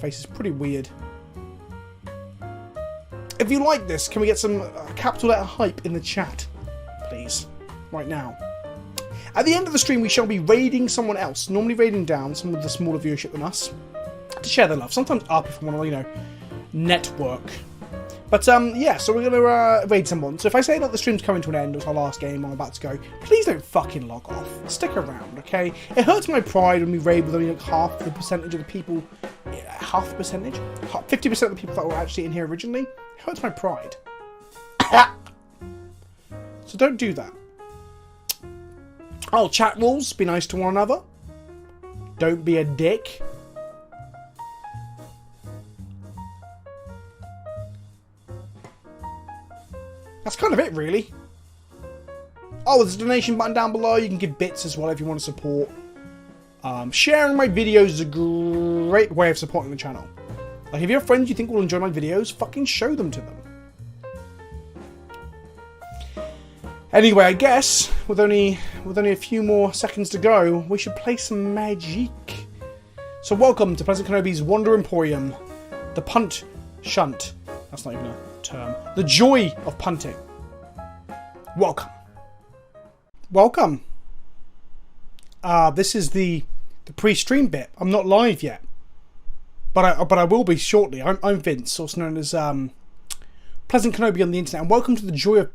face is pretty weird. If you like this, can we get some capital letter hype in the chat, please? Right now. At the end of the stream, we shall be raiding someone else, normally raiding down someone with a smaller viewership than us, to share their love. Sometimes up if I want to, you know, network. But yeah, so we're going to raid someone. So if I say that the stream's coming to an end, it's our last game, I'm about to go, please don't fucking log off. Stick around, okay? It hurts my pride when we raid with only like half the percentage of the people, half the percentage? 50% of the people that were actually in here originally. It hurts my pride. So don't do that. Oh, chat rules, be nice to one another. Don't be a dick. That's kind of it, really. Oh, there's a donation button down below. You can give bits as well if you want to support. Sharing my videos is a great way of supporting the channel. Like, if you have friends you think will enjoy my videos, fucking show them to them. Anyway, I guess, with only a few more seconds to go, we should play some Magic. So welcome to Pleasant Kenobi's Wander Emporium. The Punt Shunt. That's not even a term. The joy of punting. Welcome. Welcome. This is the pre-stream bit. I'm not live yet, but I will be shortly. I'm Vince, also known as Pleasant Kenobi on the internet, and welcome to the joy of.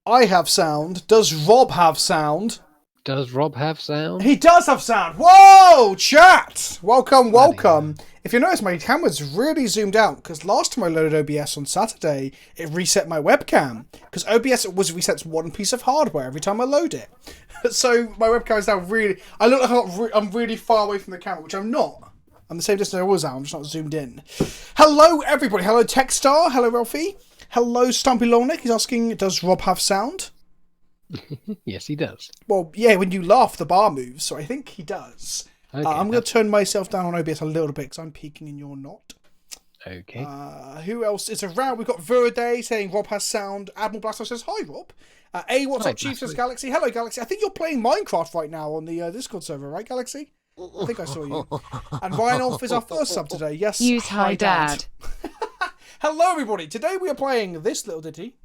I have sound. Does Rob have sound? Does Rob have sound? He does have sound. Whoa, chat! Welcome, welcome. If you notice, my camera's really zoomed out because last time I loaded OBS on Saturday, it reset my webcam because OBS was resets one piece of hardware every time I load it. So my webcam is now really. I look like I'm really far away from the camera, which I'm not. I'm the same distance I was at. I'm just not zoomed in. Hello, everybody. Hello, Techstar. Hello, Ralphie. Hello, Stumpy Lolnick. He's asking, does Rob have sound? Yes, he does. Well, yeah, when you laugh, the bar moves, so I think he does. Okay, I'm going to turn myself down on OBS a little bit because I'm peeking and you're not. Okay. Who else is around? We've got Veraday saying Rob has sound. Admiral Blaster says, hi, Rob. What's Hi, up, Chief? Says Blaster. Galaxy. Hello, Galaxy. I think you're playing Minecraft right now on the Discord server, right, Galaxy? I think I saw you. And Ryan Olf is our first sub today. Yes. Use hi, Dad. Hello, everybody. Today we are playing this little ditty.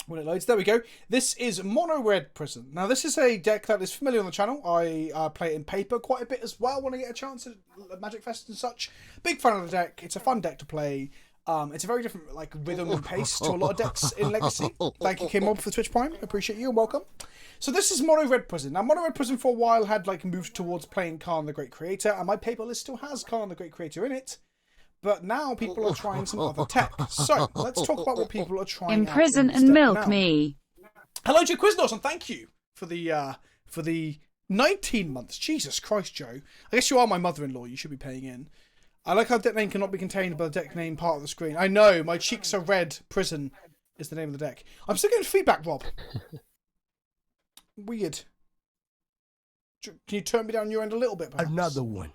When it loads, there we go. This is Mono Red Prison. Now, this is a deck that is familiar on the channel. I play it in paper quite a bit as well when I get a chance at Magic Fest and such. Big fan of the deck. It's a fun deck to play. It's a very different like rhythm and pace to a lot of decks in Legacy. Thank you, K-Mob, for the Twitch Prime. I appreciate you and welcome. So this is Mono Red Prison. Now, Mono Red Prison for a while had like moved towards playing Khan the Great Creator, and my paper list still has Khan the Great Creator in it. But now people are trying some other tech. So let's talk about what people are trying. Imprison and milk me. Hello, Joe Quiznos, and thank you for the 19 months. Jesus Christ, Joe. I guess you are my mother-in-law. You should be paying in. I like how deck name cannot be contained by the deck name part of the screen. I know, my cheeks are red. Prison is the name of the deck. I'm still getting feedback, Rob. Weird. Can you turn me down your end a little bit, perhaps? Another one.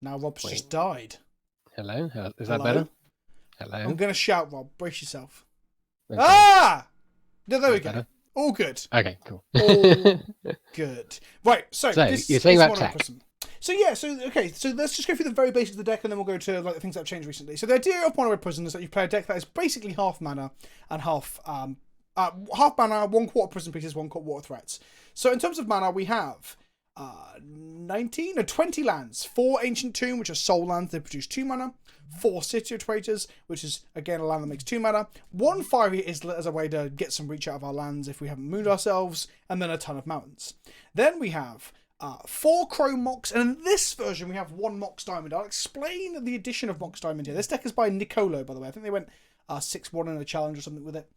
Now Rob's just died. Hello? Is that better? Hello? I'm going to shout, Rob. Brace yourself. Okay. Ah! No, there we go. Better? All good. Okay, cool. All good. Right, so this you're saying is about Mono tech. Prison. So yeah, so let's just go through the very basics of the deck and then we'll go to like the things that have changed recently. So the idea of Mono Red Prison is that you play a deck that is basically half mana and half mana, 1/4 prison pieces, 1/4 water threats. So in terms of mana, we have 20 lands, 4 Ancient Tomb, which are soul lands, they produce 2 mana, 4 City of Traitors, which is again a land that makes 2 mana, 1 Fiery Islet as a way to get some reach out of our lands if we haven't mooned ourselves, and then a ton of mountains. Then we have 4 Chrome Mox, and in this version we have 1 Mox Diamond. I'll explain the addition of Mox Diamond here. This deck is by Nicolo, by the way. I think they went 6-1 in a challenge or something with it.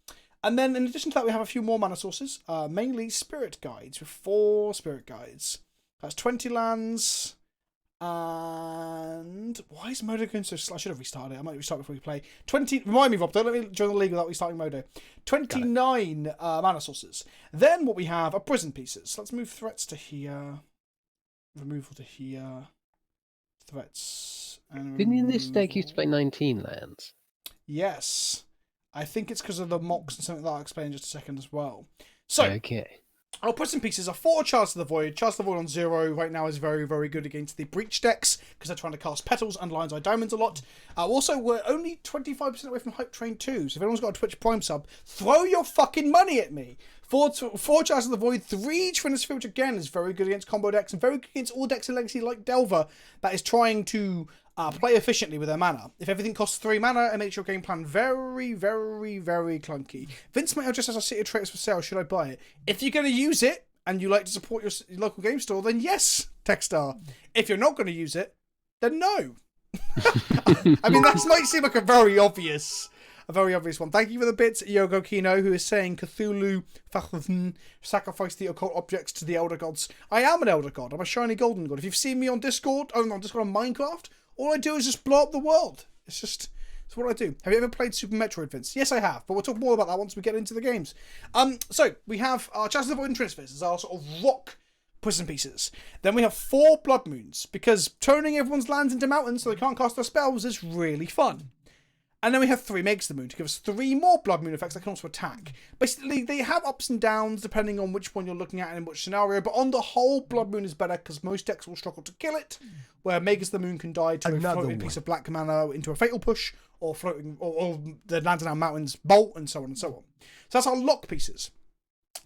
And then in addition to that we have a few more mana sources, mainly Spirit Guides, with 4 Spirit Guides. That's 20 lands. And why is Modo going so slow? I should have restarted it. I might restart before we play. 20. Remind me, Rob. Don't let me join the league without restarting Modo. 29 mana sources. Then what we have are prison pieces. Let's move threats to here. Removal to here. Threats. And Didn't this deck used to play 19 lands? Yes. I think it's because of the mocks and something that I'll explain in just a second as well. So, okay. Our prison pieces are 4 Chalice of the Void. Chalice of the Void on 0 right now is very, very good against the Breach decks because they're trying to cast Petals and Lion's Eye Diamonds a lot. Also, we're only 25% away from Hype Train 2, so if anyone's got a Twitch Prime sub, throw your fucking money at me. 4 Chalice of the Void, 3 Trinisphere, which again is very good against combo decks and very good against all decks in Legacy like Delver that is trying to play efficiently with their mana. If everything costs 3 mana, it makes your game plan very, very, very clunky. Vince Mail just has a City of Traitors for sale. Should I buy it? If you're going to use it and you like to support your local game store, then yes, Techstar. If you're not going to use it, then no. I mean, that might seem like a very obvious one. Thank you for the bits, Yogo Kino, who is saying Cthulhu sacrifice the occult objects to the Elder Gods. I am an Elder God. I'm a shiny golden god. If you've seen me on Discord, on Minecraft, all I do is just blow up the world. It's what I do. Have you ever played Super Metroid, Vince? Yes, I have, but we'll talk more about that once we get into the games. So we have our Chalice of the Void and Trinispheres as our sort of rock prison pieces. Then we have 4 Blood Moons, because turning everyone's lands into mountains so they can't cast their spells is really fun. And then we have 3 Makes the Moon to give us 3 more Blood Moon effects that can also attack. Basically, they have ups and downs depending on which one you're looking at and in which scenario, but on the whole, Blood Moon is better because most decks will struggle to kill it, where Makes the Moon can die to a floating piece of black mana into a Fatal Push, or floating, or the lands and mountains bolt, and so on and so on. So that's our lock pieces.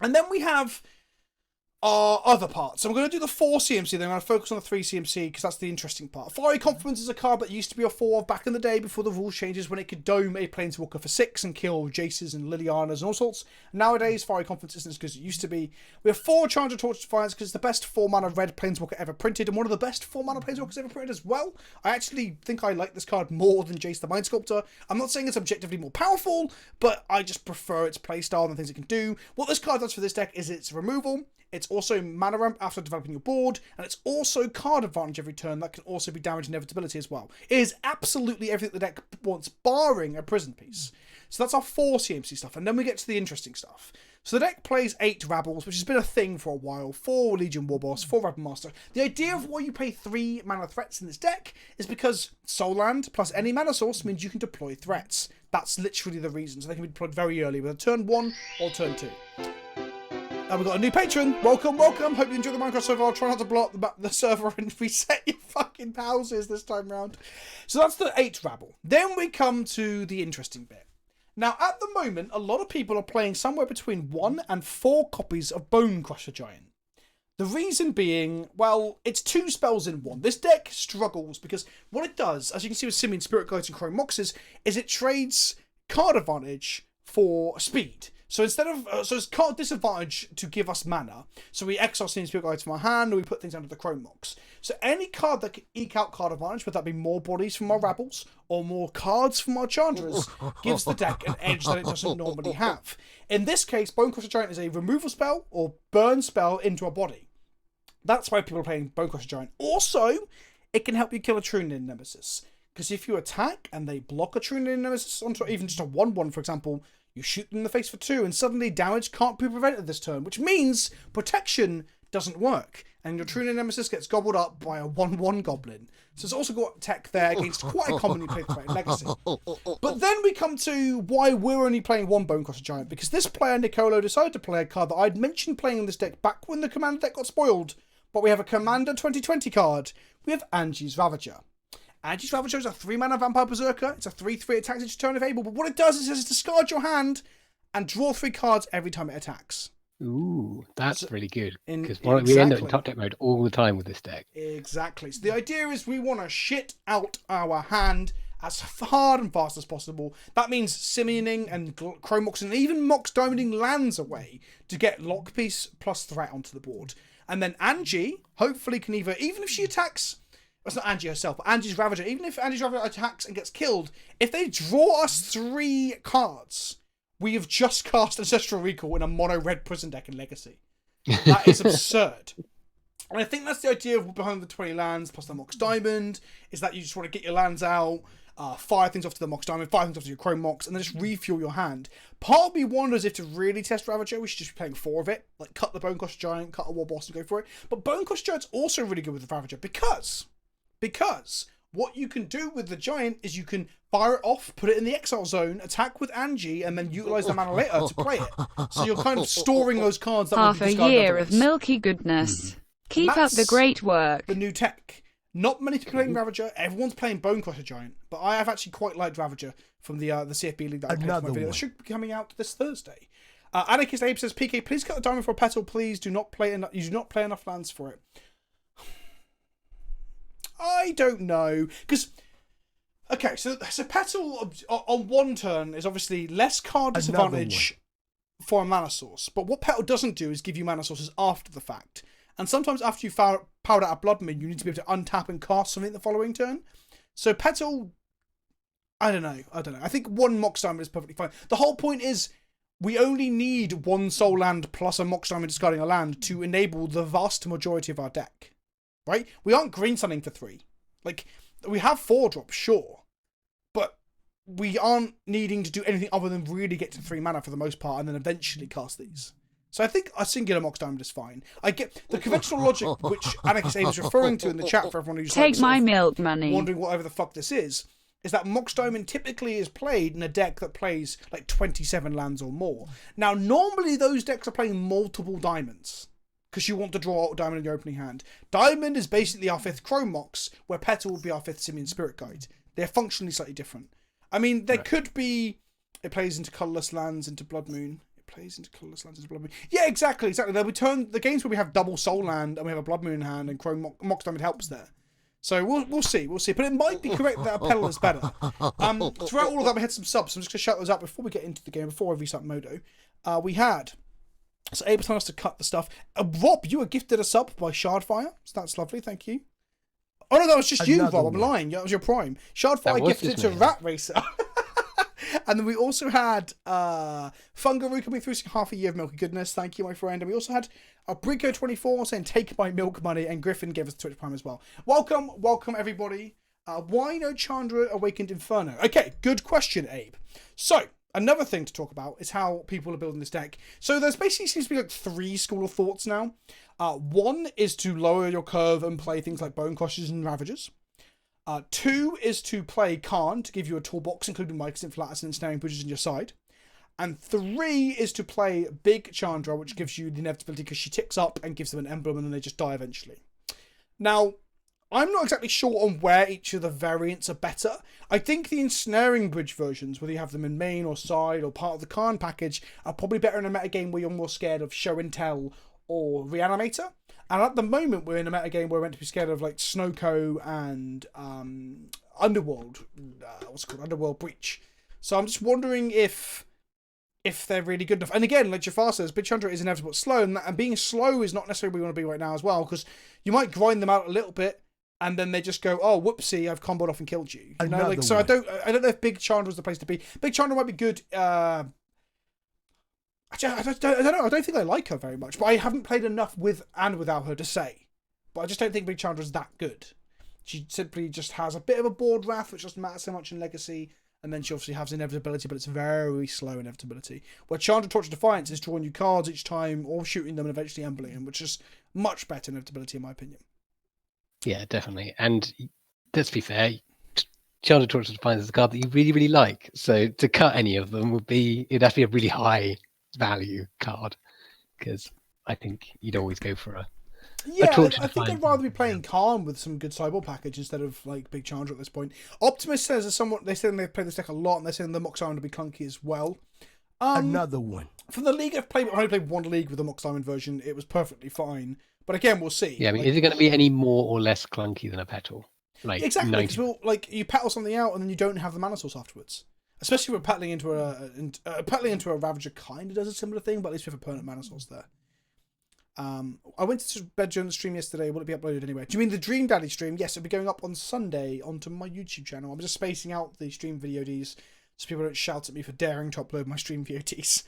And then we have our other parts. So I'm going to do the 4 CMC, then I'm going to focus on the 3 CMC because that's the interesting part. Fiery Confidence is a card that used to be a 4 back in the day before the rules changes, when it could dome a Planeswalker for 6 and kill Jaces and Lilianas and all sorts. Nowadays, Fiery Confidence isn't as good as it used to be. We have 4 Charge of Torch Defiance because it's the best 4 mana red Planeswalker ever printed, and one of the best 4 mana Planeswalkers ever printed as well. I actually think I like this card more than Jace the Mind Sculptor. I'm not saying it's objectively more powerful, but I just prefer its playstyle and the things it can do. What this card does for this deck is its removal. It's also mana ramp after developing your board, and it's also card advantage every turn that can also be damage inevitability as well. It is absolutely everything the deck wants, barring a prison piece. So that's our 4 CMC stuff, and then we get to the interesting stuff. So the deck plays 8 Rabbles, which has been a thing for a while, 4 Legion Warboss, 4 Rabble Master. The idea of why you pay 3 mana threats in this deck is because Soul Land plus any mana source means you can deploy threats. That's literally the reason, so they can be deployed very early with a turn 1 or turn 2. And we've got a new patron. Welcome, welcome. Hope you enjoy the Minecraft server. I'll try not to blow up the server and reset your fucking houses this time round. So that's the 8 Rabble. Then we come to the interesting bit. Now, at the moment, a lot of people are playing somewhere between 1 and 4 copies of Bone Crusher Giant. The reason being, well, it's 2 spells in 1. This deck struggles because what it does, as you can see with Simian Spirit Guides and Chrome Moxes, is it trades card advantage for speed. So instead of, so it's card disadvantage to give us mana. So we exile Simian Spirit Guides from our hand, or we put things under the Chrome Mox. So any card that can eke out card advantage, whether that be more bodies from our Rabbles, or more cards from our Chandras, gives the deck an edge that it doesn't normally have. In this case, Bone Crusher Giant is a removal spell, or burn spell into a body. That's why people are playing Bone Crusher Giant. Also, it can help you kill a True-Nin Nemesis. Because if you attack and they block a True-Nin Nemesis onto even just a 1/1, for example, you shoot them in the face for 2, and suddenly damage can't be prevented this turn, which means protection doesn't work, and your True-Nin Nemesis gets gobbled up by a 1/1 goblin. So it's also got tech there against quite a commonly played threat in Legacy. But then we come to why we're only playing 1 Bone Crusher Giant, because this player, Nicolo, decided to play a card that I'd mentioned playing in this deck back when the Commander deck got spoiled. But we have a Commander 2020 card. We have Angie's Ravager. Angie's Ravager is a 3 mana Vampire Berserker. It's a 3/3 attacks each turn if able, but what it does is it says discard your hand and draw 3 cards every time it attacks. Ooh, that's really good. Because exactly. we end up in top deck mode all the time with this deck. Exactly. So the idea is we want to shit out our hand as hard and fast as possible. That means Simioning and Chrome Mox and even Mox Diamonding lands away to get Lockpiece plus threat onto the board. And then Angie, hopefully, can either, even if she attacks, it's not Angie herself, but Angie's Ravager, even if Angie's Ravager attacks and gets killed, if they draw us 3 cards, we have just cast Ancestral Recall in a mono-red prison deck in Legacy. That is absurd. And I think that's the idea of behind the 20 lands plus the Mox Diamond, is that you just want to get your lands out, fire things off to the Mox Diamond, fire things off to your Chrome Mox, and then just refuel your hand. Part of me wonders if to really test Ravager, we should just be playing 4 of it. Like, cut the Bone Crusher Giant, cut a War Boss and go for it. But Bone Crusher Giant's also really good with the Ravager because what you can do with the giant is you can fire it off, put it in the exile zone, attack with Angie, and then utilize the mana later to play it. So you're kind of storing those cards that Half will be a discarded year of otherwise. milky goodness. Keep up the That's great work. the new tech. Not many people playing Ravager. Everyone's playing Bonecrusher Giant, but I have actually quite liked Ravager from the CFB league that I played for my video. That should be coming out this Thursday. Anarchist Abe says, PK, please cut the diamond for a petal. Please do not play enough. You do not play enough lands for it. I don't know, because okay, so petal on one turn is obviously less card disadvantage for a mana source, but what petal doesn't do is give you mana sources after the fact. And sometimes after you've powered out a Blood Moon, you need to be able to untap and cast something the following turn. So petal, I don't know. I think one Mox Diamond is perfectly fine. The whole point is we only need one Soul Land plus a Mox Diamond discarding a land to enable the vast majority of our deck. Right? We aren't green sunning for 3. Like, we have 4 drops, sure. But we aren't needing to do anything other than really get to 3 mana for the most part and then eventually cast these. So I think a singular Mox Diamond is fine. I get the conventional logic which Anarchist Abe is referring to in the chat for everyone who's Take my milk money. Wondering whatever the fuck this is that Mox Diamond typically is played in a deck that plays like 27 lands or more. Now, normally those decks are playing multiple diamonds because you want to draw a diamond in your opening hand. Diamond is basically our 5th Chrome Mox, where Petal would be our 5th Simian Spirit Guide. They're functionally slightly different. I mean, there could be... It plays into colourless lands, into Blood Moon. Yeah, exactly. There'll be the games where we have double Soul Land and we have a Blood Moon in hand and Chrome Mox Diamond helps there. So we'll see. But it might be correct that a Petal is better. Throughout all of that, we had some subs. So I'm just going to shout those out before we get into the game, before I restart Modo. We had... So Abe telling us to cut the stuff. Rob, you were gifted a sub by Shardfire. So that's lovely, thank you. Oh no, that was just you, Rob. I'm lying. That was your prime. Shardfire gifted it to Rat Racer. And then we also had Fungaroo coming through, saying half a year of milky goodness. Thank you, my friend. And we also had Brico24 saying take my milk money, and Griffin gave us the Twitch Prime as well. Welcome everybody. Why no Chandra Awakened Inferno? Okay, good question, Abe. So, another thing to talk about is how people are building this deck. So there's basically seems to be like 3 school of thoughts now. One is to lower your curve and play things like Bone Crushers and Ravagers. 2 is to play Khan to give you a toolbox, including Mycosynth, Flatus, and Ensnaring Bridges on your side. And 3 is to play Big Chandra, which gives you the inevitability because she ticks up and gives them an emblem and then they just die eventually. Now, I'm not exactly sure on where each of the variants are better. I think the Ensnaring Bridge versions, whether you have them in main or side or part of the Khan package, are probably better in a metagame where you're more scared of Show and Tell or Reanimator. And at the moment, we're in a metagame where we're meant to be scared of like Snowco and Underworld. Underworld Breach. So I'm just wondering if they're really good enough. And again, like Jafar says, Big Chandra is inevitable slow, and being slow is not necessarily where we want to be right now as well, because you might grind them out a little bit, and then they just go, oh, whoopsie, I've comboed off and killed you. You know, like, so I don't know if Big Chandra is the place to be. Big Chandra might be good. I don't know. I don't think I like her very much, but I haven't played enough with and without her to say. But I just don't think Big Chandra is that good. She simply just has a bit of a board wrath, which doesn't matter so much in Legacy, and then she obviously has inevitability, but it's very slow inevitability. Where Chandra Torch of Defiance is drawing you cards each time, or shooting them and eventually embling them, which is much better inevitability in my opinion. Yeah, definitely. And let's be fair, Chandra Torch of Defiance is a card that you really, really like. So to cut any of them it'd have to be a really high value card, because I think you'd always go for a Torch of I think I'd rather be playing Khan with some good sideboard package instead of like Big Chandra at this point. Optimist says they say they've played this deck a lot, and they're saying the Mox Diamond will be clunky as well. Another one. From the league I've only played one league with the Mox Diamond version. It was perfectly fine. But again, we'll see. Yeah, I mean, is it going to be any more or less clunky than a petal? Like exactly, because you petal something out and then you don't have the mana source afterwards. Especially with pettaling into a Ravager, kind of does a similar thing, but at least we have a permanent mana source there. I went to bed during the stream yesterday. Will it be uploaded anyway? Do you mean the Dream Daddy stream? Yes, it'll be going up on Sunday onto my YouTube channel. I'm just spacing out the stream VODs so people don't shout at me for daring to upload my stream VODs.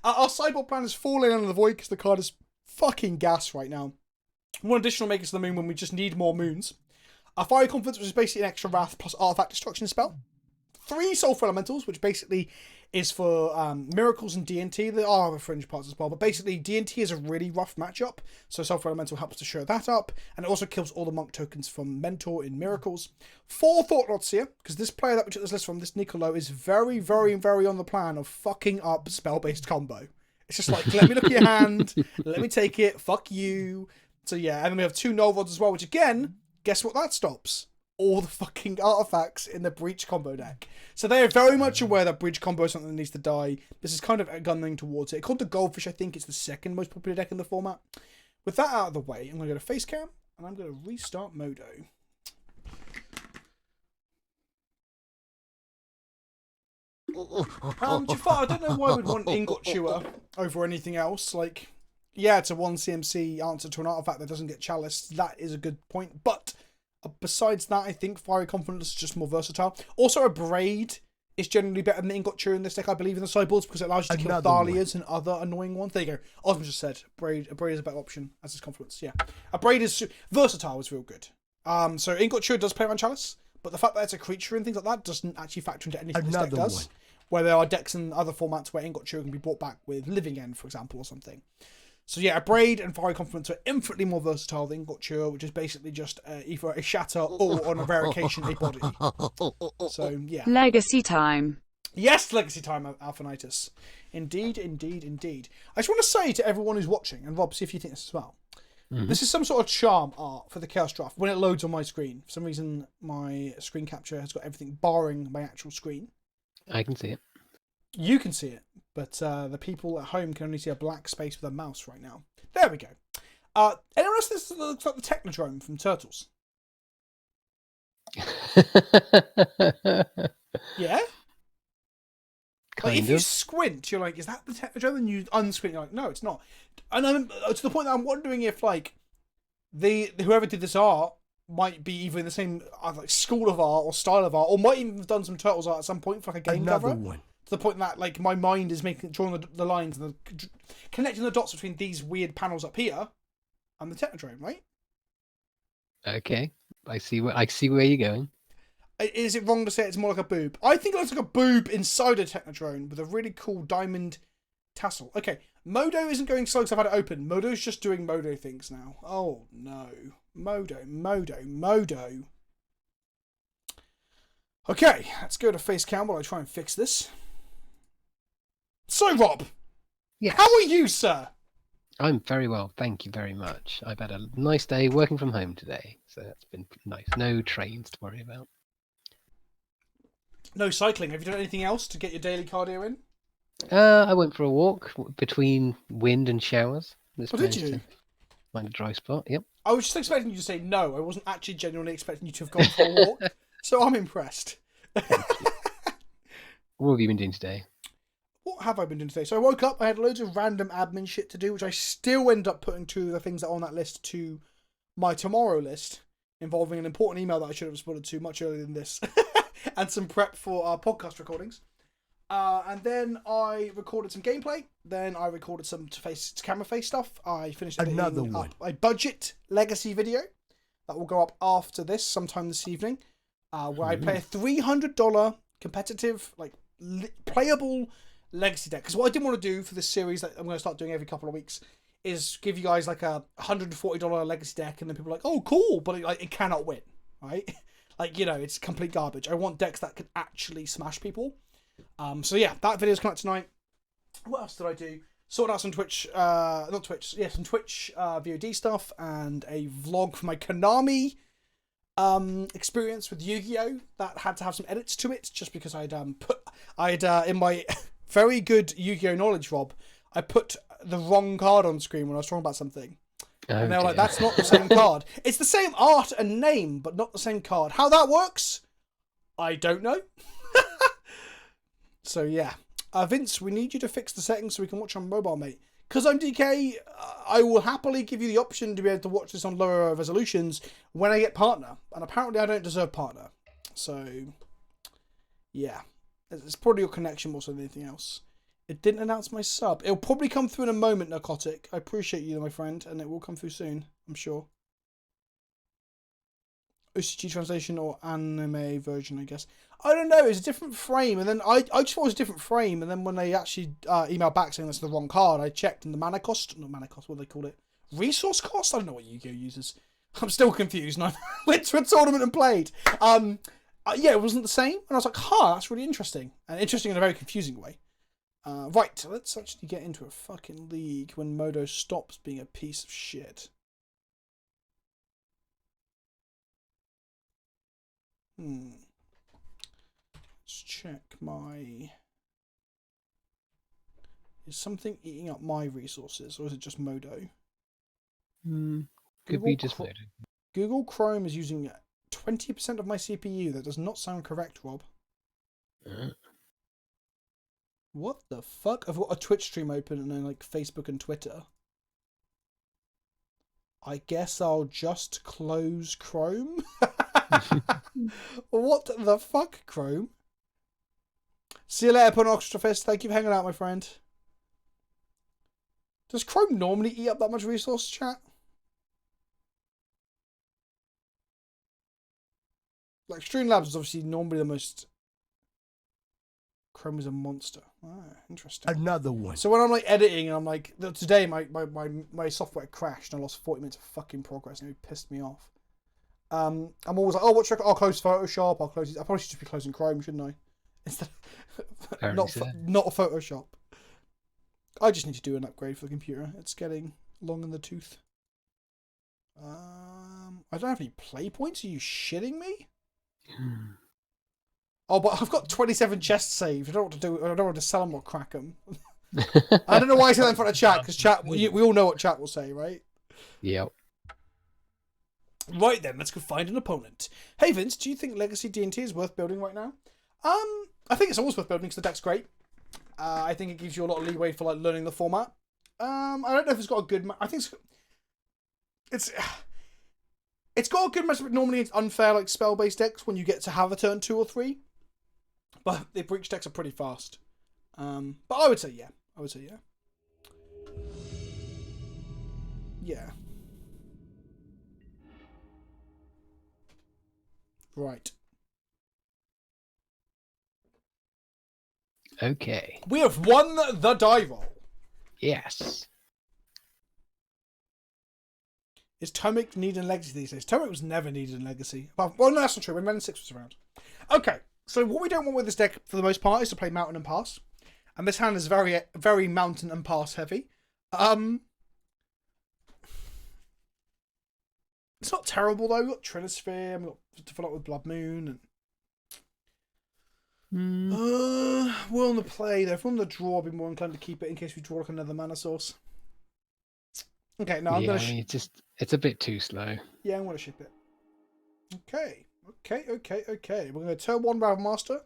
Our sideboard plan is falling under the void because the card is fucking gas right now. One additional Makers of the Moon when we just need more moons. Our Fire Confidence, which is basically an extra Wrath plus Artifact Destruction spell. 3 Soulful Elementals, which basically is for Miracles and D&T. There are other fringe parts as well, but basically D&T is a really rough matchup, so Sulfur Elemental helps to show that up, and it also kills all the monk tokens from Mentor in Miracles. 4 Thoughtlords here, because this player that we took this list from, this Nicolo, is very, very, very on the plan of fucking up spell-based combo. It's just like, let me look at your hand, let me take it, fuck you. So yeah, and then we have 2 Null as well, which again, guess what that stops? All the fucking artifacts in the Breach combo deck. So they are very much aware that Breach combo is something that needs to die. This is kind of gunning towards it. Called the Goldfish, I think it's the 2nd most popular deck in the format. With that out of the way, I'm going to go to face cam, and I'm going to restart Modo. Jafar, I don't know why we'd want Ingot Chewer over anything else. Like, yeah, it's a 1 CMC answer to an artifact that doesn't get Chalice. That is a good point, but besides that, I think Fiery Confidence is just more versatile. Also, a Braid is generally better than Ingot Chewer in this deck, I believe, in the sideboards, because it allows you to kill Thalias and other annoying ones. There you go. Osmo just said a Braid is a better option as his Confluence. Yeah, a Braid is versatile, is real good. So Ingot Chewer does play around Chalice, but the fact that it's a creature and things like that doesn't actually factor into anything this deck does. Where there are decks in other formats where Ingot Chewer can be brought back with Living End, for example, or something. So yeah, a Braid and Fiery Confidence are infinitely more versatile than Ingot Chewer, which is basically just either a shatter or, on a rare occasion, a body. So yeah. Legacy time. Yes, Legacy time, Alphanitis. Indeed, indeed, indeed. I just want to say to everyone who's watching, and Rob, see if you think this as well. This is some sort of charm art for the Chaos Draft when it loads on my screen. For some reason, my screen capture has got everything barring my actual screen. I can see it. You can see it, but the people at home can only see a black space with a mouse right now. There we go. Anyone else this looks like the Technodrome from Turtles? Yeah? Like, if you squint, you're like, is that the Technodrome? And you unsquint, you're like, no, it's not. And I'm to the point that I'm wondering if, like, whoever did this art might be either in the same like school of art or style of art, or might even have done some Turtles art at some point for like a game cover. To the point that like my mind is drawing the lines and connecting the dots between these weird panels up here and the Technodrome, right? Okay, I see where you're going. Is it wrong to say it's more like a boob? I think it looks like a boob inside a Technodrome with a really cool diamond tassel. Okay, Modo isn't going slow because I've had it open. Modo's just doing Modo things now. Oh no. Modo. Okay, let's go to face cam while I try and fix this. So, Rob. Yes. How are you, sir? I'm very well, thank you very much. I've had a nice day working from home today, so that's been nice. No trains to worry about. No cycling. Have you done anything else to get your daily cardio in? I went for a walk between wind and showers. Did you? Find a dry spot, yep. I was just expecting you to say no. I wasn't actually genuinely expecting you to have gone for a walk. So I'm impressed. What have you been doing today? What have I been doing today? So I woke up, I had loads of random admin shit to do, which I still end up putting 2 of the things that are on that list to my tomorrow list, involving an important email that I should have responded to much earlier than this, and some prep for our podcast recordings. And then I recorded some gameplay. Then I recorded some camera face stuff. I finished editing up a budget legacy video that will go up after this, sometime this evening, where I play a $300 competitive, like playable legacy deck. Because what I didn't want to do for this series that I'm going to start doing every couple of weeks is give you guys like a $140 legacy deck, and then people are like, oh, cool, but it cannot win, right? Like, you know, it's complete garbage. I want decks that can actually smash people. So yeah, that video's coming out tonight. What else did I do? Sorted out some Twitch, some Twitch VOD stuff, and a vlog for my Konami experience with Yu-Gi-Oh! That had to have some edits to it, just because I'd in my very good Yu-Gi-Oh! Knowledge, Rob, I put the wrong card on screen when I was talking about something. And they were like, that's not the same card. It's the same art and name, but not the same card. How that works, I don't know. So yeah. Vince, we need you to fix the settings so we can watch on mobile, mate. Because I'm DK, I will happily give you the option to be able to watch this on lower resolutions when I get partner. And apparently I don't deserve partner. So, yeah. It's probably your connection more so than anything else. It didn't announce my sub. It'll probably come through in a moment, Narcotic. I appreciate you, my friend, and it will come through soon, I'm sure. OCG translation or anime version, I guess. I don't know. It's a different frame, and then I just thought it was a different frame, and then when they actually emailed back saying that's the wrong card, I checked, and the mana cost, not mana cost, what do they call it? Resource cost? I don't know what Yu-Gi-Oh uses. I'm still confused. And I went to a tournament and played. Yeah, it wasn't the same, and I was like, that's really interesting, and interesting in a very confusing way. Right, let's actually get into a fucking league when Modo stops being a piece of shit. Let's check my... Is something eating up my resources, or is it just Modo? Could be just Modo. Google Chrome is using 20% of my CPU. That does not sound correct, Rob. What the fuck? I've got a Twitch stream open and then like Facebook and Twitter. I guess I'll just close Chrome. What the fuck, Chrome? See you later, Pornoxtrafist. Thank you for hanging out, my friend. Does Chrome normally eat up that much resource, chat? Like, Streamlabs is obviously normally the most... Chrome is a monster. Interesting. Another one. So when I'm like editing and I'm like, today my software crashed and I lost 40 minutes of fucking progress and it pissed me off. I'm always like, what should I'll close Photoshop, I'll close it. I probably should just be closing Chrome, shouldn't I? Instead of, not Photoshop. I just need to do an upgrade for the computer. It's getting long in the tooth. I don't have any play points. Are you shitting me? Oh, but I've got 27 chests saved. I don't know what to do. I don't want to sell them or crack them. I don't know why I say that in front of chat, because chat, we all know what chat will say, right? Yep. Right then, let's go find an opponent. Hey Vince, do you think Legacy D&T is worth building right now? I think it's always worth building because the deck's great. I think it gives you a lot of leeway for like learning the format. I don't know if it's got a good... I think it's got a good match, but normally it's unfair like spell-based decks when you get to have a turn 2 or 3. But the breach decks are pretty fast. But I would say yeah. Yeah. Right. Okay. We have won the die roll. Yes. Is Tomic needed in Legacy these days? Tomic was never needed in Legacy. Well, no, that's not true. When Men 6 was around. Okay. So what we don't want with this deck, for the most part, is to play Mountain and Pass. And this hand is very, very Mountain and Pass heavy. It's not terrible, though. We've got Trinisphere, we've got to follow up with Blood Moon. And... we're on the play, though. If we're on the draw, I'll be more inclined to keep it in case we draw like another mana source. Okay, no, I'm going to... it's a bit too slow. Yeah, I'm going to ship it. Okay. We're going to turn 1 Ravel Master.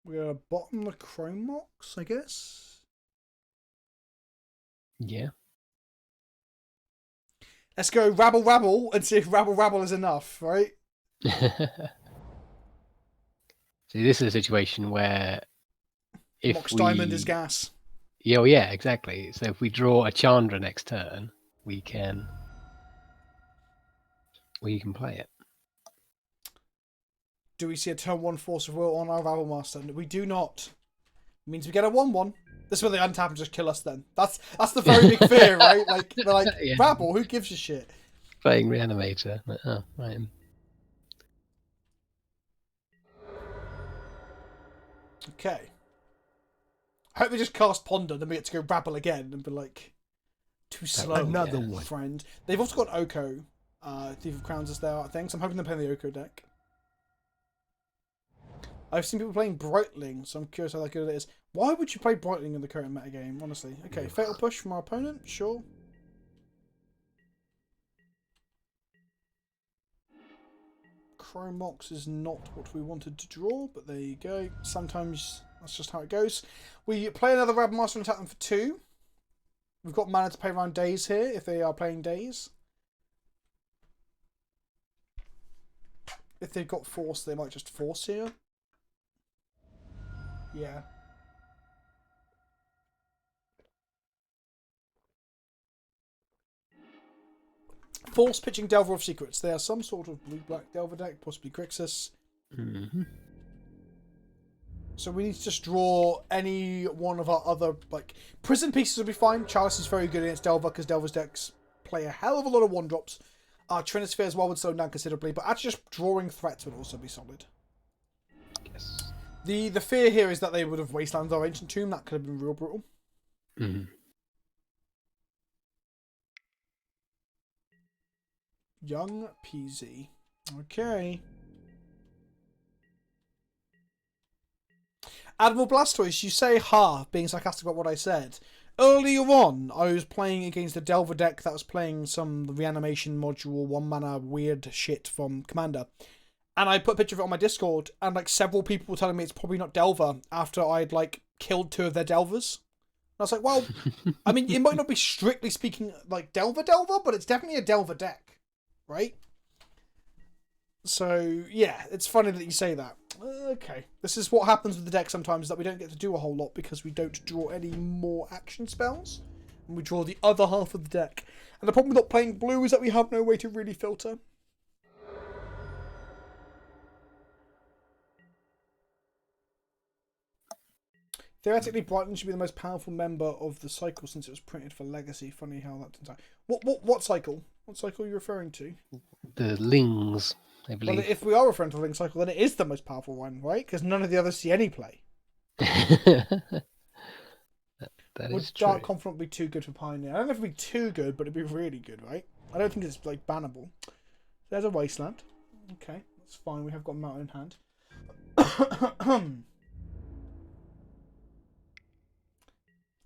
We're going to bottom the Chrome Mox, I guess. Yeah. Let's go Rabble and see if Rabble is enough, right? See, this is a situation where if Mox Diamond is gas. Yeah, well, yeah, exactly. So if we draw a Chandra next turn, we can play it. Do we see a turn 1 Force of Will on our Rabble Master? We do not. It means we get a 1/1. This is where they untap and just kill us then. That's the very big fear, right? Like, they're like, yeah. Rabble, who gives a shit? Playing Reanimator. Oh, right. Okay. I hope they just cast Ponder, then we get to go Rabble again and be like, too slow. Another one. Friend. They've also got Oko. Thief of Crowns is there, I think. So I'm hoping they're playing the Oko deck. I've seen people playing Brightling, so I'm curious how that good it is. Why would you play Brightling in the current metagame, honestly? Okay, Fatal Push from our opponent, sure. Chrome Mox is not what we wanted to draw, but there you go. Sometimes that's just how it goes. We play another Rabble Master and attack them for 2. We've got mana to pay around days here, if they are playing days. If they've got Force, they might just Force here. Yeah. Force pitching Delver of Secrets. They are some sort of blue-black Delver deck, possibly Grixis. Mm-hmm. So we need to just draw any one of our other, like, prison pieces would be fine. Chalice is very good against Delver because Delver's decks play a hell of a lot of 1-drops. Trinisphere as well would slow down considerably, but actually just drawing threats would also be solid. Yes. The fear here is that they would have wastelanded our Ancient Tomb. That could have been real brutal. Mm-hmm. Young PZ. Okay. Admiral Blastoise, you say ha, being sarcastic about what I said. Earlier on, I was playing against a Delver deck that was playing some reanimation module, 1-mana weird shit from Commander. And I put a picture of it on my Discord, and like several people were telling me it's probably not Delver after I'd like killed 2 of their Delvers. And I was like, well, I mean, it might not be strictly speaking like Delver, but it's definitely a Delver deck, right? So, yeah, it's funny that you say that. Okay. This is what happens with the deck sometimes, that we don't get to do a whole lot because we don't draw any more action spells. And we draw the other half of the deck. And the problem with not playing blue is that we have no way to really filter. Theoretically, Brighton should be the most powerful member of the cycle since it was printed for Legacy. Funny how that turns out. What cycle? What cycle are you referring to? The Lings, I believe. Well, if we are referring to the Link cycle, then it is the most powerful one, right? Because none of the others see any play. that Would is true. Dark Confidant be too good for Pioneer? I don't know if it'd be too good, but it'd be really good, right? I don't think it's like bannable. There's a Wasteland. Okay, that's fine. We have got Mountain in hand.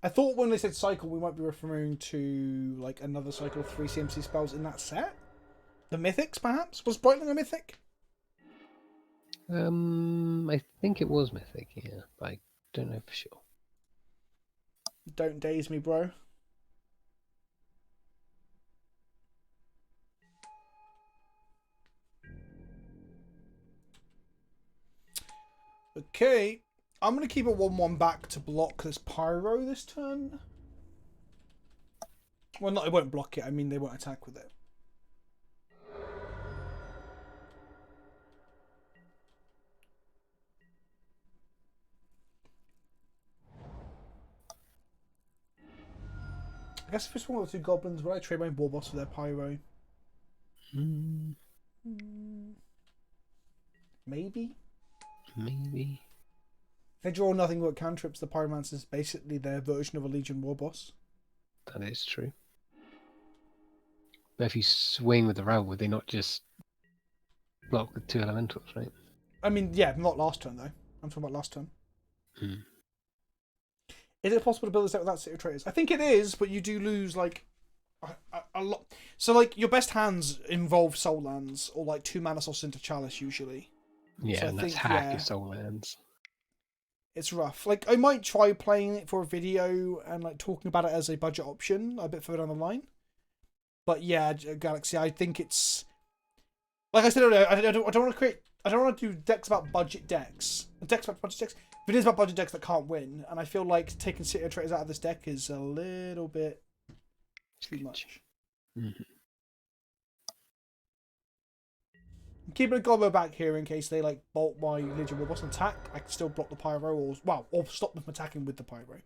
I thought when they said cycle, we might be referring to like another cycle of 3 CMC spells in that set. The Mythics, perhaps? Was Brightling a Mythic? I think it was Mythic, yeah, but I don't know for sure. Don't daze me, bro. Okay. I'm going to keep a 1-1 back to block this Pyro this turn. Well, not, it won't block it. I mean, they won't attack with it. I guess if it's one of the 2 goblins, would I trade my War Boss for their Pyro? Maybe? Maybe. If they draw nothing but cantrips, the Pyromancer is basically their version of a Legion War Boss. That is true. But if you swing with the Rabble, would they not just block with 2 elementals, right? I mean, yeah, not last turn, though. I'm talking about last turn. Hmm. Is it possible to build this deck without City of Traitors? I think it is, but you do lose, like, a lot. So, like, your best hands involve Soul Lands, or, like, 2 mana sources into Chalice, usually. Yeah, So I and that's think, hack yeah. your Soul Lands. It's rough. Like, I might try playing it for a video and, like, talking about it as a budget option a bit further down the line. But, yeah, Galaxy, I think it's... Like I said earlier, I don't want to do decks about budget decks. Decks about budget decks. Videos about budget decks that can't win. And I feel like taking City of Traitors out of this deck is a little bit too much. Mm-hmm. I'm keeping a Gobbo back here in case they, like, bolt my Legion War Boss and attack. I can still block the Pyro, or stop them attacking with the Pyro.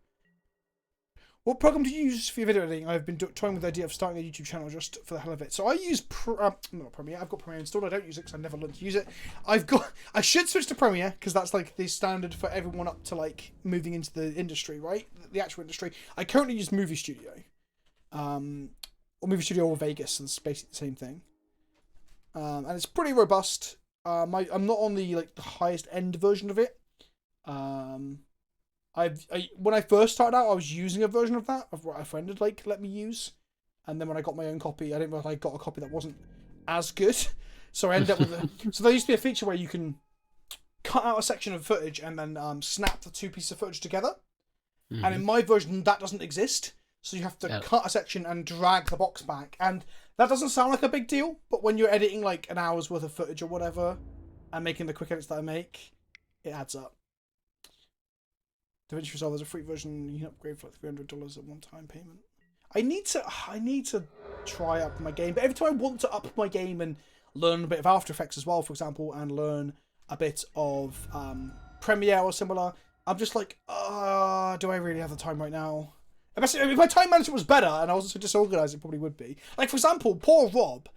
What program do you use for your video editing? I've been toying with the idea of starting a YouTube channel just for the hell of it. So I use not Premiere. I've got Premiere installed. I don't use it because I never learned to use it. I should switch to Premiere because that's like the standard for everyone up to like moving into the industry, right? The actual industry. I currently use Movie Studio, or Movie Studio or Vegas. So it's basically the same thing, and it's pretty robust. I'm not on the like the highest end version of it. When I first started out, I was using a version of that, of what a friend had like let me use, and then when I got my own copy, I didn't realize I got a copy that wasn't as good, so I ended up with so there used to be a feature where you can cut out a section of footage and then snap the 2 pieces of footage together, and in my version that doesn't exist, so you have to cut a section and drag the box back, and that doesn't sound like a big deal, but when you're editing like an hour's worth of footage or whatever, and making the quick edits that I make, it adds up. DaVinci Resolve is a free version. You can upgrade for like $300 at one-time payment. I need to try up my game. But every time I want to up my game and learn a bit of After Effects as well, for example, and learn a bit of Premiere or similar, I'm just like, do I really have the time right now? If my time management was better and I wasn't so disorganized, it probably would be. Like, for example, poor Rob,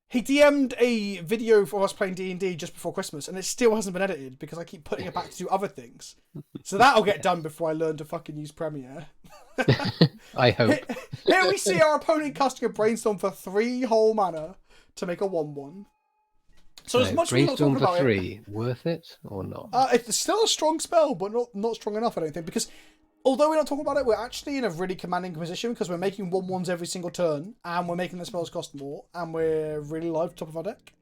he DM'd a video for us playing D&D just before Christmas, and it still hasn't been edited because I keep putting it back to do other things. So that'll get done before I learn to fucking use Premiere. I hope. Here we see our opponent casting a Brainstorm for 3 whole mana to make a 1/1. So as much as we're not talking Brainstorm about for 3, worth it or not? it's still a strong spell, but not strong enough, I don't think, because although we're not talking about it, we're actually in a really commanding position because we're making 1/1s every single turn, and we're making the spells cost more, and we're really live top of our deck.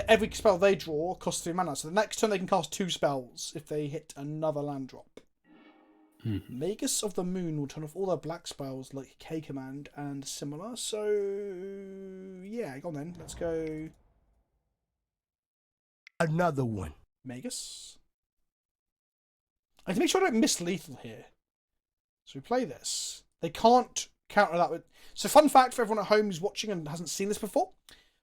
Every spell they draw costs 3 mana, so the next turn they can cast 2 spells if they hit another land drop. Magus of the Moon will turn off all their black spells like K Command and similar, so yeah, go on then, let's go Another one. Magus. I have to make sure I don't miss lethal here. So we play this. They can't counter that with... So fun fact for everyone at home who's watching and hasn't seen this before.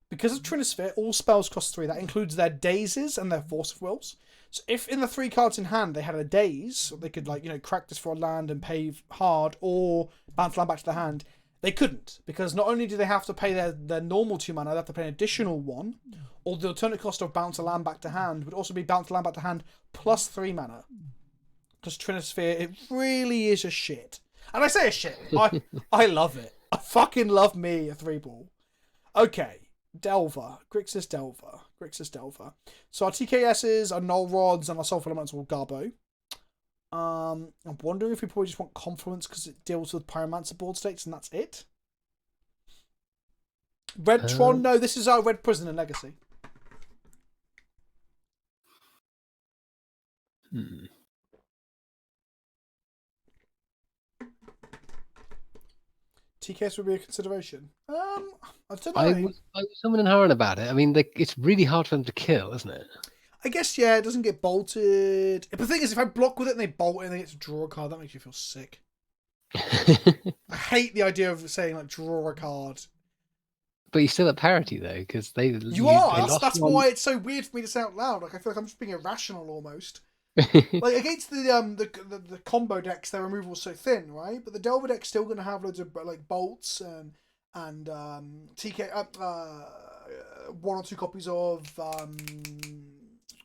Because of Trinisphere, all spells cost 3. That includes their dazes and their Force of Wills. So if in the 3 cards in hand they had a daze, they could crack this for a land and pay hard or bounce land back to the hand, they couldn't. Because not only do they have to pay their normal 2 mana, they have to pay an additional 1. Or the alternate cost of bounce a land back to hand would also be bounce a land back to hand plus 3 mana. Because Trinisphere, it really is a shit. And I say a shit. I love it. I fucking love me a 3-ball. Okay. Delver. Grixis Delver. So our TKSs are Null Rods and our Sulfur Elemental Garbo. I'm wondering if we probably just want Confluence because it deals with Pyromancer board states and that's it. Red Tron, no, this is our Red Prison and Legacy. TKS would be a consideration. I don't know. I was someone inherent about it. I mean, it's really hard for them to kill, isn't it? I guess, yeah, it doesn't get bolted. But the thing is, if I block with it and they bolt it and they get to draw a card, that makes you feel sick. I hate the idea of saying, like, draw a card. But you're still at parity, though, because they... That's why it's so weird for me to say out loud. Like, I feel like I'm just being irrational, almost. Like, against the combo decks, their removal is so thin, right? But the Delver deck's still going to have loads of, like, bolts and TK... 1 or 2 copies of...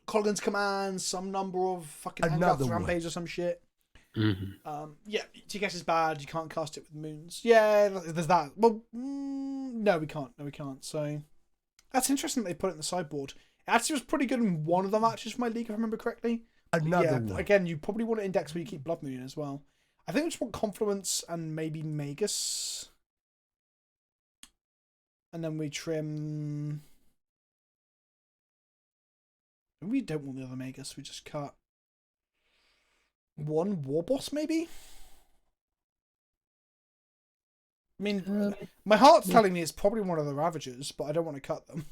Colgan's Commands, some number of fucking Handouts Rampage or some shit. Yeah, TKS is bad. You can't cast it with moons. Yeah, there's that. Well, no, we can't. So that's interesting that they put it in the sideboard. It actually was pretty good in one of the matches for my league, if I remember correctly. Another one. Again, you probably want to index where you keep Blood Moon as well. I think we just want Confluence and maybe Magus. And then we trim... We don't want the other Magus, we just cut 1 War Boss, maybe? I mean, my heart's telling me it's probably one of the Ravagers, but I don't want to cut them.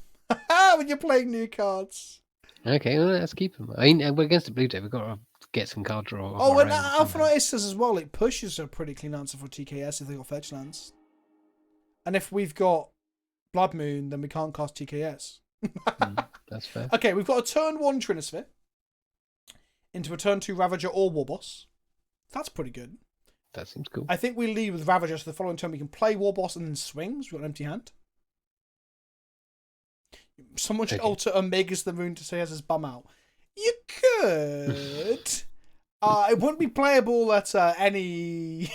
When you're playing new cards. Okay, well, let's keep them. I mean, we're against the blue deck. We've got to get some card draw. Oh, and Alpha Knight says as well, like, push is a pretty clean answer for TKS if they got fetch lands. And if we've got Blood Moon, then we can't cast TKS. That's fair. Okay, we've got a turn 1 Trinisphere into a turn 2 Ravager or War Boss. That's pretty good. That seems cool. I think we lead with Ravager, so the following turn we can play War Boss and then swings. We've got an empty hand. Someone should alter Omega's the Moon to say has his bum out. You could. It wouldn't be playable at any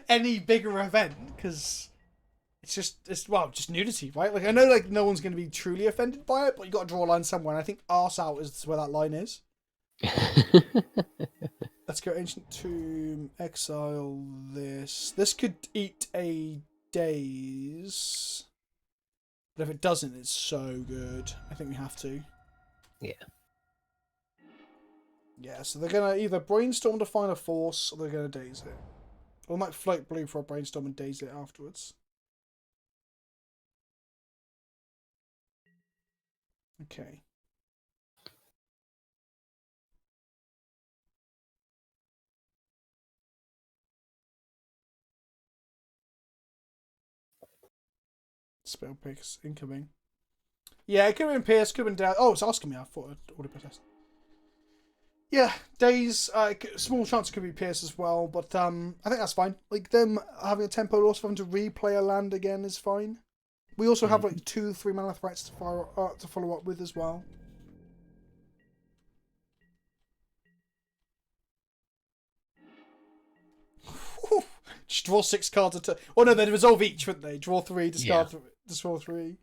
any bigger event because it's just nudity, right? Like I know like no one's going to be truly offended by it, but you got to draw a line somewhere. And I think arse out is where that line is. Let's go Ancient Tomb, exile this. This could eat a daze. But if it doesn't, it's so good. I think we have to. Yeah. Yeah, so they're going to either brainstorm to find a force, or they're going to daze it. Or they might float blue for a brainstorm and daze it afterwards. Okay. Spell picks incoming. Yeah, it could have been Pierce, could have been down. Oh, it's asking me. I thought it would have been. Yeah, Days, small chance it could be Pierce as well, but I think that's fine. Like, them having a tempo loss for them to replay a land again is fine. We also have like 2-3 mana threats to follow up with as well. Just draw 6 cards at a... Oh no, they'd resolve each, wouldn't they? Draw 3, discard 3, draw 3.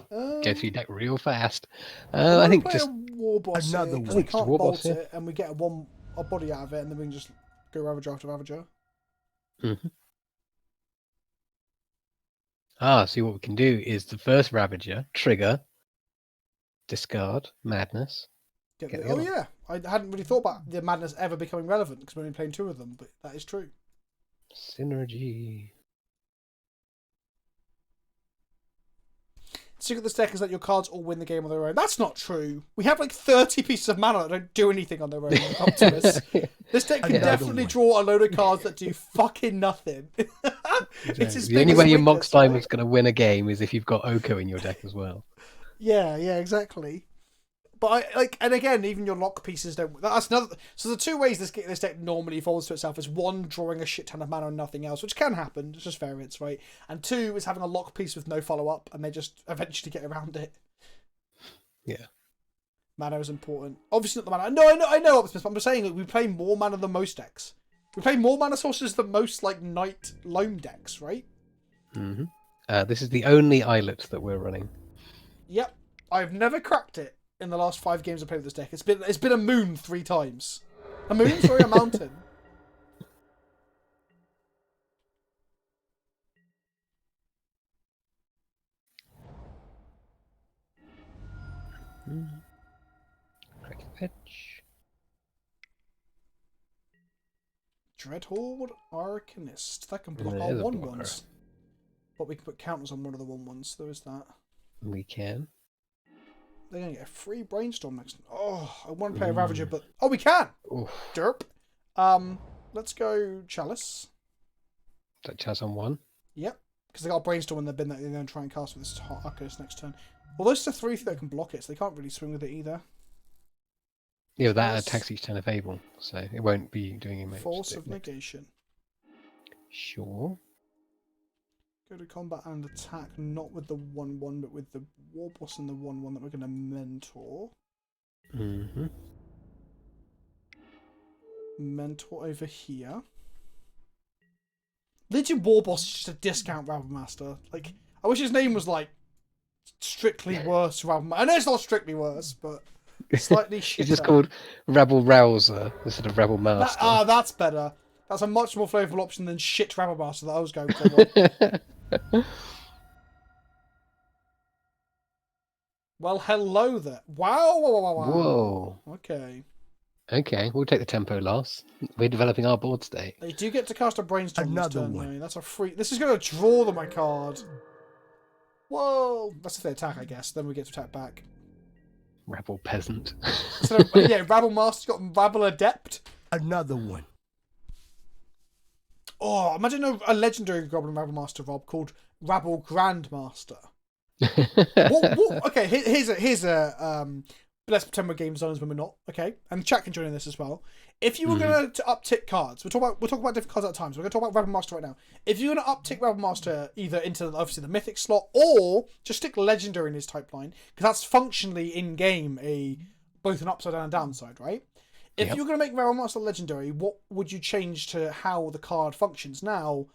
Go through deck real fast. I I think play just a war boss Another here, 'cause one. we Just can't war bolt boss, yeah. it, and we get a body out of it, and then we can just go Ravager after Ravager. see what we can do is the first Ravager trigger, discard madness. Get Get the, the oh other. yeah, I hadn't really thought about the madness ever becoming relevant because we're only playing 2 of them, but that is true. Synergy. The secret of this deck is that your cards all win the game on their own. That's not true. We have like 30 pieces of mana that don't do anything on their own. Up to us. This deck can Another definitely one. draw a load of cards that do fucking nothing. It's his The only way biggest your Mox weakness, right? Diamond's going to win a game is if you've got Oko in your deck as well. Yeah, exactly. But and again, even your lock pieces don't. That's another. So the 2 ways this deck normally falls to itself is 1, drawing a shit ton of mana and nothing else, which can happen. It's just variance, right? And 2 is having a lock piece with no follow up, and they just eventually get around it. Yeah. Mana is important. Obviously not the mana. No, I know, Optimus, but I'm just saying that we play more mana than most decks. We play more mana sources than most like Knight Loam decks, right? This is the only islet that we're running. Yep. I've never cracked it in the last 5 games I've played with this deck. It's been a moon 3 times. A moon? Sorry, a mountain. Fetch. Dreadhorde Arcanist. That can block It our is a 1-1s. blocker. But we can put counters on one of the 1-1s. There is that. We can. They're going to get a free brainstorm next. Oh, I want to play a Ravager, but... Oh, we can! Oof. Derp. Let's go Chalice. That Chaz on 1. Yep. Because they got a brainstorm in their bin that they're going to try and cast with this Arcanist next turn. Well, those are 3 that can block it, so they can't really swing with it either. Yeah, that Force- attacks each turn of Fable, so it won't be doing any Force of Negation. Sure. Go to combat and attack, not with the 1-1, but with the War Boss and the 1-1 that we're going to mentor. Mentor over here. Legion War Boss is just a discount Rabble Master. Like, I wish his name was like strictly worse Rabble Master. I know it's not strictly worse, but slightly shitter. It's just called Rabble Rouser instead of Rabble Master. That's better. That's a much more flavourful option than shit Rabble Master that I was going for. Well, hello there. Wow. Whoa. Okay. Okay, we'll take the tempo loss. We're developing our board state. They do get to cast a brainstorm this Another turn, one. though. That's a free... This is going to draw them a card. Whoa. That's if they attack, I guess. Then we get to attack back. Rabble Peasant. So, yeah, Rabble Master's got Rabble Adept. Another one. Oh, imagine a legendary Goblin Rabble Master, Rob, called Rabble Grandmaster. Okay, here's a let's pretend we're game designers when we're not, okay? And chat can join in this as well. If you were going to uptick cards, we'll talk about different cards at a time. So we're going to talk about Rabble Master right now. If you're going to uptick Rabble Master either into obviously the Mythic slot or just stick Legendary in his type line, because that's functionally in game both an upside down and downside, right? If you're going to make Rabble Master Legendary, what would you change to how the card functions now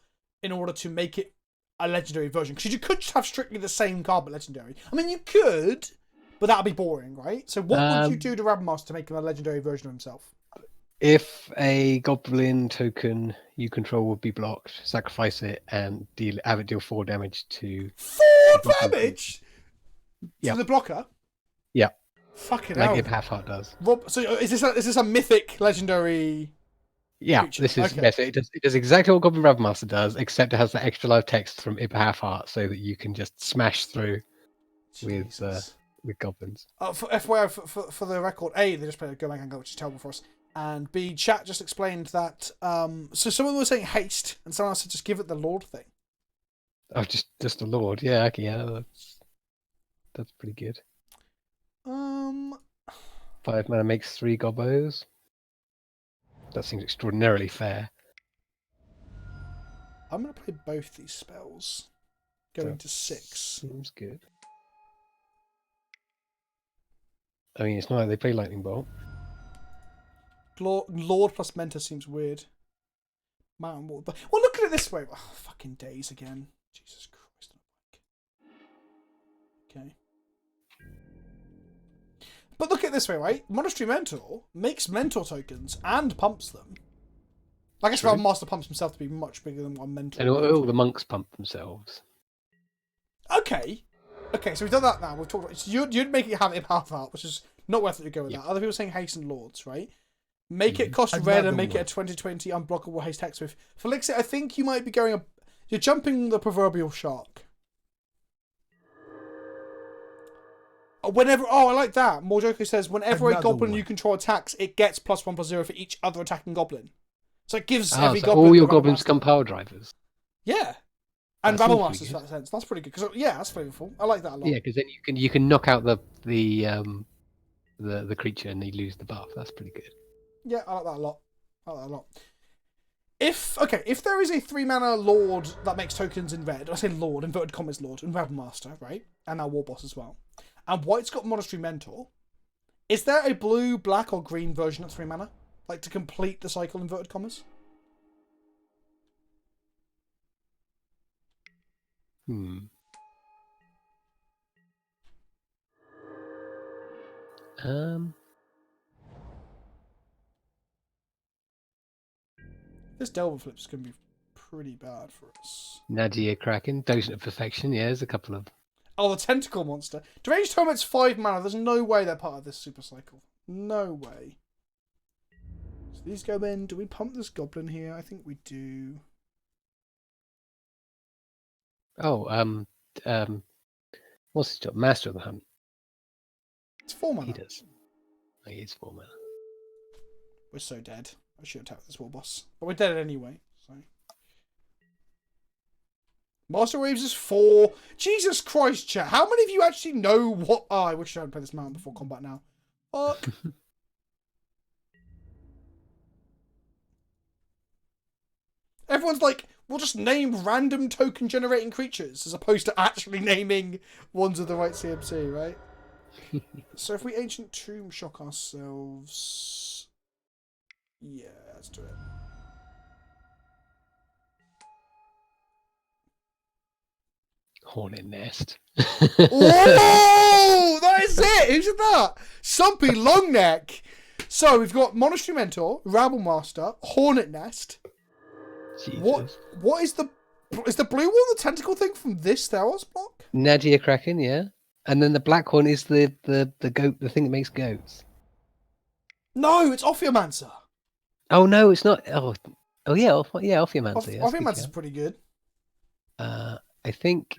in order to make it a Legendary version? Because you could just have strictly the same card but Legendary. I mean, you could, but that'd be boring, right? So what would you do to Rabble Master to make him a Legendary version of himself? If a Goblin token you control would be blocked, sacrifice it and have it deal 4 damage to... 4 damage? Yeah. To the blocker? Yeah. Fucking like hell. Ib Half-Heart does. Rob, so is this a mythic legendary? Yeah, creature? this is Okay. yes, it does exactly what Goblin Rabble Master does, except it has the extra life text from Ib Half-Heart, so that you can just smash through Jesus. with goblins. For FYI, for the record, A, they just played a Go Back and Go, which is terrible for us. And B, chat just explained that. So someone was saying haste, and someone else said just give it the Lord thing. Oh, just a lord. Yeah, okay, yeah, that's pretty good. 5 mana makes 3 gobos. That seems extraordinarily fair. I'm going to play both these spells. Going to 6. Seems good. I mean, it's not like they play Lightning Bolt. Lord plus Mentor seems weird. Mountain Wall. But well, look at it this way. Oh, fucking days again. Jesus Christ. Okay. But look at it this way, right? Monastery Mentor makes Mentor tokens and pumps them. I guess our Master pumps himself to be much bigger than one Mentor. And all the monks pump themselves. Okay. Okay, so we've done that now. We've talked about so you'd make it have it half out, which is not worth it to go with that. Other people saying Haste and Lords, right? Make it cost red and make it a 2020 unblockable haste text with. Felixit, I think you might be going. You're jumping the proverbial shark. Whenever, I like that. Morjoko says, whenever a goblin you control attacks, it gets +1/+0 for each other attacking goblin. So it gives every goblin. All your goblins become power drivers. Yeah, and Rabble Masters for that sense. That's pretty good. Because that's flavorful. I like that a lot. Yeah, because then you can knock out the creature and they lose the buff. That's pretty good. Yeah, I like that a lot. If there is a 3-mana Lord that makes tokens in red, I say Lord, inverted commas Lord, and Rabble Master, right? And now War Boss as well. And white's got Monastery Mentor. Is there a blue, black, or green version at 3 mana? Like to complete the cycle, inverted commas? This Delver flip is going to be pretty bad for us. Nadia Kraken, Docent of Perfection. Yeah, there's a couple of. Oh, the Tentacle Monster. Deranged Torment's 5 mana. There's no way they're part of this super cycle. No way. So these go in. Do we pump this Goblin here? I think we do. Oh, what's his job? Master of the Hunt. It's 4 mana. He does. Oh, he is 4 mana. We're so dead. I should attack this War Boss. But we're dead anyway, so. Master Waves is 4. Jesus Christ, chat. How many of you actually know what... Oh, I wish I had played this mountain before combat now. Fuck. Everyone's like, we'll just name random token generating creatures as opposed to actually naming ones of the right CMC, right? So if we Ancient Tomb Shock ourselves... Yeah, let's do it. Hornet Nest. Oh, that is it. Who said that? Sumpy Longneck. So we've got Monastery Mentor, Rabble Master, Hornet Nest. Jesus. What is the blue one the tentacle thing from this Theros block? Nadia Kraken, yeah. And then the black one is the goat, the thing that makes goats. No, it's Ophiomancer. Oh no, it's not. Oh yeah, Ophiomancer. Ophiomancer is pretty good. I think.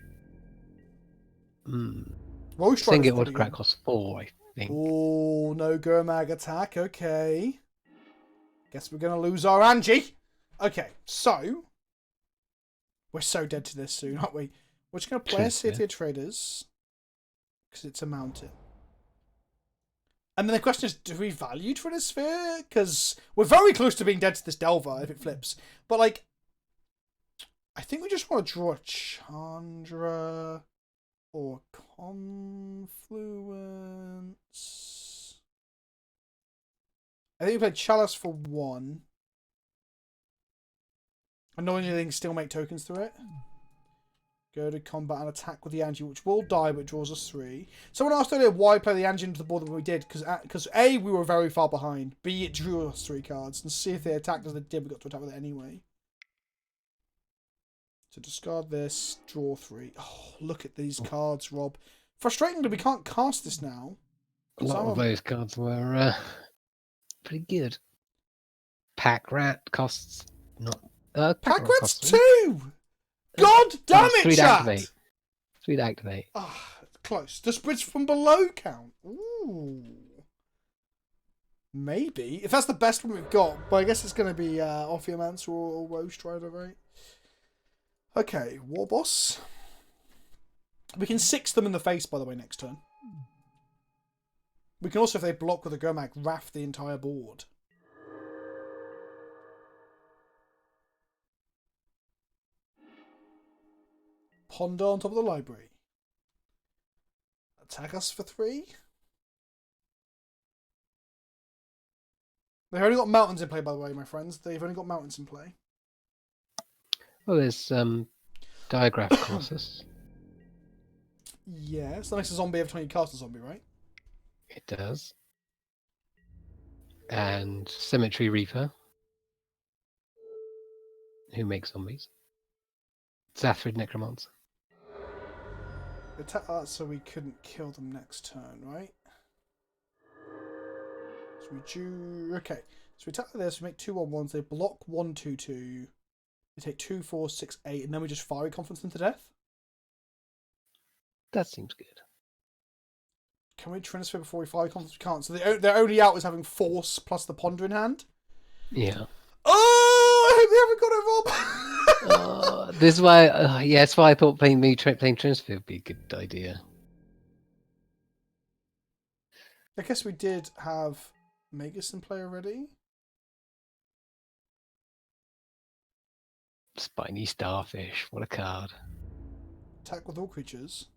Singing Autocrat costs 4, I think. Oh, no Gurmag attack. Okay. Guess we're going to lose our Angie. Okay, so. We're so dead to this soon, aren't we? We're just going to play a City of Traders. Because it's a mountain. And then the question is, do we value Trinisphere? Because we're very close to being dead to this Delver if it flips. But, like, I think we just want to draw a Chandra or Confluence. I think we played Chalice for 1. Annoyingly, they can still make tokens through it. Go to combat and attack with the Angie, which will die, but draws us 3. Someone asked earlier why play the Angie into the board that we did, because A, we were very far behind, B, it drew us 3 cards, and C, if they attacked as they did, we got to attack with it anyway. So discard this, draw 3. Oh, look at these cards, Rob. Frustratingly, we can't cast this now. A lot of those cards were pretty good. Pack Rat costs not. Pack Rat's 2! God damn it, 3 to chat! activate. 3 to activate. Ah, close. Does bridge from below count? Ooh. Maybe. If that's the best one we've got, but I guess it's going to be Ophiomancer or Roast Rider, right? Okay, War Boss. We can 6 them in the face, by the way, next turn. We can also, if they block with a Gomag, raft the entire board. Ponder on top of the library. Attack us for 3. They've only got mountains in play, by the way, my friends. They've only got mountains in play. Oh, there's Diagraph Colossus. Yeah, so that makes a zombie every time you cast a zombie, right? It does. And Cemetery Reaper, who makes zombies. Zathrid Necromancer. Attack that so we couldn't kill them next turn, right? So we do. Okay. So we attack this, we make 2/1/1s, they block 1/2/2. They take 2, 4, 6, 8, and then we just fiery confidence them to death? That seems good. Can we Trinisphere before we fiery confidence? We can't. So their only out is having Force plus the Ponder in hand. Yeah. Oh, I hope they haven't got it, Rob! This is why, yeah, that's why I thought playing Trinisphere would be a good idea. I guess we did have Magus in play already. Spiny Starfish, what a card. Attack with all creatures.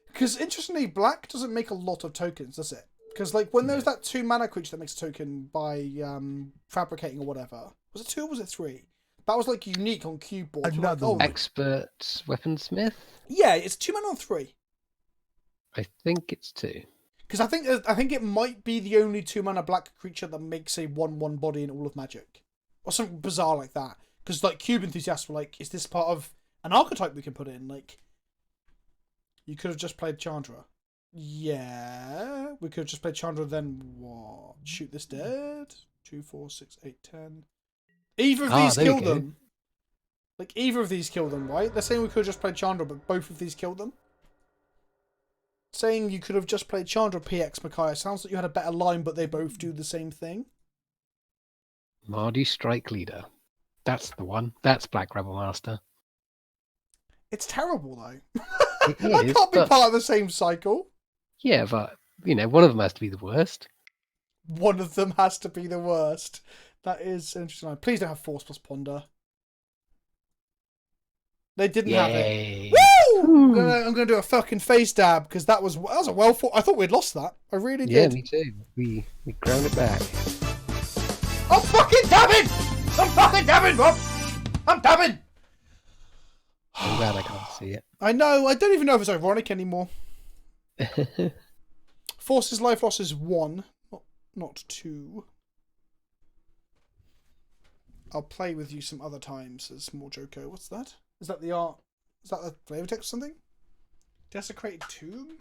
Because interestingly, black doesn't make a lot of tokens, does it? Because like when there was that 2 mana creature that makes a token by fabricating or whatever, was it 2 or was it 3? That was like unique on cube board. Another like, one. Expert Weaponsmith? Yeah, it's 2 mana on 3. I think it's 2. Because I think it might be the only 2 mana black creature that makes a 1/1 body in all of Magic, or something bizarre like that. Because like cube enthusiasts were like, is this part of an archetype we can put in? Like, you could have just played Chandra. Yeah, we could have just played Chandra. Then what? Shoot this dead. 2, 4, 6, 8, 10. Either of these kill them. Like either of these kill them, right? They're saying we could have just played Chandra, but both of these killed them. Saying you could have just played Chandra PX Micaiah sounds like you had a better line, but they both do the same thing. Mardu Strike Leader. That's the one. That's Black Rebel Master. It's terrible though. It I is, can't be but- part of the same cycle. Yeah, but, you know, one of them has to be the worst. One of them has to be the worst. That is interesting. Please don't have Force plus Ponder. They didn't have it. Yay. Woo! I'm gonna do a fucking face dab because that was a well thought. I thought we'd lost that. I really Yeah, did. me too. We ground it back. I'm fucking dabbing! I'm fucking dabbing, Rob! I'm dabbing! I'm glad I can't see it. I know. I don't even know if it's ironic anymore. Force's life loss is 1, not 2. I'll play with you some other times as more Joko. What's that? Is that the art? Is that the flavor text or something? Desecrated Tomb?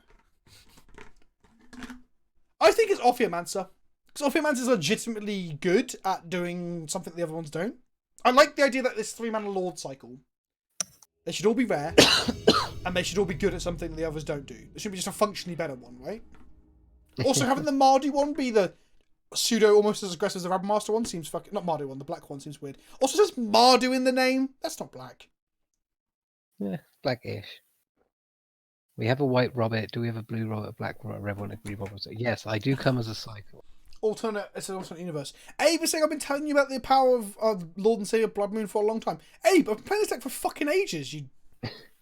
I think it's Ophiomancer. Because Ophiomancer is legitimately good at doing something the other ones don't. I like the idea that this 3-mana Lord cycle, they should all be rare, and they should all be good at something that the others don't do. It should be just a functionally better one, right? Also, having the Mardu one be the pseudo almost as aggressive as the Rabmaster one seems fucking... Not Mardu one, the black one seems weird. Also says Mardu in the name. That's not black. Yeah, blackish. We have a white Robert. Do we have a blue Robert, black Rebel, and a green Robert? Yes, I do come as a cycle. It's an alternate universe. Abe is saying I've been telling you about the power of Lord and Savior Blood Moon for a long time. Abe, I've been playing this deck for fucking ages, you...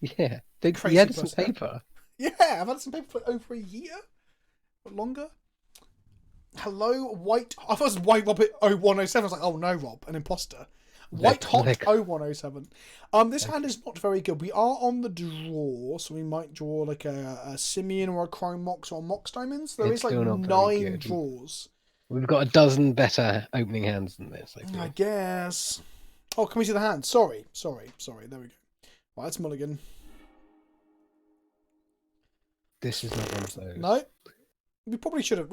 Yeah, Crazy you had some person. paper. Yeah, I've had some paper for over a year. Or longer. Hello, White... I thought it was White Robert 0107. I was like, oh no, Rob, an imposter. White Hot 0107. This hand is not very good. We are on the draw, so we might draw like a Simeon or a Chrome Mox or a Mox Diamonds. There It's is like still not very 9 good. draws. We've got a dozen better opening hands than this, I I feel. guess. Oh, can we see the hand? Sorry. There we go. Right, that's Mulligan. This is not one of those. No. We should have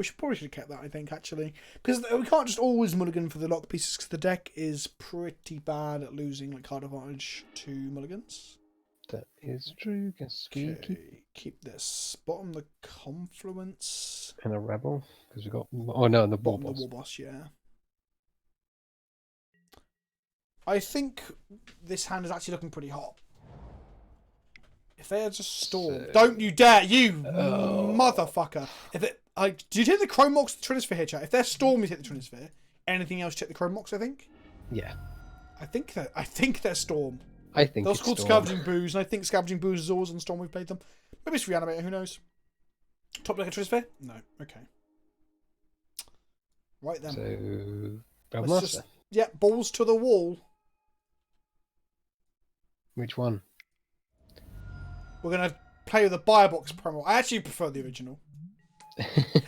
kept that, I think, actually. Because we can't just always mulligan for the lock pieces, because the deck is pretty bad at losing like card advantage to mulligans. That is true. Guess we Okay, keep this. Bottom the Confluence. and a rebel because we got. Oh no, and the ball Bottom the boss. War Boss, yeah. I think this hand is actually looking pretty hot. If they had just Storm... Don't you dare, you motherfucker. If it, do you take the Chrome Mox or the Trinisphere here, chat? If they're Storm, you take the Trinisphere. Anything else, check the Chrome Mox, I think? Yeah. I think they're Storm. I think They're it's called Storm. Scavenging Booze, and I think Scavenging Booze is always on Storm we've played them. Maybe it's Reanimator, who knows? Top deck of Trinisphere? No. Okay. Right then. So, Let's just, yeah, balls to the wall. Which one? We're going to play with the Biobox promo. I actually prefer the original.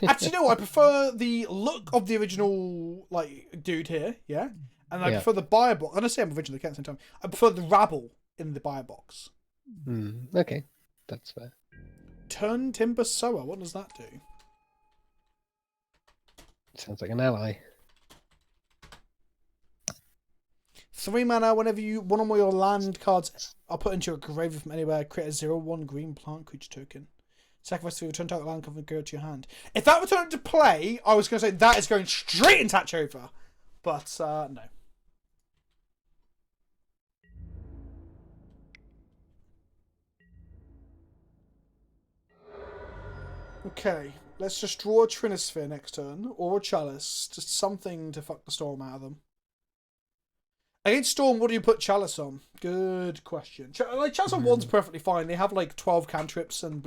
Actually, no, I prefer the look of the original, like, dude here, yeah? And I prefer the Biobox. I'm going to say I'm original, at the same time. I prefer the rabble in the Biobox. Okay, that's fair. Turn Timber Sower, what does that do? Sounds like an ally. 3 mana, whenever you one or more your land cards are put into your grave from anywhere, create a 0/1 green plant creature token. Sacrifice 3, return target land card and go to your hand. If that returned to play, I was going to say that is going straight into Hatch Over. But, no. Okay, let's just draw a Trinisphere next turn, or a Chalice. Just something to fuck the Storm out of them. Against Storm, what do you put Chalice on? Good question. Chalice on 1's perfectly fine. They have like 12 cantrips and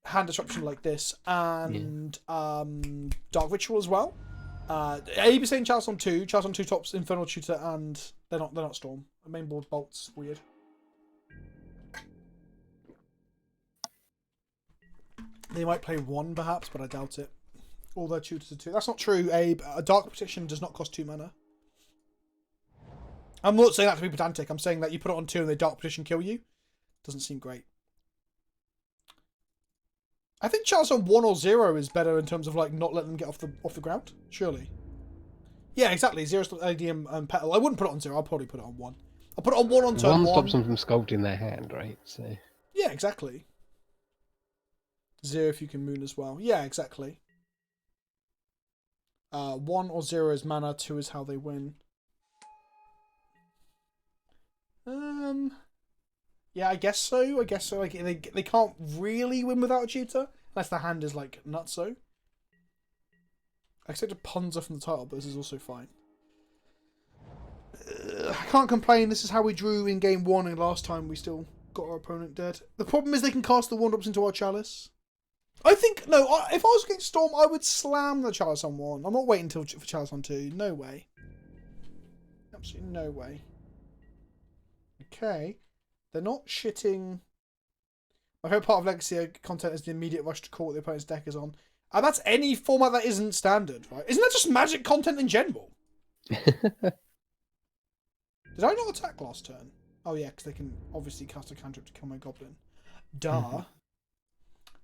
hand disruption like this, and Dark Ritual as well. AB saying Chalice on 2. Chalice on 2 tops Infernal Tutor, and they're not Storm. Main board Bolt's weird. They might play 1 perhaps, but I doubt it. All their tutors are 2. That's not true, Abe. A Dark Petition does not cost 2 mana. I'm not saying that to be pedantic. I'm saying that you put it on 2 and the Dark Petition kill you. Doesn't seem great. I think Chalice on 1 or 0 is better in terms of like not letting them get off the ground. Surely. Yeah, exactly. 0 stops ADM and Petal. I wouldn't put it on 0. I'll probably put it on 1. I'll put it on 1 on turn 1. 1 stops them from sculpting their hand, right? So. Yeah, exactly. 0 if you can Moon as well. Yeah, exactly. 1 or 0 is mana. 2 is how they win. Yeah, I guess so. Like they can't really win without a tutor unless the hand is like nutso. I accepted Ponza from the title, but this is also fine. I can't complain. This is how we drew in game 1, and last time we still got our opponent dead. The problem is they can cast the 1-drops into our Chalice. I think no. If I was against Storm, I would slam the Chalice on 1. I'm not waiting for Chalice on 2. No way. Absolutely no way. Okay. They're not shitting. My favourite part of Legacy content is the immediate rush to call what the opponent's deck is on. And that's any format that isn't standard, right? Isn't that just Magic content in general? Did I not attack last turn? Oh yeah, because they can obviously cast a cantrip to kill my goblin. Duh.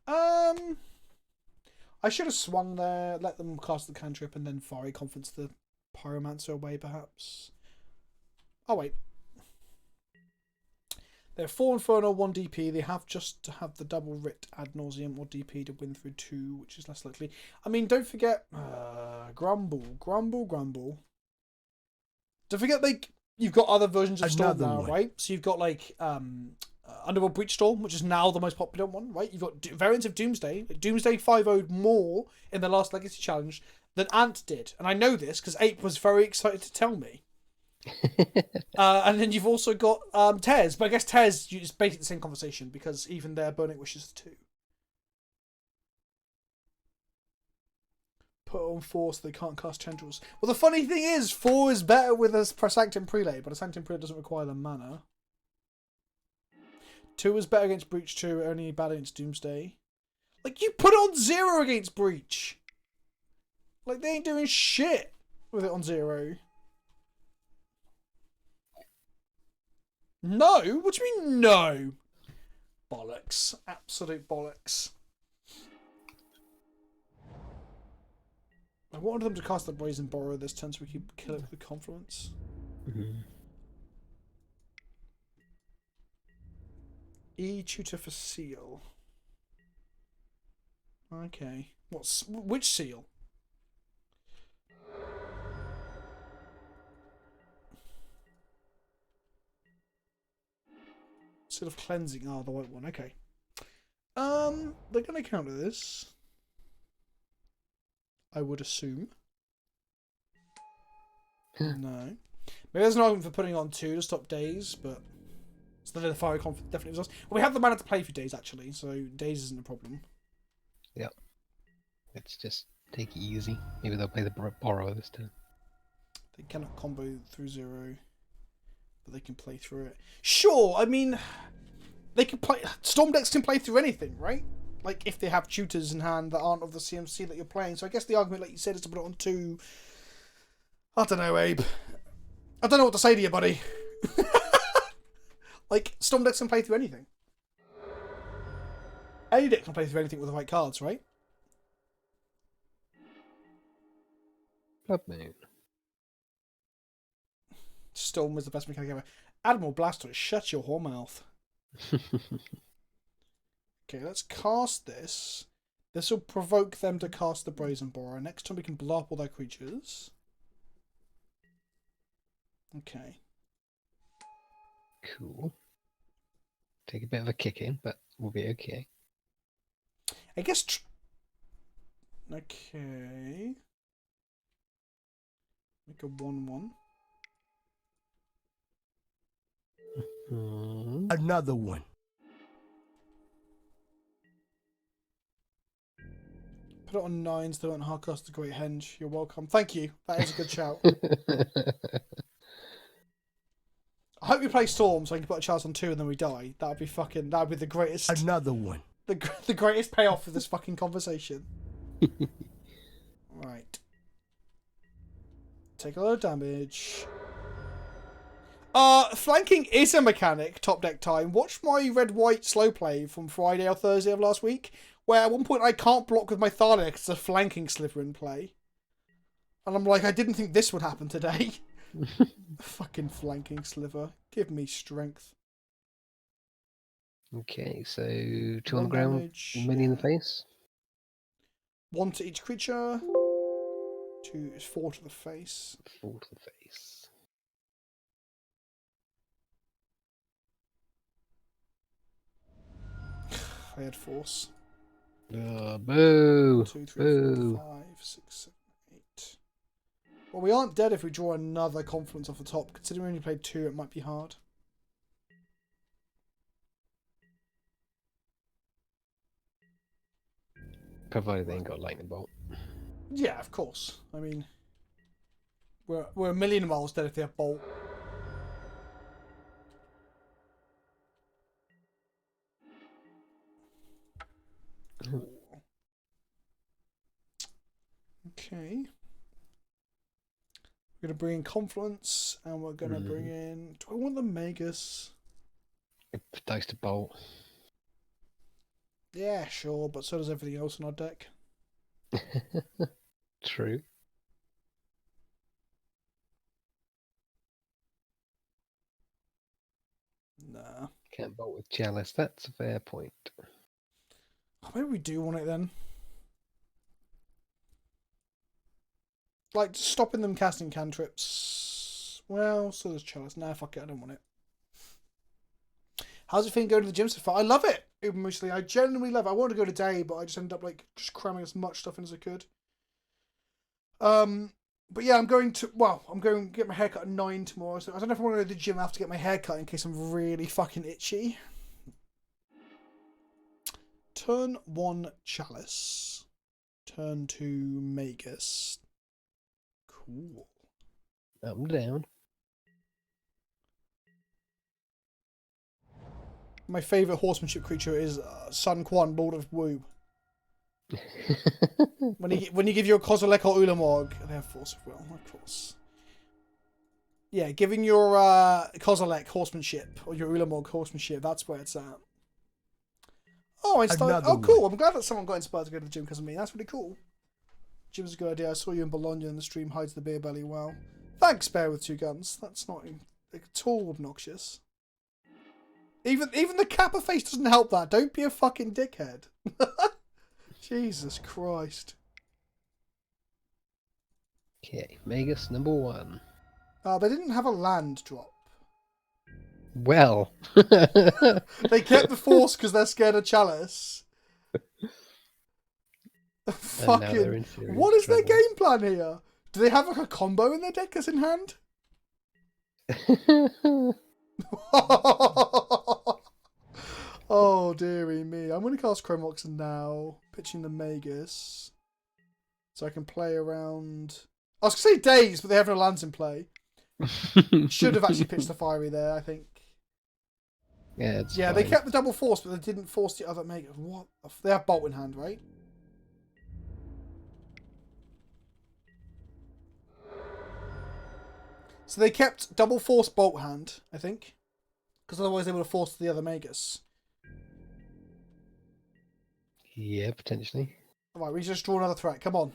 I should have swung there, let them cast the cantrip, and then Fiery Conference the Pyromancer away, perhaps. Oh wait. They're 4 Inferno, 1 DP. They have just to have the double Writ ad nauseum or DP to win through 2, which is less likely. I mean, don't forget Grumble. Don't forget you've got other versions of Storm now, right? So you've got like Underworld Breach Storm, which is now the most popular one, right? You've got variants of Doomsday. Doomsday 5-0'd more in the last Legacy Challenge than Ant did, and I know this because Ape was very excited to tell me. And then you've also got Tez, but I guess Tez is basically the same conversation because even their Burning Wishes 2. Put on 4 so they can't cast Tendrils. Well, the funny thing is, 4 is better with a Sanctum Prelate, but a Sanctum Prelate doesn't require the mana. 2 is better against Breach 2, only bad against Doomsday. Like, you put it on 0 against Breach. Like, they ain't doing shit with it on 0. No? What do you mean, no? Bollocks. Absolute bollocks. I wanted them to cast the Brazen Borrow this turn so we could kill it with the Confluence. E-Tutor for Seal. Okay. Which seal? Sort of cleansing. Oh, the white one. Okay. They're going to counter this. I would assume. No. Maybe there's an argument for putting on 2 to stop days, but so the fire conflict definitely was us. Well, we have the mana to play for days actually, so days isn't a problem. Yep. Let's just take it easy. Maybe they'll play the borrower this turn. They cannot combo through 0, but they can play through it. Sure, I mean, they can play. Storm decks can play through anything, right? Like if they have tutors in hand that aren't of the CMC that you're playing. So I guess the argument, like you said, is to put it on 2. I don't know, Abe. I don't know what to say to you, buddy. Like, Storm decks can play through anything. Any deck can play through anything with the right cards, right? Blood Moon. Storm is the best mechanic ever. Admiral Blastoise, shut your whore mouth. Okay, let's cast this. This will provoke them to cast the Brazen Borrower. Next time we can blow up all their creatures. Okay. Cool. Take a bit of a kick in, but we'll be okay. I guess... Okay. Make a 1/1. Another one. Put it on 9s, they won't hardcast the Great Henge. You're welcome. Thank you. That is a good shout. I hope you play Storm so I can put a Chalice on 2 and then we die. That would be fucking... That would be the greatest... Another one. The greatest payoff of this fucking conversation. Right. Take a lot of damage. Flanking is a mechanic, top deck time. Watch my red-white slow play from Friday or Thursday of last week, where at one point I can't block with my Thalia because there's a flanking sliver in play. And I'm like, I didn't think this would happen today. Fucking flanking sliver. Give me strength. Okay, so 2 on the 1 ground, damage. many in the face. 1 to each creature. 2 is 4 to the face. 4 to the face. I had force. Boo! 2, 3, 4, Boo! 5, 6, 7, 8. Well, we aren't dead if we draw another Confluence off the top. Considering we only played 2, it might be hard. Provided they ain't got lightning bolt. Yeah, of course. I mean, we're a million miles dead if they have bolt. Okay. We're going to bring in Confluence, and we're going to bring in... Do I want the Magus? Dice to bolt. Yeah, sure, but so does everything else in our deck. True. Nah. Can't bolt with Chalice. That's a fair point. Oh, maybe we do want it then. Like, stopping them casting cantrips. Well, so does Chalice. Nah, fuck it, I don't want it. How's it feeling going to the gym so far? I love it, mostly. I genuinely love it. I wanted to go today, but I just ended up, like, just cramming as much stuff in as I could. But yeah, I'm going to get my hair cut at 9 tomorrow. So I don't know if I want to go to the gym after to get my hair cut in case I'm really fucking itchy. Turn 1 Chalice. Turn 2 Magus. Cool. Up and down. My favourite horsemanship creature is Sun Quan, Lord of Wu. When you give your Kozilek or Ulamog, they have Force of Will, of course. Yeah, giving your Kozilek horsemanship or your Ulamog horsemanship, that's where it's at. Oh, I started. Oh, cool! I'm glad that someone got inspired to go to the gym because of me. That's really cool. Gym's a good idea. I saw you in Bologna and the stream hides the beer belly well. Thanks, Bear with 2 guns. That's not at all obnoxious. Even the Kappa face doesn't help that. Don't be a fucking dickhead. Jesus Christ. Okay, Magus number 1. They didn't have a land drop. Well. They kept the Force because they're scared of Chalice. And now they're Fucking. in serious What is their trouble. game plan here? Do they have like a combo in their deck that's in hand? Oh, dearie me. I'm going to cast Chrome Oxen now, pitching the Magus. So I can play around... I was going to say Days, but they have no lands in play. Should have actually pitched the Fiery there, I think. Yeah, it's Yeah, fine. they kept the double Force, but they didn't force the other Magus. What? They have Bolt in hand, right? So they kept double Force Bolt hand, I think. Because otherwise they would have forced the other Magus. Yeah, potentially. Alright, we just draw another threat. Come on.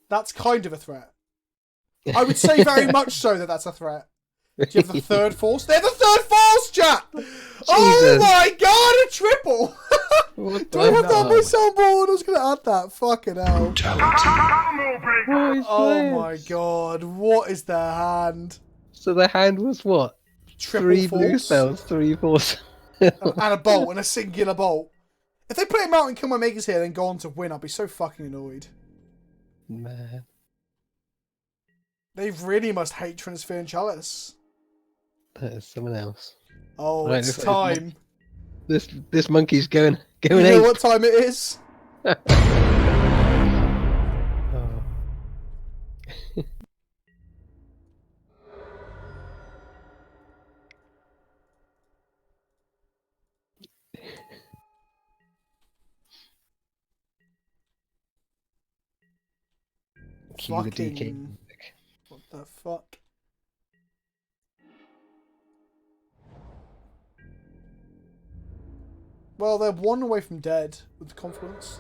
That's kind of a threat. I would say very much so that that's a threat. Do you have the third Force? They're the third Force, chat! Oh my god, a triple! What Do I have that on my the soundboard? I was going to add that. Fucking hell. What is Oh this? my god, what is their hand? So the hand was what? Triple 3 blue Force. spells, 3 force. And a bolt, and a singular bolt. If they play him out and kill my Magus here, then go on to win, I'll be so fucking annoyed. Man. They really must hate Trinisphere and Chalice. That is someone else. Oh, Right, it's looks like time. This monkey's going You know ape. what time it is? Oh. Cue the DK Fucking... music. What the fuck? Well, they're one away from dead with Confluence.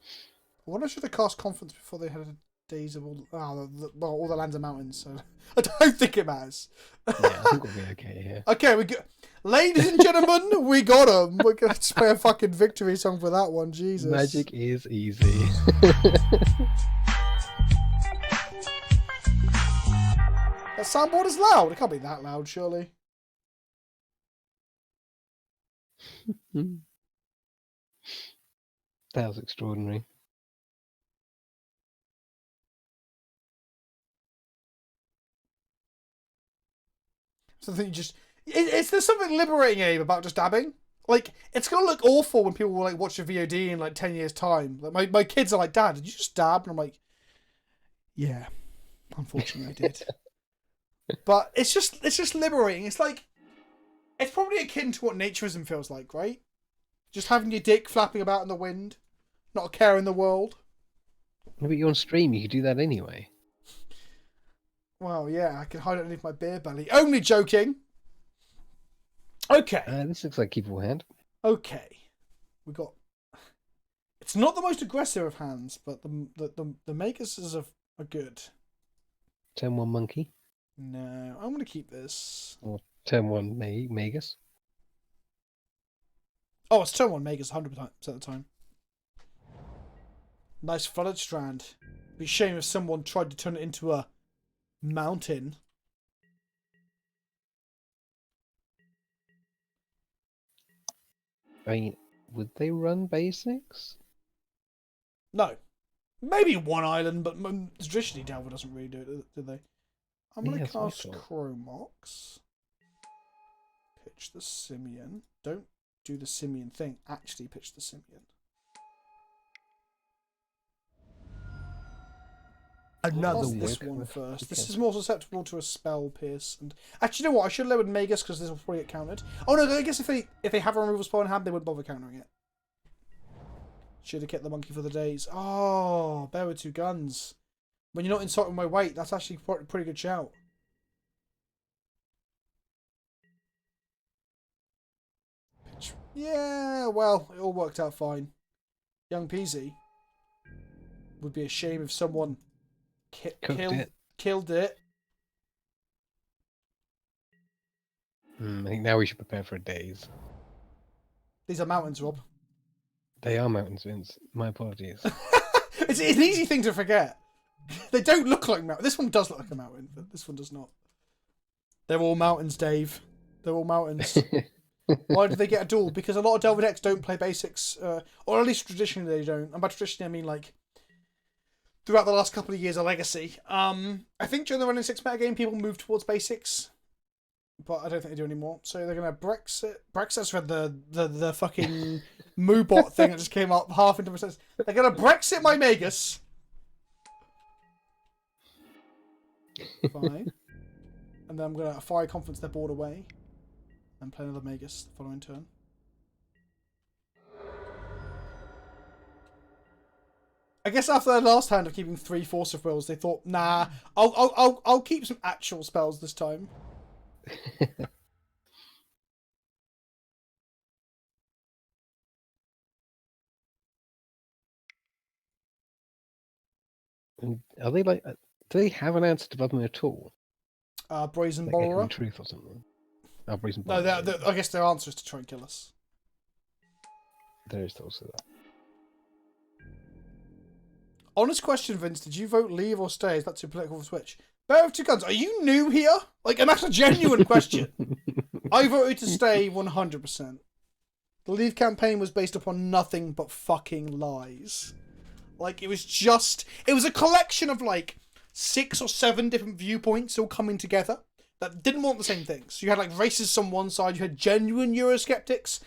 I wonder if I should have cast Confluence before they had a Days of all all the lands and mountains, so I don't think it matters. Yeah, I think we'll be okay here. Okay, we got, ladies and gentlemen, we got them. We're gonna have to play a fucking victory song for that one. Jesus. Magic is easy. That soundboard is loud. It can't be that loud, surely. That was extraordinary. Something you just... Is there something liberating, Abe, about just dabbing? Like, it's going to look awful when people will, like, watch a VOD in, like, 10 years' time. Like, my kids are like, Dad, did you just dab? And I'm like, yeah, unfortunately I did. But it's just liberating. It's like... It's probably akin to what naturism feels like, right? Just having your dick flapping about in the wind. Not a care in the world. No, but you're on stream, you could do that anyway. Well, yeah, I can hide it underneath my beer belly. Only joking. Okay. This looks like keepable hand. Okay. We got... It's not the most aggressive of hands, but the Maguses are good. Turn 1 monkey. No, I'm going to keep this. Or turn 1 Magus. Oh, it's turn 1 Magus 100% at the time. Nice flooded strand. Be a shame if someone tried to turn it into a mountain. I mean, would they run basics? No. Maybe one island, but traditionally Delver doesn't really do it, do they? I'm going to Yeah, that's cast what I thought. Chromox. Pitch the Simian. Don't do the Simian thing. Actually pitch the Simian. Another Cast one. this one first. This Okay. is more susceptible to a spell pierce. And actually, you know what? I should have lowered Magus because this will probably get countered. Oh no! I guess if they have a removal spell in hand, they wouldn't bother countering it. Should have kept the monkey for the days. Oh, bear with 2 guns. When you're not insulting my weight, that's actually a pretty good shout. Pitch. Yeah, well, it all worked out fine. Young Peasy. Would be a shame if someone killed it. I think now we should prepare for a daze. These are mountains, Rob. They are mountains, Vince. My apologies. It's an easy thing to forget. They don't look like mountains. This one does look like a mountain, but this one does not. They're all mountains, Dave. They're all mountains. Why do they get a duel? Because a lot of Delver decks don't play basics, or at least traditionally they don't. And by traditionally, I mean like throughout the last couple of years of Legacy. I think during the Running 6 metagame, people moved towards basics, but I don't think they do anymore. So they're gonna Brexit's read the fucking Moobot thing that just came up half into percent. They're gonna Brexit my Magus. Fine. And then I'm gonna Fire Conference their board away and play another Magus the following turn. I guess after their last hand of keeping 3 Force of Wills, they thought, nah, I'll keep some actual spells this time. And are they like? Do they have an answer to Bloodmoon at all? Brazen Like Borrower. Echoing Truth or something? Oh, Brazen No, Borrower. I guess their answer is to try and kill us. There is also that. Honest question, Vince. Did you vote leave or stay? Is that too political for Switch? Bear of Two Guns, are you new here? Like, and that's a genuine question. I voted to stay 100%. The leave campaign was based upon nothing but fucking lies. Like, it was a collection of like 6 or 7 different viewpoints all coming together that didn't want the same things. You had like racists on one side, you had genuine Eurosceptics,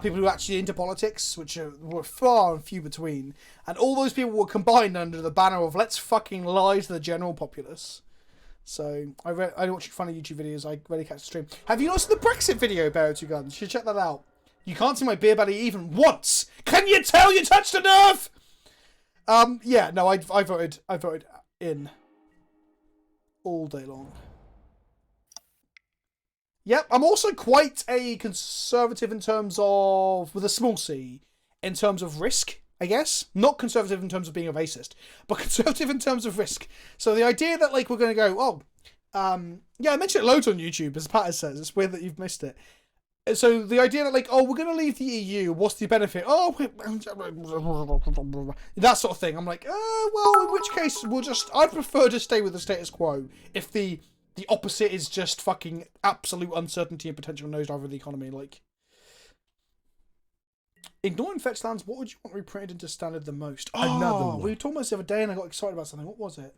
people who were actually into politics, which were far and few between. And all those people were combined under the banner of let's fucking lie to the general populace. So, I watch funny YouTube videos, I rarely catch the stream. Have you noticed the Brexit video, Bear of Two Guns? You should check that out. You can't see my beer belly even once! Can you tell you touched a nerve? Yeah, no, I voted in. All day long. Yep, I'm also quite a conservative in terms of, with a small c, in terms of risk, I guess. Not conservative in terms of being a racist, but conservative in terms of risk. So the idea that, like, we're going to go, yeah, I mentioned it loads on YouTube, as Pat says. It's weird that you've missed it. So the idea that, like, oh, we're going to leave the EU, what's the benefit? Oh, that sort of thing. I'm like, well, in which case, I'd prefer to stay with the status quo if the opposite is just fucking absolute uncertainty and potential nosedive of the economy. Like, ignoring fetch lands, what would you want reprinted into standard the most? Oh, Another one. we were talking about this the other day and I got excited about something. What was it?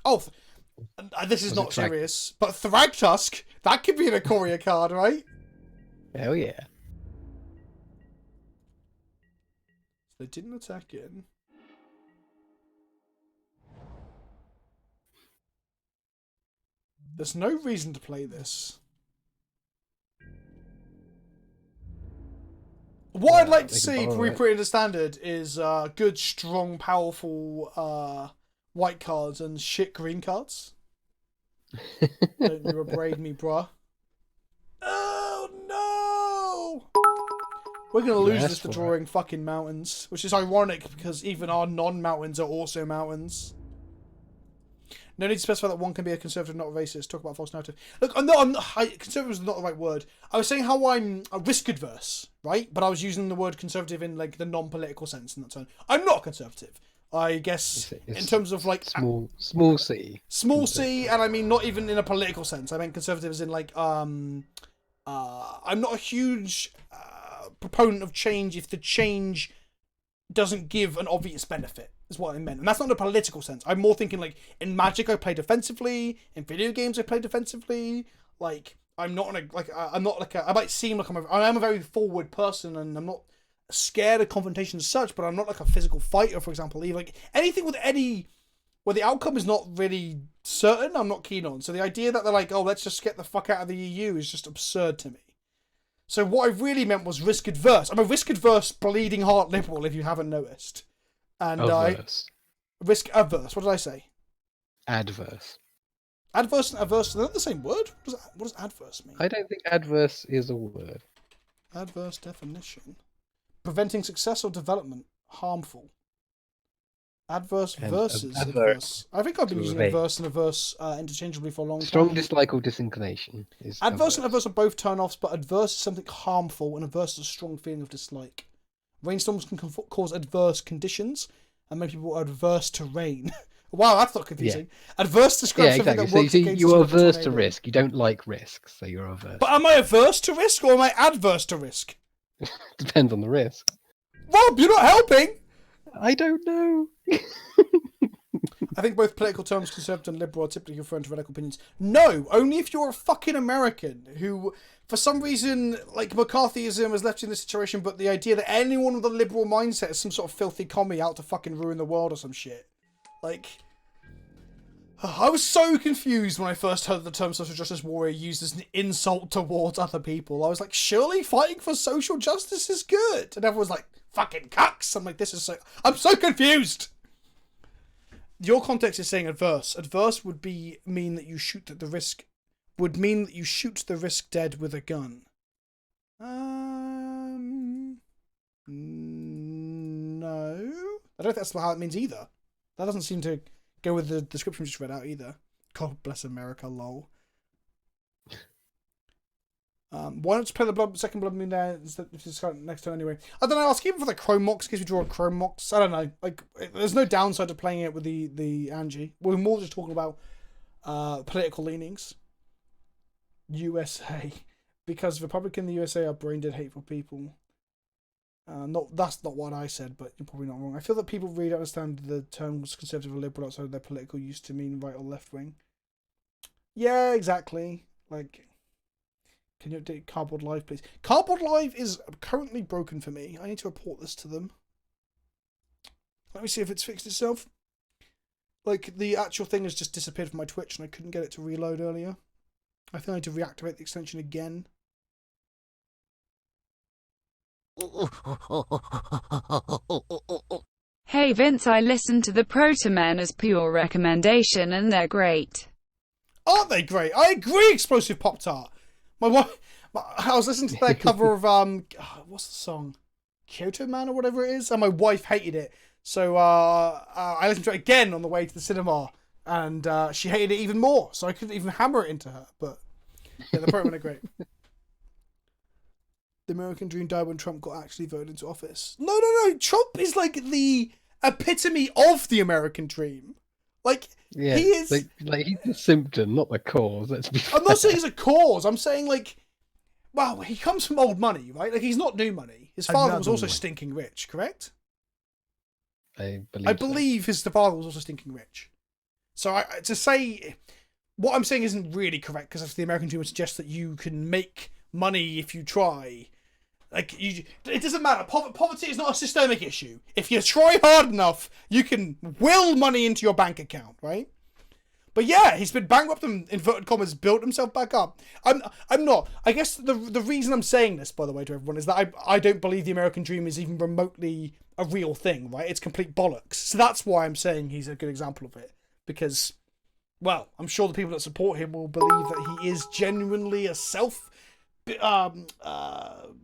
Oh, this is not serious, but Thragtusk, that could be in a courier card, right? Hell yeah. So they didn't attack in. There's no reason to play this. What I'd like to see reprinted into standard is good, strong, powerful white cards and shit green cards. Don't you abrade me, bruh. Oh no! We're gonna lose this to drawing fucking mountains, which is ironic because even our non-mountains are also mountains. No need to specify that one can be a conservative, not a racist. Talk about false narrative. Look, conservative is not the right word. I was saying how I'm a risk adverse, right? But I was using the word conservative in like the non-political sense in that turn. I'm not conconservative. I guess It's in terms of like small c. Small c, and I mean not even in a political sense. I mean conservative as in like I'm not a huge proponent of change if the change doesn't give an obvious benefit, is what I meant. And that's not in a political sense. I'm more thinking like in Magic I play defensively, in video games I play defensively. Like I might seem like I am a very forward person and I'm not scared of confrontation as such, but I'm not like a physical fighter, for example. Either. Like anything where the outcome is not really certain, I'm not keen on. So the idea that they're like, oh, let's just get the fuck out of the EU is just absurd to me. So what I really meant was risk adverse. I'm a risk adverse, bleeding heart liberal, if you haven't noticed. And risk averse. What did I say? Adverse. Adverse and averse, are they not the same word? What does adverse mean? I don't think adverse is a word. Adverse definition. Preventing success or development. Harmful. Adverse versus adverse. I think I've been using adverse and averse interchangeably for a long time. Strong dislike or disinclination is adverse and adverse are both turn-offs, but adverse is something harmful and averse is a strong feeling of dislike. Rainstorms can cause adverse conditions, and many people are adverse to rain. Wow, that's not confusing. Adverse describes Yeah, something exactly. that works So against you're you, averse to tornado. risk. You don't like risk, so you're averse. But am I averse to risk or am I adverse to risk? Depends on the risk. Rob, you're not helping! I don't know. I think both political terms, conservative and liberal, are typically referring to radical opinions. No, only if you're a fucking American who, for some reason, like McCarthyism has left you in this situation, but the idea that anyone with a liberal mindset is some sort of filthy commie out to fucking ruin the world or some shit. Like, I was so confused when I first heard the term social justice warrior used as an insult towards other people. I was like, surely fighting for social justice is good. And everyone's like, fucking cucks. I'm like, I'm so confused. Your context is saying adverse. Adverse would mean that you shoot at the risk. Would mean that you shoot the risk dead with a gun. No. I don't think that's how it means either. That doesn't seem to go with the description we just read out either. God bless America, lol. Why not just play the second Blood Moon there instead if it's next turn anyway? I don't know, I was keeping for the Chrome Mox in case we draw a Chrome Mox. I don't know. Like, there's no downside to playing it with the Angie. We're more just talking about political leanings. USA. Because Republican in the USA are brain dead, hateful people. That's not what I said, but you're probably not wrong. I feel that people really don't understand the terms conservative or liberal outside of their political use to mean right or left wing. Yeah, exactly. Like, can you update Cardboard Live, please? Cardboard Live is currently broken for me. I need to report this to them. Let me see if it's fixed itself. Like, the actual thing has just disappeared from my Twitch and I couldn't get it to reload earlier. I think I need to reactivate the extension again. Hey Vince, I listened to the Protomen as pure recommendation and they're great. Aren't they great? I agree, Explosive Pop Tart. My wife, I was listening to their cover of what's the song, Kyoto Man or whatever it is, and my wife hated it. So I listened to it again on the way to the cinema, and she hated it even more. So I couldn't even hammer it into her. But yeah, the Protomen are great. The American dream died when Trump got actually voted into office. No. Trump is like the epitome of the American dream. Like, yeah, he is. Like he's the symptom, not the cause. Let's be fair. I'm not saying he's a cause. I'm saying, like, wow, he comes from old money, right? Like, he's not new money. His father was also stinking rich, correct? I believe his father was also stinking rich. So to say what I'm saying isn't really correct, because the American dream would suggest that you can make money if you try. Like, it doesn't matter. Poverty is not a systemic issue. If you try hard enough, you can will money into your bank account, right? But yeah, he's been bankrupt and, inverted commas, built himself back up. I'm not. I guess the reason I'm saying this, by the way, to everyone, is that I don't believe the American dream is even remotely a real thing, right? It's complete bollocks. So that's why I'm saying he's a good example of it. Because, well, I'm sure the people that support him will believe that he is genuinely a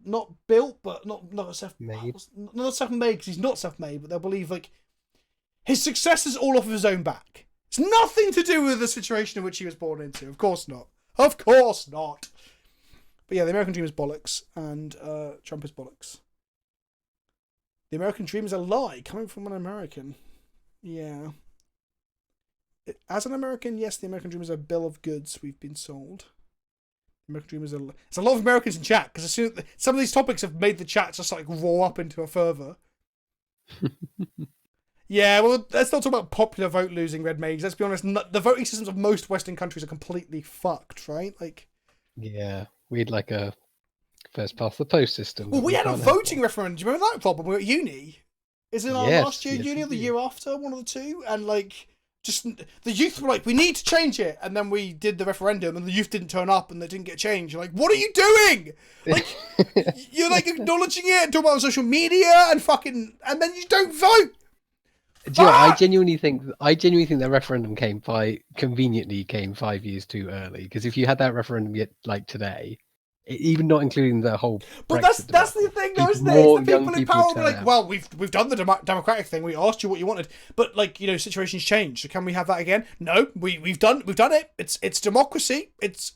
not built, but not self-made. Not self-made, because he's not self-made, but they'll believe, like, his success is all off of his own back. It's nothing to do with the situation in which he was born into. Of course not. Of course not. But yeah, the American dream is bollocks, and Trump is bollocks. The American dream is a lie coming from an American. Yeah. As an American, yes, the American dream is a bill of goods we've been sold. The American dream is it's a lot of Americans in chat, because some of these topics have made the chat just like roar up into a fervor. Yeah, well, let's not talk about popular vote losing, Red Mages. Let's be honest, the voting systems of most Western countries are completely fucked, right? Like, yeah, we had like a first past the post system. Well, we had a voting referendum. Do you remember that problem? We were at uni. Is it our last year uni or the year after? One of the two. And like, just the youth were like, we need to change it. And then we did the referendum and the youth didn't turn up and they didn't get changed. You're like, what are you doing? Like, you're like acknowledging it and talking about it on social media and then you don't vote. Do you know, I genuinely think that referendum conveniently came 5 years too early. Because if you had that referendum yet, like today, even not including the whole, but that's the thing, though, isn't it? It's the people in power are like, well, we've done the democratic thing. We asked you what you wanted, but like, you know, situations change. So can we have that again? No, we've done it. It's democracy. It's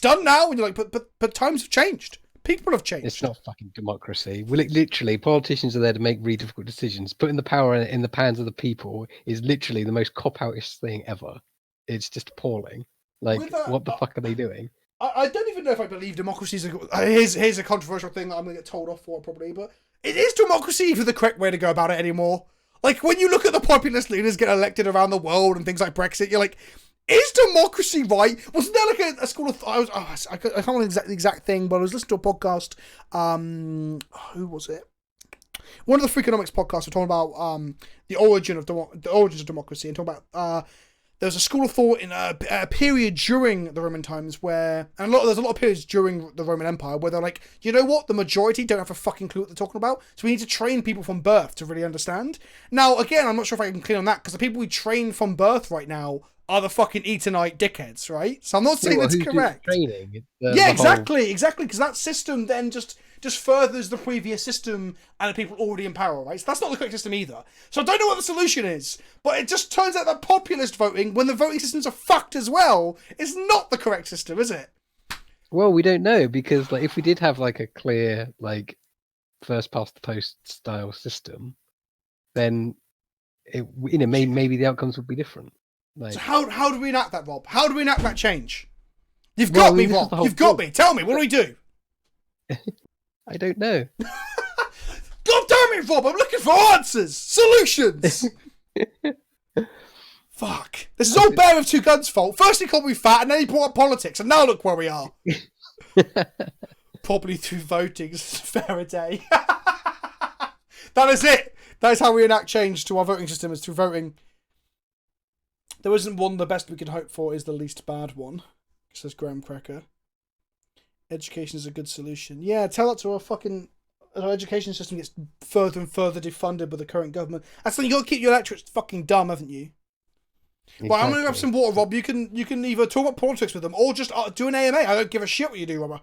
done now. And you're like, but times have changed. People have changed. It's not fucking democracy. Well, literally, politicians are there to make really difficult decisions. Putting the power in the hands of the people is literally the most cop-outish thing ever. It's just appalling. Like, what the fuck are they doing? I don't even know if I believe democracy is here's a controversial thing that I'm going to get told off for probably, but is democracy even the correct way to go about it anymore? Like, when you look at the populist leaders get elected around the world and things like Brexit, you're like, is democracy right? Wasn't there like a school of thought? I can't remember the exact thing, but I was listening to a podcast. Who was it? One of the Freakonomics podcasts were talking about the origins of democracy, and talking about there was a school of thought in a period during the Roman times where, and there's a lot of periods during the Roman Empire where they're like, you know what, the majority don't have a fucking clue what they're talking about, so we need to train people from birth to really understand. Now, again, I'm not sure if I can clean on that, because the people we train from birth right now are the fucking Etonite dickheads, right? So I'm not saying that's correct. Training? Exactly, because that system then just furthers the previous system and the people already in power, right? So that's not the correct system either. So I don't know what the solution is, but it just turns out that populist voting, when the voting systems are fucked as well, is not the correct system, is it? Well, we don't know, because like if we did have like a clear like first past the post style system, then maybe the outcomes would be different. Like, so how do we enact that, Rob? How do we enact that change? You've got me, Rob. You've got me. Tell me, what do we do? I don't know. God damn it, Rob! I'm looking for answers, solutions. Fuck. This is all Bear with Two Guns' fault. First he called me fat, and then he brought up politics, and now look where we are. Probably through voting. Faraday. That is it. That is how we enact change to our voting system, is through voting. There isn't one the best we could hope for is the least bad one, says Graham Cracker. Education is a good solution. Yeah, tell that to our education system gets further and further defunded by the current government. That's something you got to keep your electorates fucking dumb, haven't you? Exactly. Well, I'm going to grab some water, Rob. You can either talk about politics with them or just do an AMA. I don't give a shit what you do, Robert.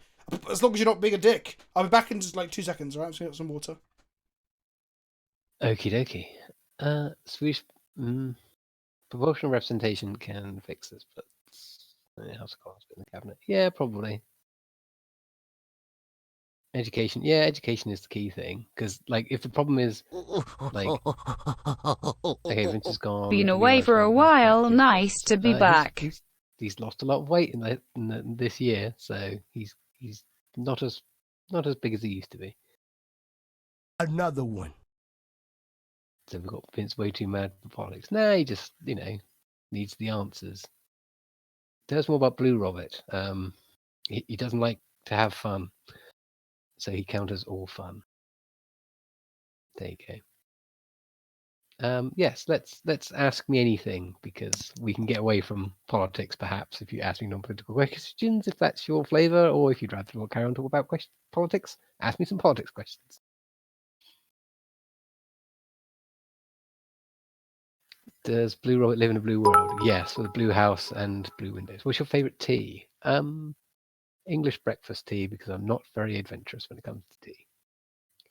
As long as you're not being a dick. I'll be back in just like 2 seconds, alright? I'm just going to get some water. Okie dokie. Swedish proportional representation can fix this, but House of Commons in the cabinet. Yeah, probably. Education. Yeah, education is the key thing. Because, like, if the problem is, like, okay, Vince has gone. Been away for a while. Nice to be back. He's lost a lot of weight in this year, so he's not as big as he used to be. Another one. So we've got Vince way too mad for politics. Nah, he just needs the answers. Tell us more about Blue Robert. He doesn't like to have fun. So he counters all fun. There you go. Yes, let's ask me anything, because we can get away from politics perhaps if you ask me non-political questions, if that's your flavour, or if you'd rather carry on talk about politics, ask me some politics questions. Does Blue Robert live in a blue world? Yes, with a blue house and blue windows. What's your favourite tea? English breakfast tea, because I'm not very adventurous when it comes to tea.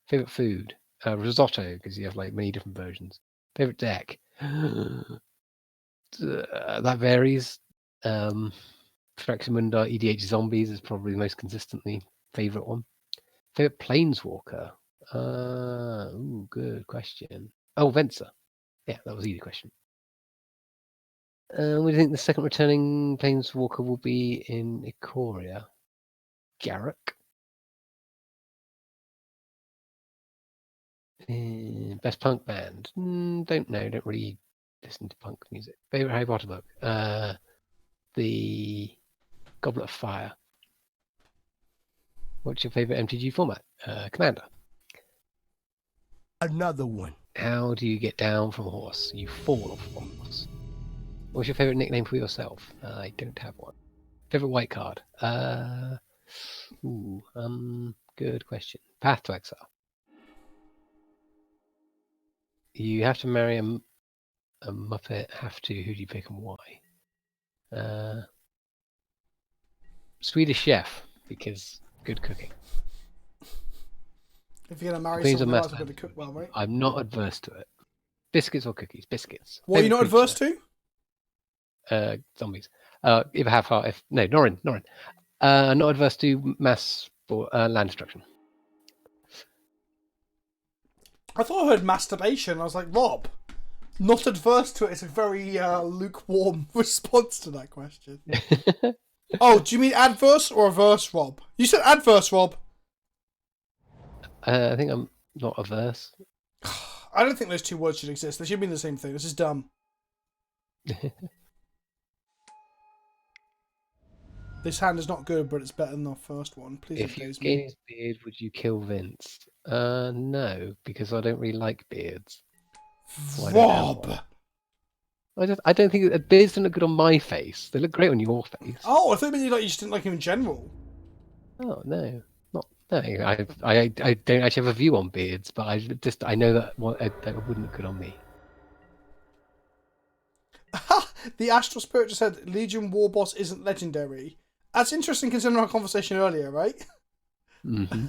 Favorite food? Risotto, because you have like many different versions. Favorite deck? That varies. Fraximunda EDH Zombies is probably the most consistently favorite one. Favorite Planeswalker? Good question. Oh, Venser. Yeah, that was an easy question. What do you think the second returning Planeswalker will be in Ikoria? Garruk. Best punk band? Don't know. Don't really listen to punk music. Favorite Harry Potter book? The Goblet of Fire. What's your favorite MTG format? Commander. Another one. How do you get down from a horse? You fall off a horse. What's your favorite nickname for yourself? I don't have one. Favorite white card? Good question. Path to Exile. You have to marry a Muppet. Have to. Who do you pick and why? Swedish Chef, because good cooking. If you're going to marry someone else, you're going to cook well, right? I'm not adverse to it. Biscuits or cookies? Biscuits. What are you not adverse to? Zombies. If I have heart, Norrin. Not adverse to mass land destruction. I thought I heard masturbation. I was like, Rob, not adverse to it. It's a very lukewarm response to that question. Oh, do you mean adverse or averse, Rob? You said adverse, Rob. I think I'm not averse. I don't think those two words should exist. They should mean the same thing. This is dumb. This hand is not good, but it's better than the first one. Please If you don't gain me. his beard, would you kill Vince? No, because I don't really like beards. So I don't have Rob! one. I don't think beards don't look good on my face. They look great on your face. Oh, I thought maybe you just didn't like him in general. Oh no, not no. I don't actually have a view on beards, but I know that that wouldn't look good on me. The Astral Spirit just said Legion War Boss isn't legendary. That's interesting considering our conversation earlier, right? Mm-hmm.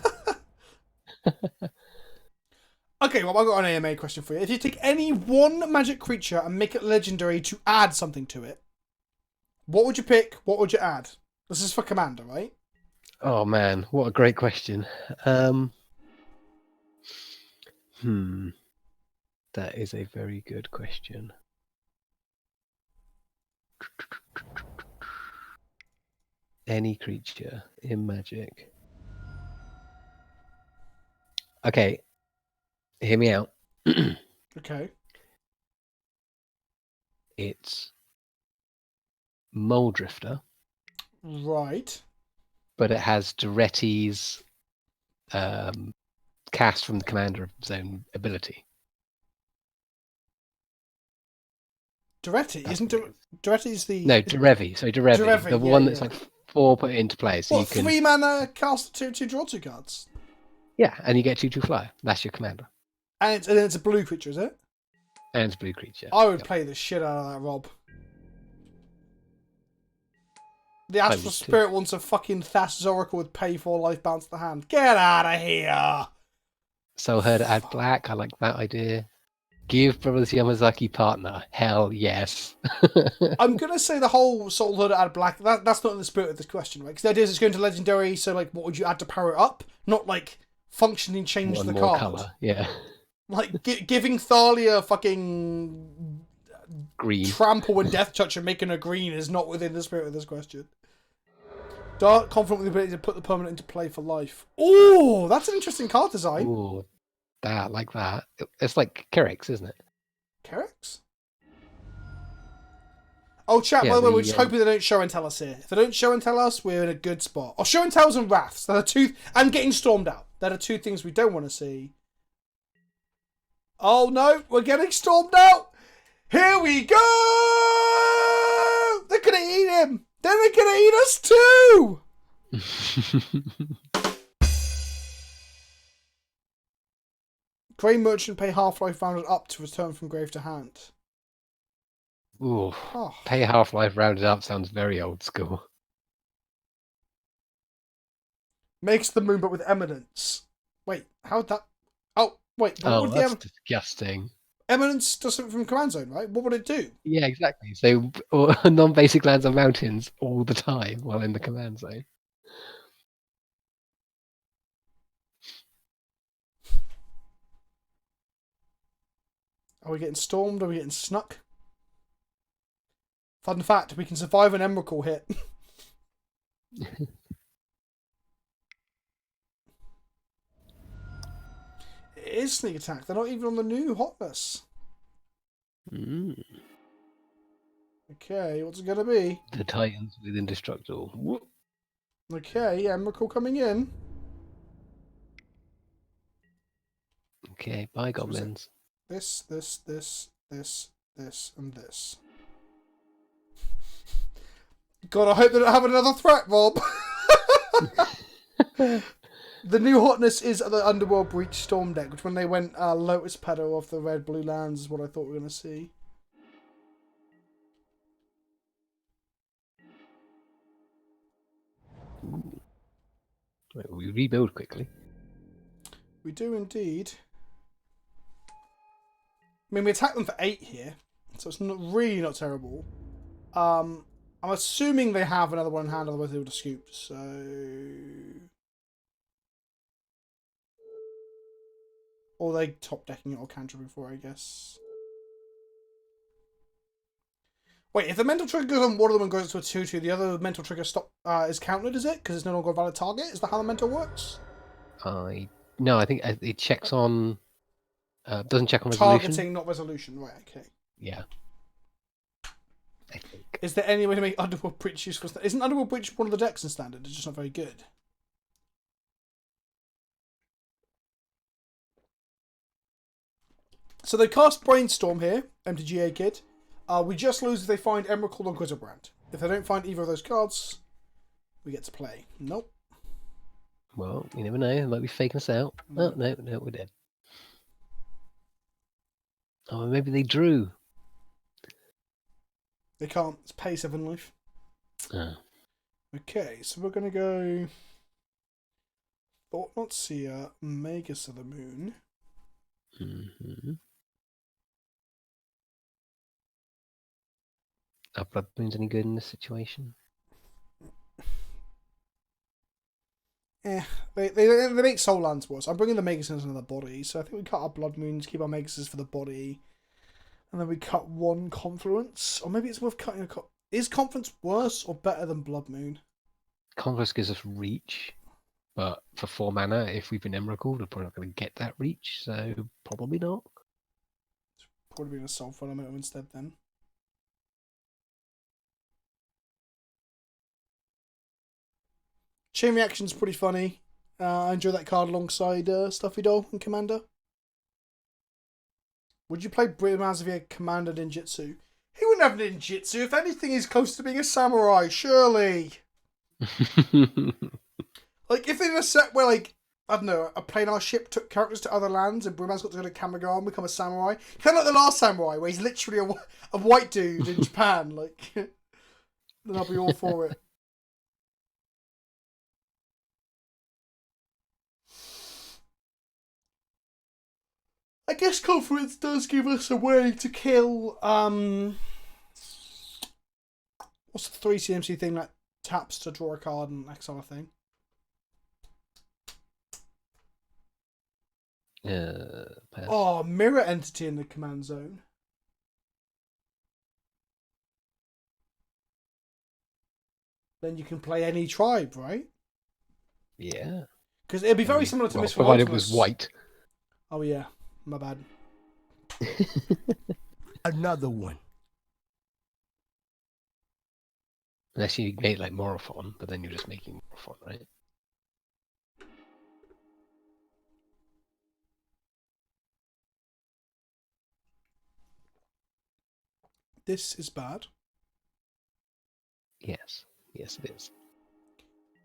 Okay, well, I've got an AMA question for you. If you take any one magic creature and make it legendary to add something to it, what would you pick? What would you add? This is for Commander, right? Oh man, what a great question. That is a very good question. Any creature in Magic. Okay, hear me out. Okay. It's Mole Drifter, Right. but it has Duretti's cast from the Commander Zone ability. Duretti, That's isn't what it Duretti's the... No, Derevi. So Derevi, Derevi, the yeah, one that's yeah. like 4 put into play. So What, you can 3 mana cast 2, draw 2 cards? yeah, and you get 2/2 fly. That's your commander, And it's a blue creature, is it? and it's a blue creature. I would Yep. play the shit out of that, Rob. The I Astral would too. Spirit wants a fucking Thassa's Oracle with pay for life bounce the hand. Get out of here! So her to add black. I like that idea. Give Brothers Yamazaki partner. Hell yes. I'm gonna say the whole Soul Hood add black. That's not in the spirit of this question, right? Because the idea is it's going to legendary. So like, what would you add to power it up? Not like functionally change One the more card. color. Yeah. Like giving Thalia fucking Green. trample and death touch and making her green is not within the spirit of this question. Dark, confident with the ability to put the permanent into play for life. Oh, that's an interesting card design. Ooh, that like that. It's like Kerix, isn't it? Kerix? Oh, chat, Yeah, by the way, we're the, just hoping they don't show and tell us here. If they don't show and tell us, we're in a good spot. Or show and tells and wraths. They're the two... And getting stormed out. They're the two things we don't want to see. Oh, no. We're getting stormed out. Here we go. They're going to eat him. Then they're going to eat us too. Grey Merchant pay Half-Life rounded up to return from grave to hand. Ooh, Oh. pay Half-Life rounded up sounds very old school. Makes the moon but with eminence. Wait, how'd that... Oh, wait. But what Oh, would that's the disgusting. eminence does something from Command Zone, right? What would it do? Yeah, exactly. So non-basic lands are mountains all the time while in the command zone. Are we getting stormed? Are we getting snuck? Fun fact, we can survive an Emrakul hit. It is sneak attack. They're not even on the new hotness. Mm. Okay, what's it going to be? The Titans with Indestructible. Whoop. Okay, Emrakul coming in. Okay, bye goblins. This, and this. God, I hope they don't have another threat, Rob. The new hotness is the Underworld Breach Storm deck, which when they went Lotus Petal off the red-blue lands is what I thought we were going to see. Right, we rebuild quickly. We do indeed. I mean, we attack them for 8 here, so it's really not terrible. I'm assuming they have another one in hand, otherwise they would have scooped, so... Or they top decking it or countering for, I guess. Wait, if the mental trigger goes on one of them and goes to a 2-2, the other mental trigger is countered, is it? Because it's no longer a valid target? Is that how the mental works? No, I think it checks on. Doesn't check on resolution. Targeting, not resolution. Right, okay. Yeah. I think. Is there any way to make Underworld Breach useful? Isn't Underworld Breach one of the decks in Standard? It's just not very good. So they cast Brainstorm here, MTGA kid. We just lose if they find Emrakul or Grizzlebrand. If they don't find either of those cards, we get to play. Nope. Well, you never know. They might be faking us out. No, no, we're dead. Oh, maybe they drew. They can't. It's pay 7 life. Oh. Okay, so we're going to go... Thought Not Seer, Magus of the Moon. Mm-hmm. Are Blood Moons any good in this situation? They make Soul Lands worse. I'm bringing the Megases into the body, so I think we cut our Blood Moons, keep our Megases for the body, and then we cut one Confluence. Or maybe it's worth cutting a... Is Confluence worse or better than Blood Moon? Confluence gives us reach, but for 4 mana, if we've been Emrakul, we're probably not going to get that reach, so probably not. It's probably been a Soulful Elemental instead then. Chain Reaction's pretty funny. I enjoy that card alongside Stuffy Doll and Commander. Would you play Brimaz via Commander Ninjutsu? He wouldn't have Ninjutsu. If anything, he's close to being a samurai, surely. Like, if in a set where, like, I don't know, a planar ship took characters to other lands and Brimaz got to go to Kamigawa and become a samurai. Kind of like the last samurai, where he's literally a white dude in Japan. Like, then I'll be all for it. I guess Confluence does give us a way to kill, what's the 3 CMC thing that taps to draw a card and exile a thing? Pass. Oh, Mirror Entity in the command zone. Then you can play any tribe, right? Yeah. Because it'd be very similar to Mistfall provided Ultimus. it was white. Oh yeah, my bad. Another one. Unless you made like Morophon, but then you're just making Morophon, right? This is bad. Yes. Yes, it is.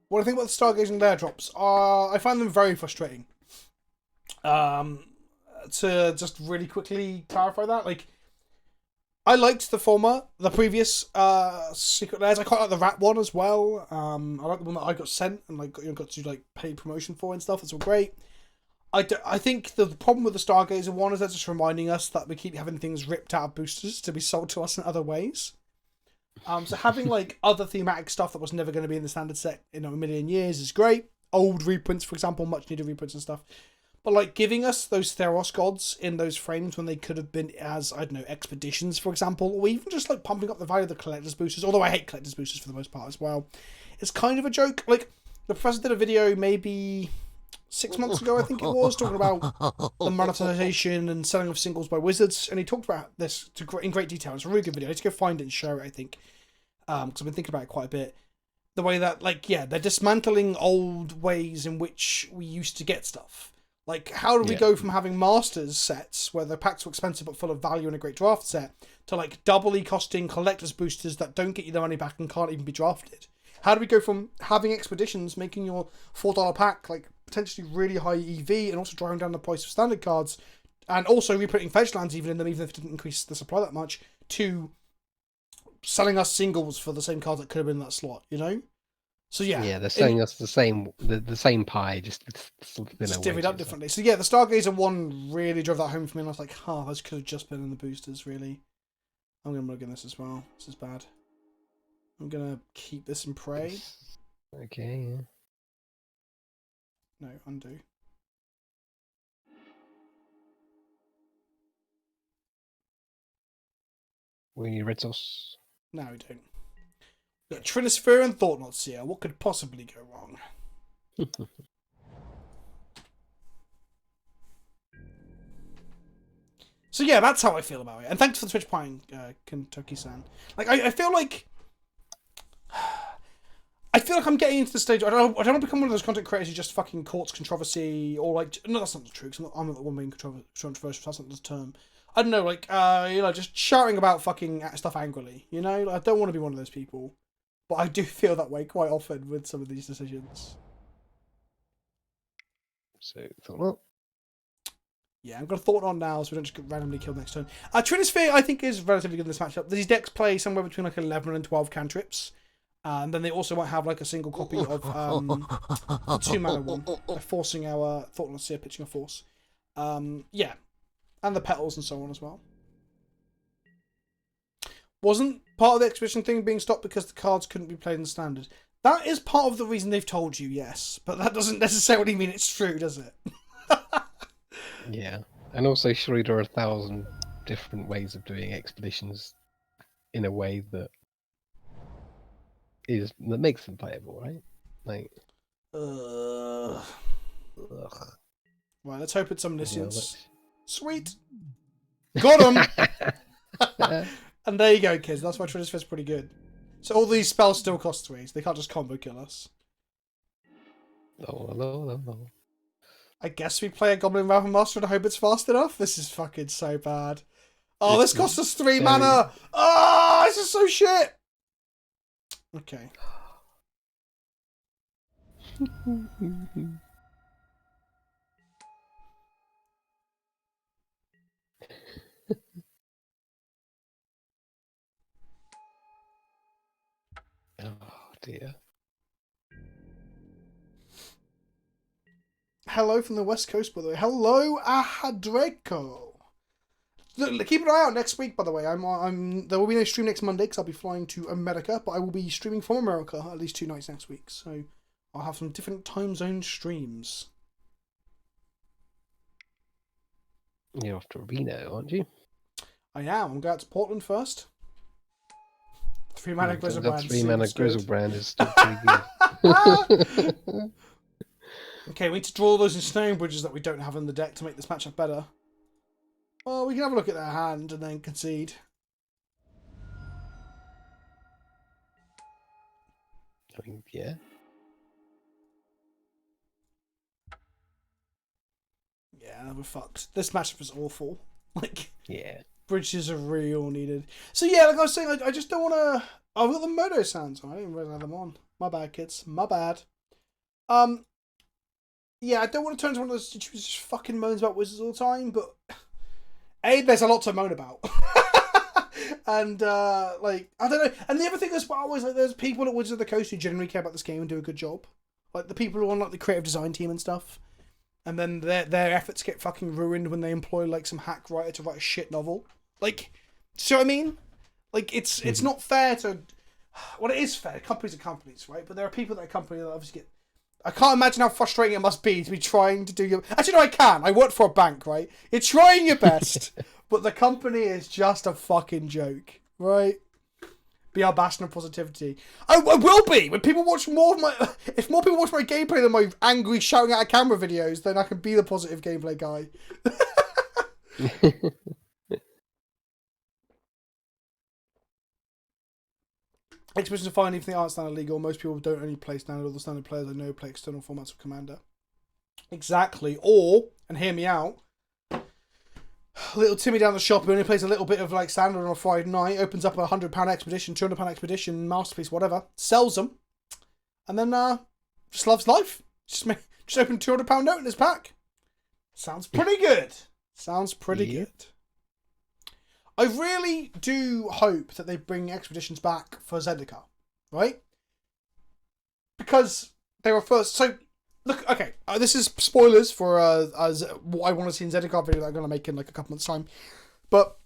What I think about the Stargazing Lair drops, I find them very frustrating. To just really quickly clarify that, like, I liked the previous Secret Lairs. I quite like the Rat one as well. I like the one that I got sent and like got to like pay promotion for and stuff. It's all great. I think the problem with the Stargazer one is they're just reminding us that we keep having things ripped out of boosters to be sold to us in other ways. So having like other thematic stuff that was never going to be in the standard set in a million years is great. Old reprints, for example, much needed reprints and stuff. But like giving us those Theros gods in those frames when they could have been as, I don't know, expeditions, for example, or even just like pumping up the value of the collector's boosters, although I hate collector's boosters for the most part as well. It's kind of a joke. Like, the professor did a video maybe 6 months ago, I think it was, talking about the monetization and selling of singles by wizards, and he talked about this in great detail. It's a really good video. I need to go find it and share it, I think, because I've been thinking about it quite a bit. The way that, like, yeah, they're dismantling old ways in which we used to get stuff. Like, how do we go from having Masters sets, where the packs were expensive but full of value in a great draft set, to, like, doubly costing collector's boosters that don't get you the money back and can't even be drafted? How do we go from having expeditions, making your $4 pack, like, potentially really high EV, and also driving down the price of standard cards, and also reprinting fetch lands even in them, even if it didn't increase the supply that much, to selling us singles for the same cards that could have been in that slot, you know? So yeah, they're selling us the same pie, just divvied up differently. So yeah, the Stargazer one really drove that home for me, and I was like, those could have just been in the boosters, really. I'm gonna look at this as well. This is bad. I'm gonna keep this and pray. Okay, yeah. No, undo. We need red sauce. No, we don't. We've got Trinisphere and Thought-Knot-Seer. What could possibly go wrong? So yeah, that's how I feel about it. And thanks for the Twitch playing, Kentucky-san. Like, I feel like... I feel like I'm getting into the stage... I don't want to become one of those content creators who just fucking courts controversy, or like... No, that's not true, because I'm not the one being controversial, that's not the term. I don't know, like, you know, just shouting about fucking stuff angrily, you know? Like, I don't want to be one of those people. But I do feel that way quite often with some of these decisions. So, Thought-Knot. Yeah, I'm going to Thought on now so we don't just get randomly killed next turn. Trinisphere, I think, is relatively good in this matchup. These decks play somewhere between like 11 and 12 cantrips. And then they also won't have like a single copy of the 2-mana one. They're forcing our Thought-Knot-Seer, pitching a force. Yeah. And the petals and so on as well. Wasn't part of the exhibition thing being stopped because the cards couldn't be played in the standard? That is part of the reason they've told you, yes. But that doesn't necessarily mean it's true, does it? Yeah. And also, surely there are 1,000 different ways of doing expeditions in a way that makes them playable, right? Like, Right, let's hope it's omniscience. Sweet. Got him! And there you go, kids. That's why Trinisphere's pretty good. So all these spells still cost 3, so they can't just combo kill us. No. I guess we play a Goblin Raven Master and I hope it's fast enough. This is fucking so bad. Oh, this costs us 3 mana! Oh, this is so shit! Okay. Oh, dear. Hello from the West Coast, by the way. Hello, Ahadreko. Look, keep an eye out next week, by the way. There will be no stream next Monday because I'll be flying to America, but I will be streaming from America at least 2 nights next week. So I'll have some different time zone streams. You're off to Reno, aren't you? I am. I'm going out to Portland first. 3-mana Grizzlebrand. 3-mana Grizzlebrand is still pretty good. Okay, we need to draw those ensnaring bridges that we don't have in the deck to make this matchup better. Well, we can have a look at their hand and then concede. I mean, yeah. Yeah, we're fucked. This matchup is awful. Like, yeah. Bridges are really all needed. So yeah, like I was saying, I just don't want to... I've got the Moto sounds on. I didn't really have them on. My bad, kids. My bad. Yeah, I don't want to turn into one of those who just fucking moans about Wizards all the time, but... A, there's a lot to moan about. And, like, I don't know. And the other thing as well is, like, there's people at Wizards of the Coast who genuinely care about this game and do a good job. Like, the people who are on, like, the creative design team and stuff. And then their efforts get fucking ruined when they employ, like, some hack writer to write a shit novel. Like, see what I mean? Like, it's not fair to... Well, it is fair. Companies are companies, right? But there are people at a company that obviously get... I can't imagine how frustrating it must be to be trying to do your... Actually, no, I can. I work for a bank, right? You're trying your best, but the company is just a fucking joke, right? Be our bastion of positivity. I will be! When people watch more of my... If more people watch my gameplay than my angry shouting at a camera videos, then I can be the positive gameplay guy. Exhibitions are fine even if they aren't standard legal. Most people don't only play standard, or the standard players I know play external formats of Commander. Exactly. Or, and hear me out, little Timmy down the shop who only plays a little bit of like standard on a Friday night, opens up a £100 expedition, £200 expedition, masterpiece, whatever, sells them, and then just loves life. Just open a £200 note in his pack. Sounds pretty good. Sounds pretty good. I really do hope that they bring expeditions back for Zendikar, right? Because they were first. So, look, okay, this is spoilers for what I want to see in Zendikar video that I'm going to make in like a couple months' time. But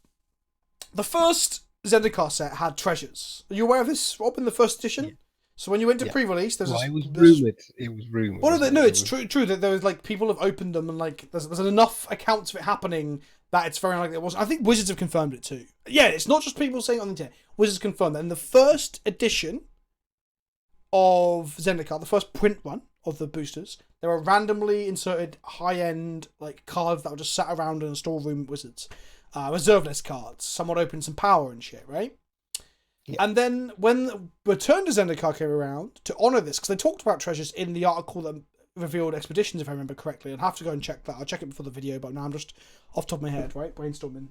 the first Zendikar set had treasures. Are you aware of this, Rob, in the first edition? Yeah. So when you went to pre-release, there's it was rumoured. It was rumoured. Well, no, it's true that there was like people have opened them and like there's enough accounts of it happening that it's very unlikely it wasn't. I think Wizards have confirmed it too. Yeah, it's not just people saying it on the internet. Wizards confirmed that in the first edition of Zendikar, the first print run of the boosters, there were randomly inserted high-end like cards that were just sat around in a storeroom at Wizards. Reserve list cards. Someone opened some power and shit, right? Yeah. And then when Return to Zendikar came around to honour this, because they talked about treasures in the article that revealed expeditions, if I remember correctly. I'll have to go and check that. I'll check it before the video, but now I'm just off the top of my head, right? Brainstorming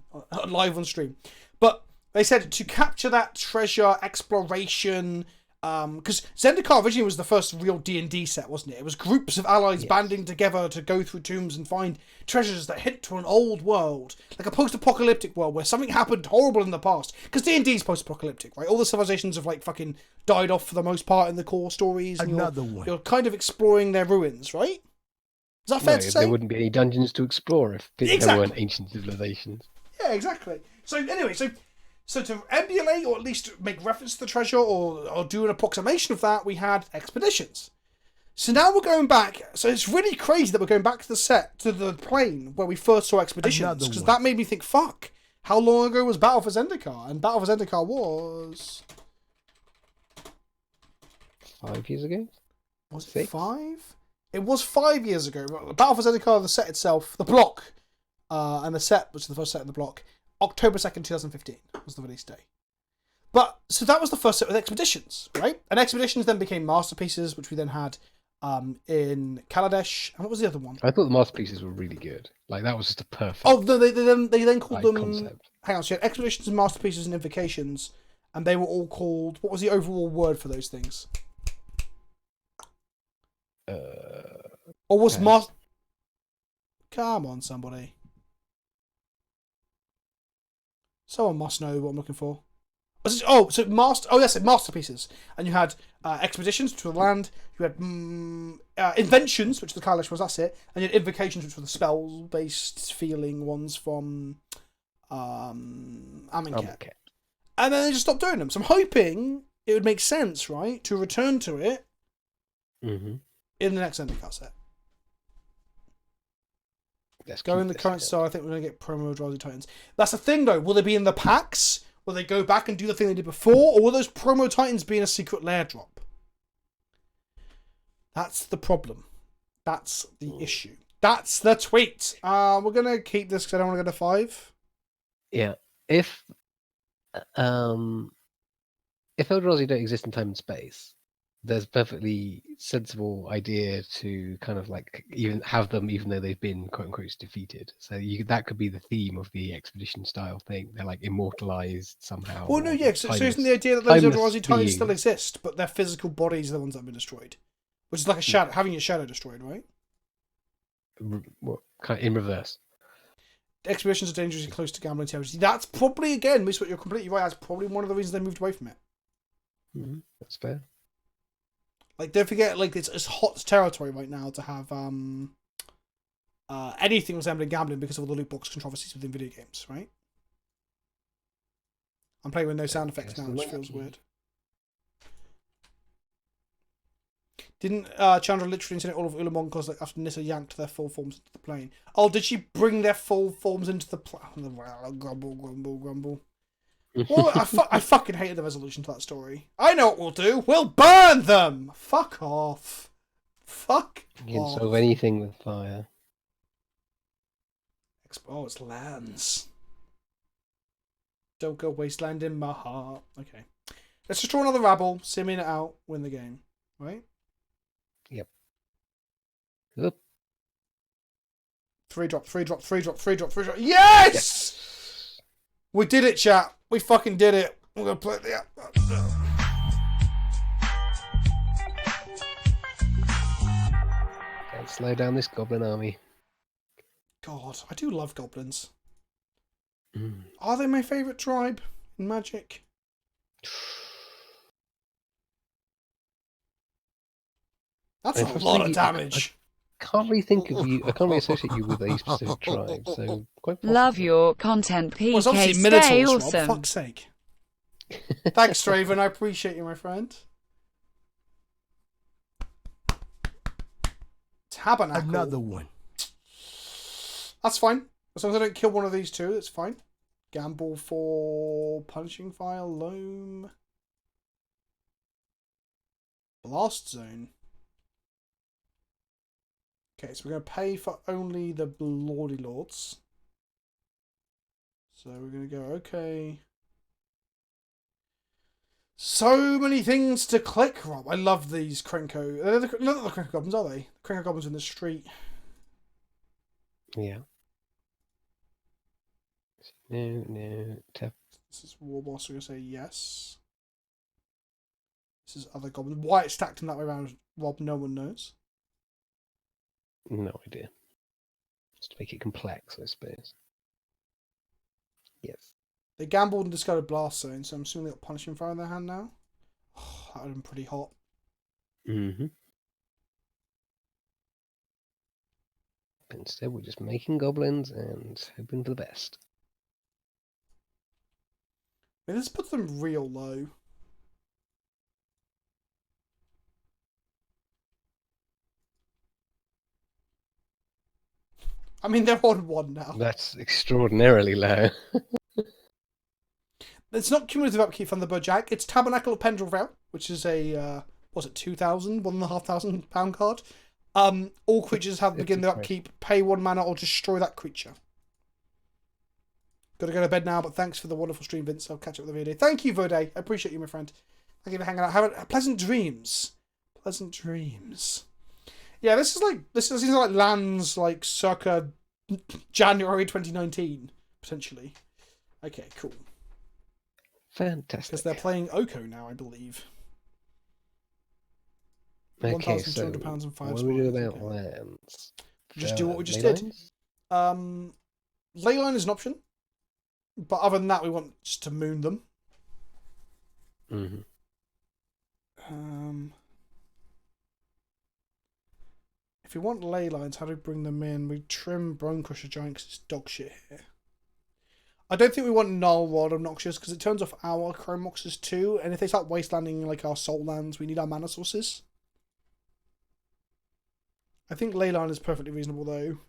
live on stream. But they said to capture that treasure exploration, because Zendikar originally was the first real D&D set, wasn't it? It was groups of allies banding together to go through tombs and find treasures that hint to an old world, like a post-apocalyptic world where something happened horrible in the past. Because D&D is post-apocalyptic, right? All the civilizations have like fucking died off for the most part in the core stories. And you're kind of exploring their ruins, right? Is that fair to say? There wouldn't be any dungeons to explore if there weren't ancient civilizations. Yeah, exactly. So anyway, So to emulate, or at least make reference to the treasure, or do an approximation of that, we had expeditions. So now we're going back. So it's really crazy that we're going back to the set, to the plane where we first saw expeditions, because that made me think, fuck, how long ago was Battle for Zendikar? And Battle for Zendikar was 5 years ago. Was it 5? It was 5 years ago. Battle for Zendikar, the set itself, the block, and the set, which is the first set in the block. October 2nd, 2015 was the release day. But, so that was the first set with expeditions, right? And expeditions then became masterpieces, which we then had in Kaladesh. And what was the other one? I thought the masterpieces were really good. Like, that was just a perfect... Oh, no, they then called them... concept. Hang on, so you had expeditions and masterpieces and invocations, and they were all called... What was the overall word for those things? Or was master... Come on, somebody. Someone must know what I'm looking for. Masterpieces. And you had expeditions, which were the land. You had inventions, which the Chalice was, that's it. And you had invocations, which were the spell-based feeling ones from Amonkhet. And then they just stopped doing them. So I'm hoping it would make sense, right, to return to it in the next Zendikar set. Go in the current style. I think we're going to get promo Drowsy Titans. That's the thing, though. Will they be in the packs? Will they go back and do the thing they did before? Or will those promo Titans be in a secret lair drop? That's the problem. That's the issue. That's the tweet. We're going to keep this because I don't want to go to 5. Yeah. If Eldrazi don't exist in time and space, there's a perfectly sensible idea to kind of like even have them, even though they've been quote unquote defeated. So that could be the theme of the expedition style thing. They're like immortalized somehow. Well, no, yeah. So isn't the idea that those Eldrazi Titans still exist, but their physical bodies are the ones that have been destroyed, which is like a shadow, having your shadow destroyed, right? What kind of in reverse? Expeditions are dangerously close to gambling territory. That's probably, again, Miss, what you're completely right. That's probably one of the reasons they moved away from it. That's fair. Like, don't forget, like, it's hot territory right now to have anything resembling gambling because of all the loot box controversies within video games, right? I'm playing with no sound effects now, which feels weird. Didn't Chandra literally intimidate all of Ulamog because like, after Nissa yanked their full forms into the plane? Oh, did she bring their full forms into the plane? Grumble. Well, I fucking hated the resolution to that story. I know what we'll do. We'll burn them. Fuck off. Fuck You can off. solve anything with fire. Oh, it's lands. Don't go wasteland in my heart. Okay. Let's just draw another rabble, sim it out, win the game. Right? Yep. 3 drop. Yes! We did it, chat. We fucking did it. We're gonna play the Can't slow down this goblin army. God, I do love goblins. Are they my favourite tribe in Magic? That's a lot of damage. I can't really think of you. I can't really associate you with a specific tribe. So quite possible. Love your content, PK. Well, it's obviously Stay Minotaurs, Rob, awesome. for fuck's sake. Thanks, Straven. I appreciate you, my friend. Tabernacle. Another one. That's fine. As long as I don't kill one of these two, that's fine. Gamble for Punishing Fire, Loam. Blast Zone. Okay, so we're going to pay for only the Lordy Lords. So we're going to go, okay. So many things to click, Rob. I love these Krenko. They're not the Krenko Goblins, are they? Krenko Goblins in the street. Yeah. No. Tap. This is War Boss, so we're going to say yes. This is other Goblins. Why it's stacked in that way around, Rob, no one knows. No idea. Just to make it complex, I suppose. Yes. They gambled and discarded Blast Zone, so I'm assuming they got Punishing Fire in their hand now. Oh, that would have been pretty hot. Mm-hmm. Instead, we're just making goblins and hoping for the best. I mean, this puts them real low. I mean, they're on 1 now. That's extraordinarily low. It's not cumulative upkeep from the Bojack. It's Tabernacle of Pendrell, which is a, was it 2,000, £1,500 card. All creatures have begin their upkeep, pay 1 mana or destroy that creature. Gotta go to bed now, but thanks for the wonderful stream, Vince. I'll catch up with the video. Thank you, VOD. I appreciate you, my friend. Thank you for hanging out. Have pleasant dreams. Pleasant dreams. Yeah, this seems like lands like circa January 2019, potentially. Okay, cool. Fantastic. Because they're playing Oko now, I believe. Okay, so £1,200 and 5 what do we do spots. about Okay. lands? Just do what we just Ley did. lines? Leyline is an option. But other than that, we want just to moon them. Mm-hmm. If we want ley lines, how do we bring them in? We trim Bone Crusher Giant because it's dog shit here. I don't think we want Null Rod Obnoxious because it turns off our Chrome Boxes too. And if they start wastelanding like our soul lands, we need our mana sources. I think Leyline is perfectly reasonable though.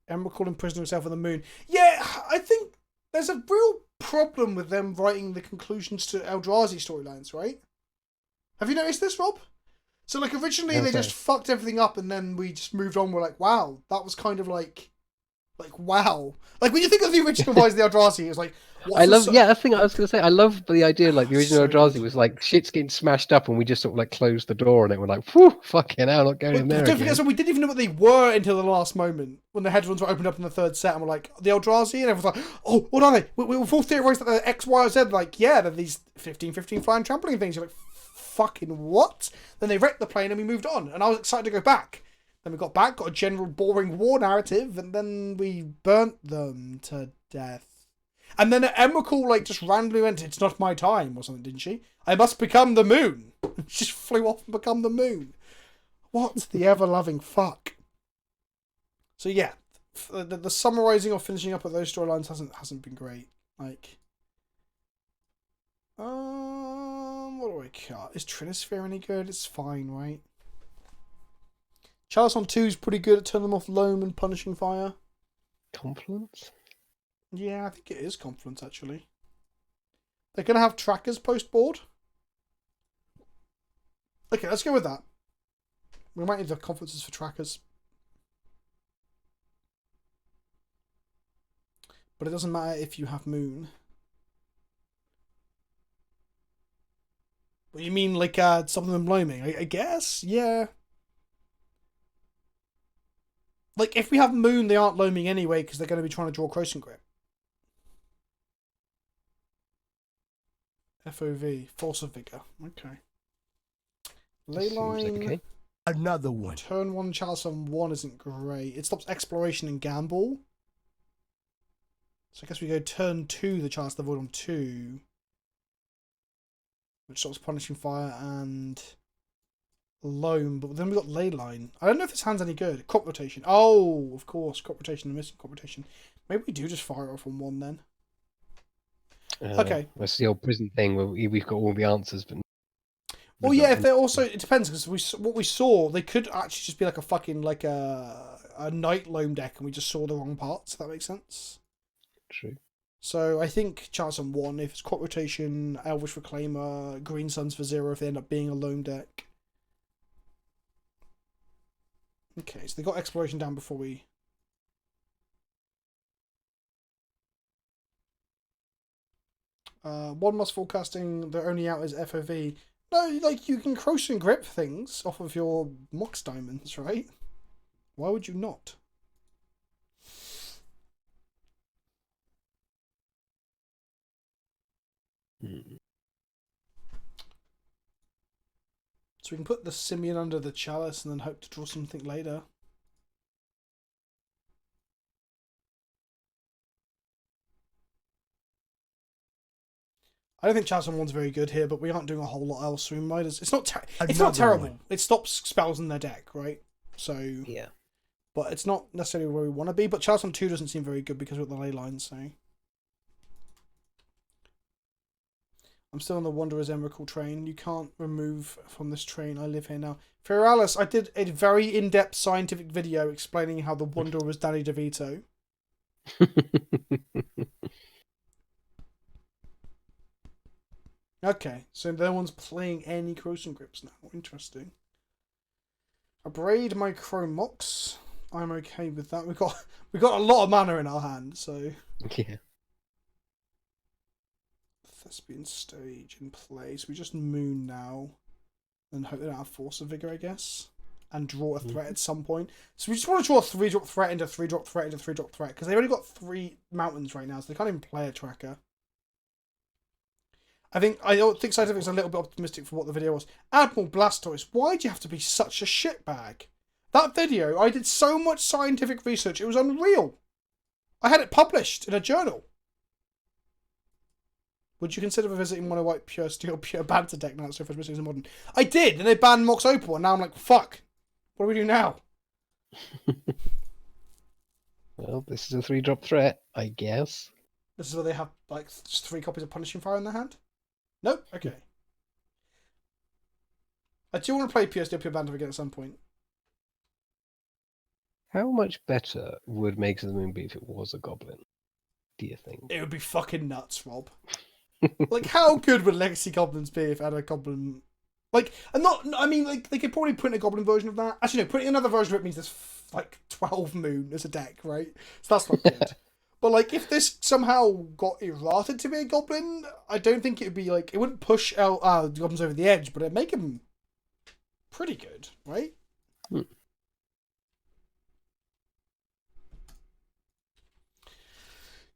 Emrakul imprisoned himself on the moon. Yeah, I think there's a real problem with them writing the conclusions to Eldrazi storylines, right? Have you noticed this, Rob? So, like, originally they just fucked everything up and then we just moved on. We're like, wow, that was kind of like, wow. Like, when you think of the original Rise of the Eldrazi, it's like, yeah, I think I was going to say, I love the idea, like, the original So Eldrazi good. was like, shit's getting smashed up and we just sort of, like, closed the door on it. We're like, whew, fucking hell, not going in there Don't again. forget, so we didn't even know what they were until the last moment when the headphones were opened up in the third set and we're like, the Eldrazi? And everyone's like, oh, what are they? We've all theorised that they're X, Y, or Z. Like, yeah, they're these 15/15 flying trampoline things. You're like, fucking what? Then they wrecked the plane and we moved on. And I was excited to go back. Then we got back, got a general boring war narrative, and then we burnt them to death. And then Emrakul, like, just randomly went, it's not my time, or something, didn't she? I must become the moon. She just flew off and become the moon. What the ever-loving fuck? So yeah, the summarising or finishing up of those storylines hasn't been great. Like, what do I cut? Is Trinisphere any good? It's fine, right? Chalice on 2 is pretty good at turning them off Loam and Punishing Fire. Confluence? Yeah, I think it is Confluence, actually. They're going to have trackers post-board. Okay, let's go with that. We might need the Confluences for trackers. But it doesn't matter if you have Moon. What, you mean like stopping them loaming? I guess, yeah. Like, if we have Moon, they aren't loaming anyway because they're going to be trying to draw Crossing Grip. FOV, Force of Vigor. Okay. Leyline. Okay. Another one. Turn 1 Chalice on 1 isn't great. It stops Exploration and Gamble. So I guess we go turn 2 the Chalice the Void on 2. Which stops Punishing Fire and Loam. But then we've got Leyline. I don't know if this hand's any good. Crop Rotation. Oh, of course. Crop Rotation and missing Crop Rotation. Maybe we do just fire it off on 1 then. Okay. That's the old prison thing where we've got all the answers, but Well, yeah, if they're also, it depends, because what we saw, they could actually just be like a fucking, like a Night Loam deck, and we just saw the wrong parts, if that makes sense. True. So I think Chalice on 1, if it's Crop Rotation, Elvish Reclaimer, Green Suns for 0 if they end up being a Loam deck. Okay, so they got Exploration down before we... One Moss Forecasting, they're only out as FOV. No, like, you can Cross and Grip things off of your Mox Diamonds, right? Why would you not? So we can put the Simian under the Chalice and then hope to draw something later. I don't think Chalice on 1's very good here, but we aren't doing a whole lot else, so we might as... It's not terrible. One. It stops spells in their deck, right? So... Yeah. But it's not necessarily where we want to be, but Chalice on 2 doesn't seem very good because of the ley lines, so... I'm still on the Wanderer's Emrakul train. You can't remove from this train. I live here now. Feralis, I did a very in-depth scientific video explaining how the Wanderer was Danny DeVito. Okay, so no one's playing any Cross and Grips now. Interesting. I braid my Chrome Mox. I'm okay with that. We got a lot of mana in our hand, so... Yeah. Thespian Stage in place. We just Moon now. And hope they don't have Force of Vigor, I guess. And draw a threat at some point. So we just want to draw a 3-drop threat into 3-drop threat into 3-drop threat. Because they've only got 3 mountains right now, so they can't even play a tracker. I think Scientific's a little bit optimistic for what the video was. Admiral Blastoise, why do you have to be such a shitbag? That video, I did so much scientific research, it was unreal. I had it published in a journal. Would you consider visiting Mono White Pure Steel Pure Banter deck now? So for missing modern, I did, and they banned Mox Opal, and now I'm like, fuck. What do we do now? Well, this is a 3-drop threat, I guess. This is where they have like just 3 copies of Punishing Fire in their hand. Nope. Okay. I do want to play Pure Steel Pure Banter again at some point. How much better would Makers of the Moon be if it was a goblin? Do you think? It would be fucking nuts, Rob. Like, how good would Legacy Goblins be if I had a goblin? Like, I mean, like, they could probably print a goblin version of that. Actually, no, putting another version of it means there's, like, 12 Moon as a deck, right? So that's not good. But, like, if this somehow got errated to be a goblin, I don't think it would be, like, it wouldn't push out the goblins over the edge, but it'd make them pretty good, right?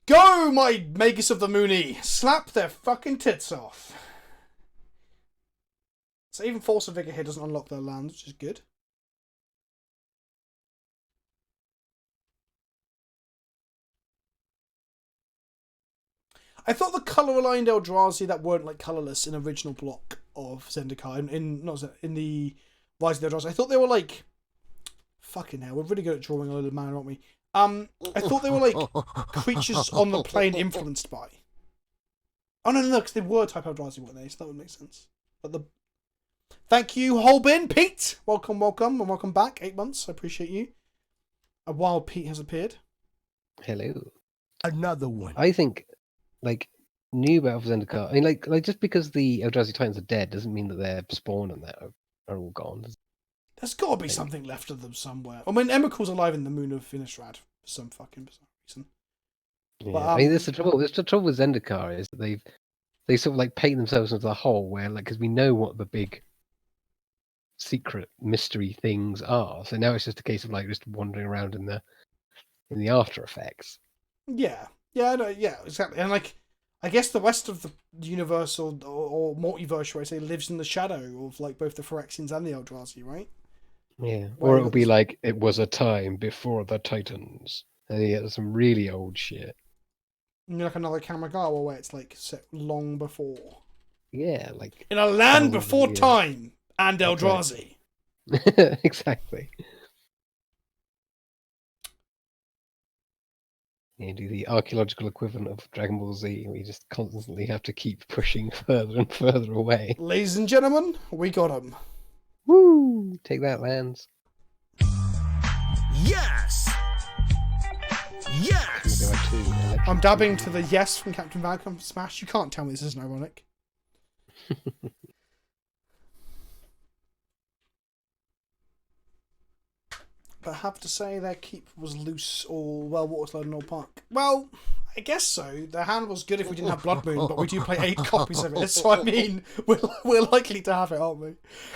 Go, my Magus of the Moony! Slap their fucking tits off. So even Force of Vigor here doesn't unlock their lands, which is good. I thought the colour-aligned Eldrazi that weren't like colourless in original block of Zendikar, in the Rise of the Eldrazi, I thought they were like... Fucking hell, we're really good at drawing a little mana, aren't we? I thought they were like creatures on the plane influenced by. Oh no, because they were type Eldrazi, weren't they? So that would make sense. But thank you, Holbin, Pete. Welcome, and welcome back. 8 months, I appreciate you. A wild Pete has appeared. Hello. Another one. I think, like, new Battle for Zendikar. I mean, like just because the Eldrazi Titans are dead doesn't mean that their spawn and that are all gone. There's got to be something left of them somewhere. I mean, Emrakul's alive in the Moon of Innistrad for some fucking bizarre reason. Yeah. But, I mean, this is the trouble. The trouble with Zendikar is that they sort of like paint themselves into the hole where, like, because we know what the big secret mystery things are. So now it's just a case of like just wandering around in the after effects. Yeah, exactly. And like, I guess the rest of the universe or multiverse, should I say, lives in the shadow of like both the Phyrexians and the Eldrazi, right? Yeah, or it'll be like it was a time before the Titans, and yeah, some really old shit. Like another Kamigawa where it's like set long before. Yeah, like in a land before time and Eldrazi. Right. Exactly. You do the archaeological equivalent of Dragon Ball Z, where you just constantly have to keep pushing further and further away. Ladies and gentlemen, we got him. Woo! Take that, lands. Yes! Yes! I'm dabbing to the yes from Captain Valcom Smash. You can't tell me this isn't ironic. But I have to say their keep was loose or well waterslide in all park. Well, I guess so. Their hand was good if we didn't have Blood Moon, but we do play 8 copies of it. So I mean, we're likely to have it, aren't we?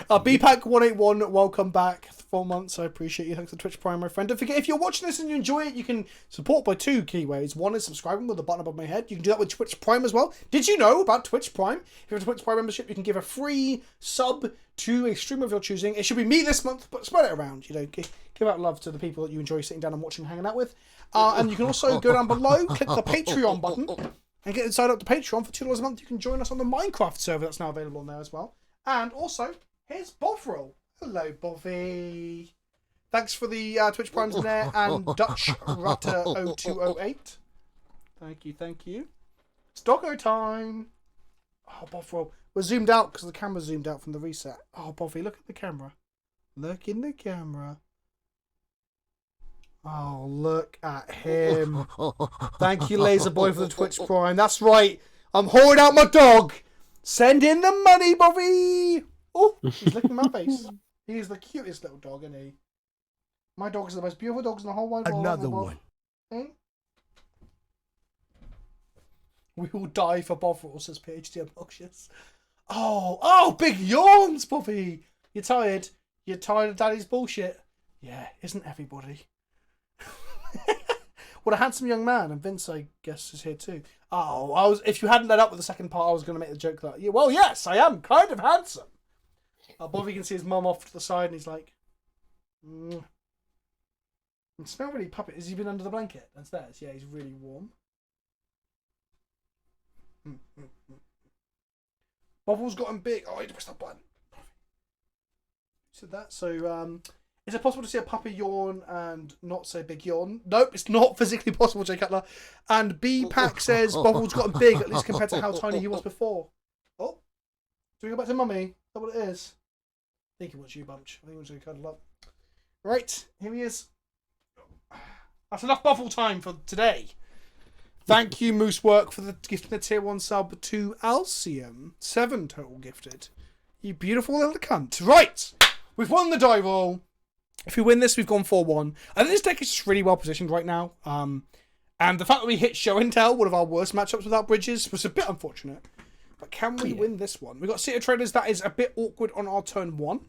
BPAC181, welcome back. 4 months, I appreciate you. Thanks for Twitch Prime, my friend. Don't forget, if you're watching this and you enjoy it, you can support by 2 key ways. One is subscribing with the button above my head. You can do that with Twitch Prime as well. Did you know about Twitch Prime? If you have a Twitch Prime membership, you can give a free sub to a streamer of your choosing. It should be me this month, but spread it around. You know, give out love to the people that you enjoy sitting down and watching, hanging out with. And you can also go down below, click the Patreon button, and get inside up to Patreon for $2 a month. You can join us on the Minecraft server that's now available on there as well. And also, here's Bovril. Hello, Bovy. Thanks for the Twitch Primes in there, and Dutch Rutter 0208. Thank you, thank you. It's doggo time. Oh, Bovril. We're zoomed out because the camera's zoomed out from the reset. Oh, Bovy, look at the camera. Look in the camera. Oh, look at him. Thank you, Laser Boy, for the Twitch Prime. That's right. I'm hoarding out my dog. Send in the money, Bobby. Oh, he's licking my face. He's the cutest little dog, isn't he? My dogs are the most beautiful dogs in the whole wide world. Another one. Hmm? We will die for Bovril, says PhD Obnoxious. Oh, big yawns, Bobby. You're tired. You're tired of Daddy's bullshit. Yeah, isn't everybody? What a handsome young man, and Vince, I guess, is here too. Oh, if you hadn't led up with the second part, I was going to make the joke that, yeah, well, yes, I am kind of handsome. Bobby can see his mum off to the side, and he's like, It smells really puppet. Has he been under the blanket downstairs? Yeah, he's really warm. Bobbles got him big. Oh, I had to press that button. Said that. So, is it possible to see a puppy yawn and not say big yawn? Nope, it's not physically possible, Jay Cutler. And B Pack says Bobbles got him big, at least compared to how tiny he was before. Oh, do we go back to Mummy? Is that what it is? I think it was you, Bunch. I think it was you cuddled up. Right, here he is. That's enough Bobble time for today. Thank you, Moose Work, for the gifting the tier 1 sub to Alcium. 7 total gifted. You beautiful little cunt. Right, we've won the die roll. If we win this, we've gone 4-1. I think this deck is just really well positioned right now. And the fact that we hit Show and Tell, one of our worst matchups without bridges, was a bit unfortunate. But can we win this one? We've got City of Traders. That is a bit awkward on our turn 1.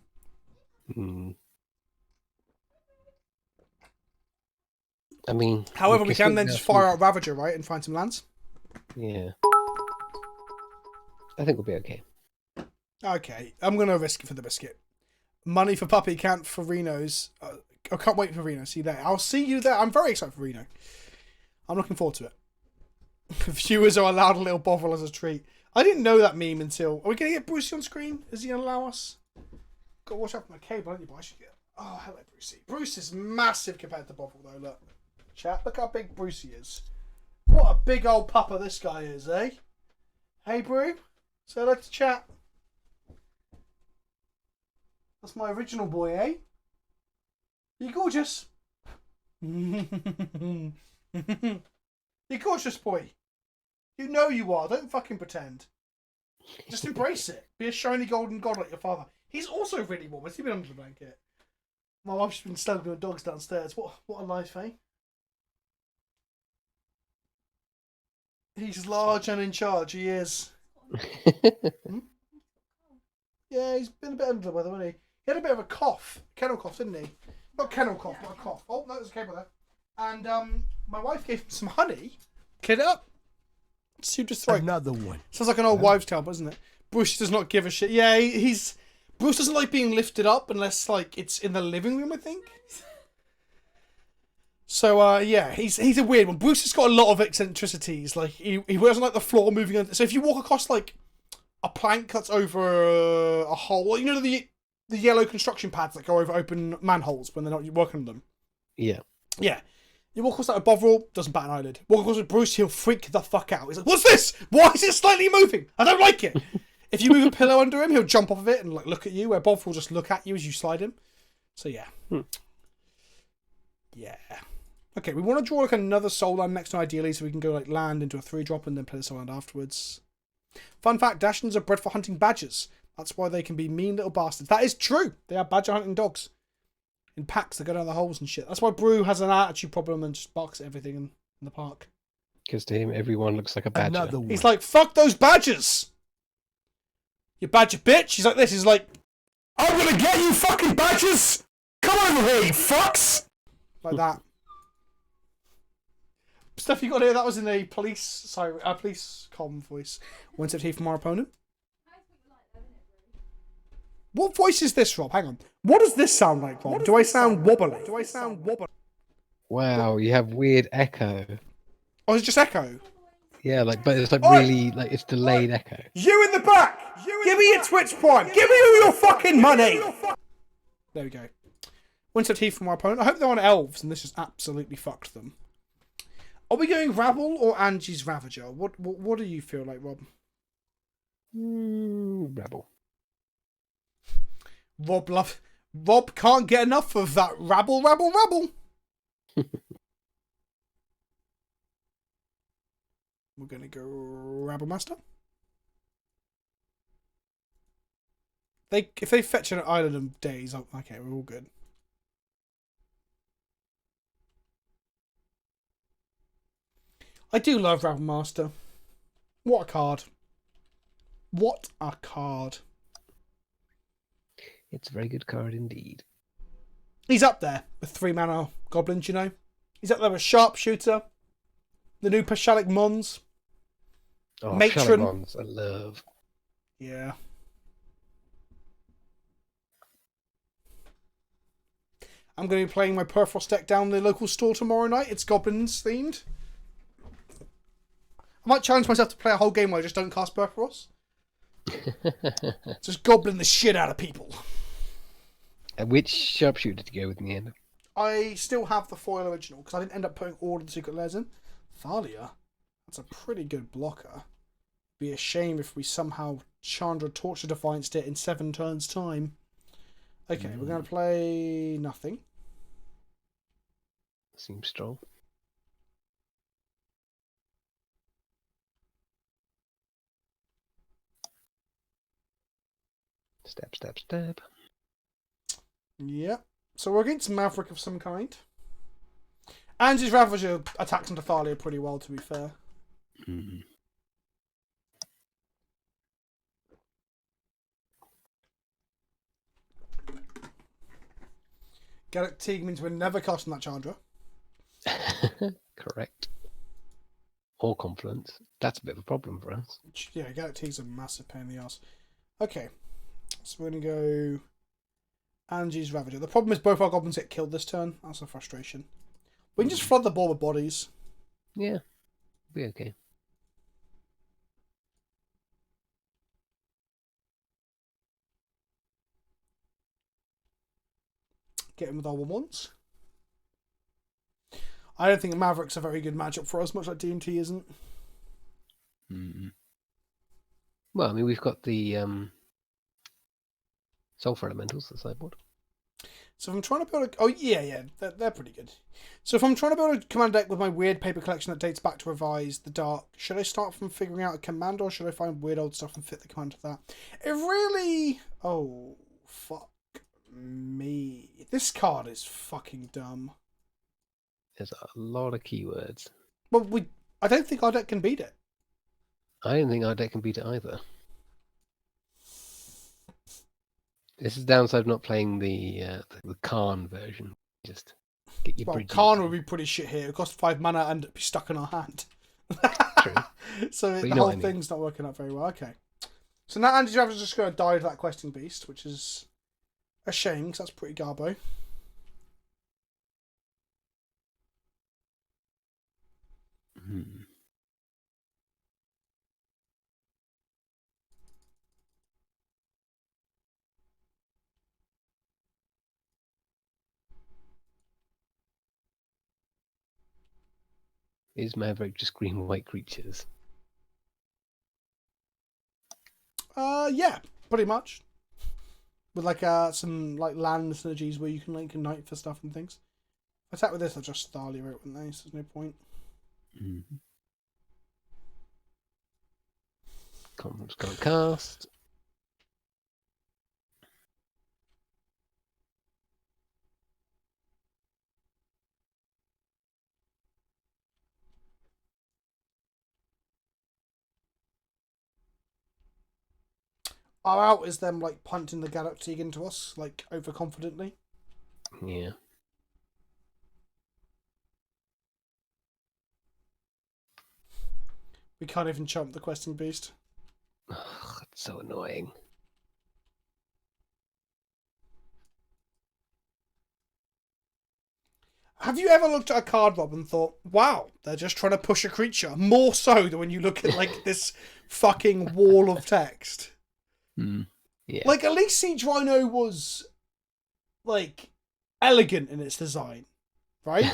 I mean... However, we can then just fire out Ravager, right? And find some lands. Yeah. I think we'll be okay. Okay, I'm going to risk it for the biscuit. Money for Puppy, can't for Reno's. I can't wait for Reno. See you there. I'll see you there. I'm very excited for Reno. I'm looking forward to it. Viewers are allowed a little Bovril as a treat. I didn't know that meme until... Are we going to get Brucey on screen? Is he going to allow us? Got to watch out for my cable, haven't you? But I should get... Oh, hello, Brucey. Bruce is massive compared to Bovril, though. Look. Chat, look how big Brucey is. What a big old pupper this guy is, eh? Hey, Brew. Say hello to chat. That's my original boy, eh? You're gorgeous. You're gorgeous, boy. You know you are. Don't fucking pretend. Just embrace it. Be a shiny golden god like your father. He's also really warm. Has he been under the blanket? My wife's been slugging with dogs downstairs. What a life, eh? He's large and in charge. He is. Yeah, he's been a bit under the weather, hasn't he? He had a bit of a cough. Kennel cough, didn't he? Not kennel cough, but a cough. Oh, no, there's a cable there. And my wife gave him some honey. Kid it up. Soothed his throat. Another one. Sounds like an old wives' tale, doesn't it? Bruce does not give a shit. Yeah, he's... Bruce doesn't like being lifted up unless, like, it's in the living room, I think. So, yeah, he's a weird one. Bruce has got a lot of eccentricities. Like, he doesn't like the floor moving. So if you walk across, like, a plank that's over a hole, you know the yellow construction pads that go over open manholes when they're not working on them? Yeah. Yeah. You walk across that with Bovril, doesn't bat an eyelid. Walk across with Bruce, he'll freak the fuck out. He's like, what's this? Why is it slightly moving? I don't like it. If you move a pillow under him, he'll jump off of it and like look at you, where Bovril will just look at you as you slide him. So yeah. Yeah. Okay, we want to draw like another soul land next time ideally, so we can go like land into a 3-drop and then play the soul land afterwards. Fun fact, Dachshunds are bred for hunting badgers. That's why they can be mean little bastards. That is true. They are badger hunting dogs. In packs that go down the holes and shit. That's why Brew has an attitude problem and just barks at everything in the park. Because to him, everyone looks like a badger. Another one. He's like, fuck those badgers! You badger bitch! He's like this, he's like, I'm gonna get you fucking badgers! Come over here, you fucks! Like that. Stuff you got here, that was in a police comm voice. One step from our opponent. What voice is this, Rob? Hang on. What does this sound like, Rob? Do I sound wobbly? Wow, you have weird echo. Oh, it's just echo? Yeah, like, but it's like Oi! really, like, it's delayed echo. You in the back! Give me your Twitch Prime! Give me all your fucking money! There we go. One step from our opponent. I hope they're on elves and this just absolutely fucked them. Are we going Rabble or Angie's Ravager? What do you feel like, Rob? Rebel. Rob can't get enough of that rabble. We're gonna go Rabble Master. If they fetch an island of days, okay, we're all good. I do love Rabble Master. What a card. What a card. It's a very good card indeed. He's up there with 3 mana goblins, you know. He's up there with Sharpshooter, the new Pashalic Mons, Matron. Mons, I love. Yeah. I'm going to be playing my Perfrost deck down the local store tomorrow night. It's goblins themed. I might challenge myself to play a whole game where I just don't cast Perfrost. Just goblin the shit out of people. Which sharpshooter did you go with in the end? I still have the foil original because I didn't end up putting all of the secret layers in. Thalia, that's a pretty good blocker. Be a shame if we somehow Chandra Torture Defianced it in 7 turns' time. Okay, we're going to play nothing. Seems strong. Step. Yeah. So we're against Maverick of some kind. And his Ravager attacks into Thalia pretty well, to be fair. Gallic Teague means we're never casting that Chandra. Correct. Or Confluence. That's a bit of a problem for us. Yeah, Gallic Teague's a massive pain in the ass. Okay. So we're going to go Angie's Ravager. The problem is both our goblins get killed this turn. That's a frustration. We can just flood the board with bodies. Yeah. Be okay. Get him with our 1/1s. I don't think Maverick's a very good matchup for us, much like D&T isn't. Well, I mean, we've got the Sulfur Elementals, the sideboard. So if I'm trying to build a... Oh, yeah, they're pretty good. So if I'm trying to build a command deck with my weird paper collection that dates back to Revise the Dark, should I start from figuring out a command or should I find weird old stuff and fit the command to that? It really... Oh, fuck me. This card is fucking dumb. There's a lot of keywords. Well, I don't think our deck can beat it. I don't think our deck can beat it either. This is the downside of not playing the Khan version. Just get your bridges. Khan would be pretty shit here. It costs 5 mana and be stuck in our hand. True. So the whole thing's not working out very well. Okay. So now Andy's just going to die to that questing beast, which is a shame because that's pretty garbo. is Maverick just green and white creatures? Yeah, pretty much. With like some like land synergies where you can like ignite for stuff and things. If I attack with this, I'll just Thalia it, wouldn't they? So there's no point. Mm-hmm. Conference can't cast. Our out is them like punting the Galactic into us, like overconfidently. Yeah. We can't even chump the questing beast. Ugh, it's so annoying. Have you ever looked at a card, Rob, and thought, wow, they're just trying to push a creature? More so than when you look at like this fucking wall of text. Yeah. Like, at least Siege Rhino was like elegant in its design, right?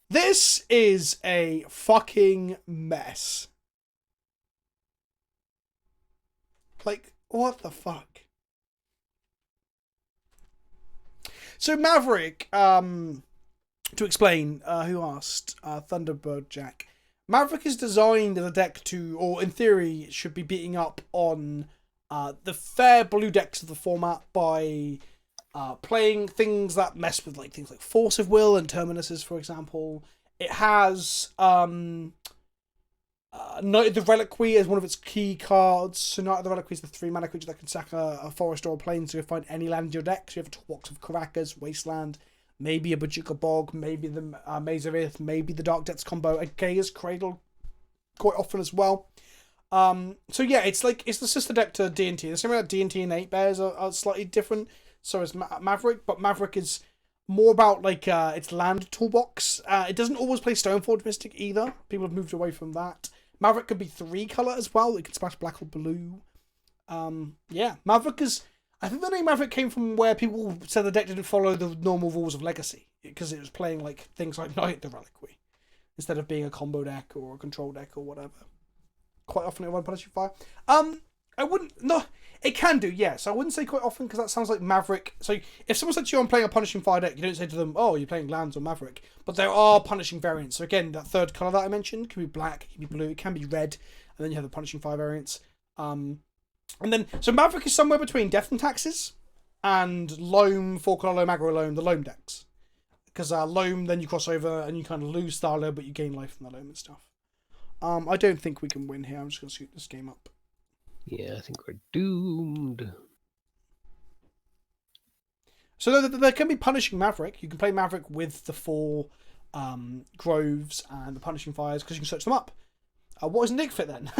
This is a fucking mess. Like, what the fuck? So Maverick, to explain, who asked? Thunderbird Jack. Maverick is designed as a deck to, or in theory, should be beating up on the fair blue decks of the format by playing things that mess with like things like Force of Will and Terminuses, for example. It has Knight of the Reliquary as one of its key cards. So Knight of the Reliquary is the 3-mana creature that can sack a forest or a plain, so you find any land in your deck. So you have a toolbox of Karakas, Wasteland, maybe a Bajuka Bog, maybe the Maze of Ith, maybe the Dark Depths combo, a Gaia's Cradle quite often as well. So yeah, it's the sister deck to D&T. The same way that D&T and 8 Bears are slightly different. So is Maverick, but Maverick is more about like its land toolbox. It doesn't always play Stoneforge Mystic either. People have moved away from that. Maverick could be 3-color as well. It can splash black or blue. Yeah, Maverick is... I think the name Maverick came from where people said the deck didn't follow the normal rules of Legacy, because it was playing like things like Knight the Reliquary instead of being a combo deck or a control deck or whatever. Quite often it won't punish you fire. I wouldn't... No, it can do, yes. I wouldn't say quite often, because that sounds like Maverick. So if someone said to you, I'm playing a punishing fire deck, you don't say to them, oh, you're playing lands or Maverick. But there are punishing variants. So again, that third colour that I mentioned can be black, it can be blue, it can be red, and then you have the punishing fire variants. And then, so Maverick is somewhere between Death and Taxes and Loam, 4-color Loam, aggro Loam, the Loam decks. Because Loam, then you cross over and you kind of lose Starlo, but you gain life from the Loam and stuff. I don't think we can win here. I'm just going to shoot this game up. Yeah, I think we're doomed. So there can be punishing Maverick. You can play Maverick with the 4 Groves and the punishing fires because you can search them up. What is Nick Fit then?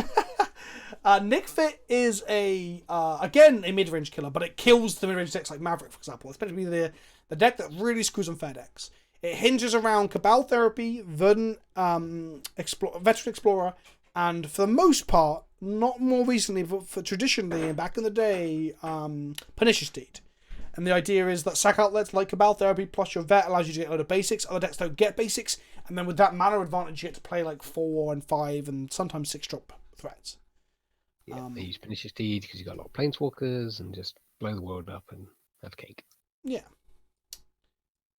Nick Fit is again a mid-range killer, but it kills the mid-range decks like Maverick, for example. It's meant to be the deck that really screws on fair decks. It hinges around Cabal Therapy, Veteran Explorer, and for the most part, not more recently, but for traditionally and back in the day, Pernicious Deed. And the idea is that sack outlets like Cabal Therapy plus your vet allows you to get a load of basics. Other decks don't get basics, and then with that mana advantage, you get to play like 4 and 5 and sometimes 6-drop threats. Yeah, they use Pernicious Deed because you've got a lot of Planeswalkers and just blow the world up and have cake. Yeah.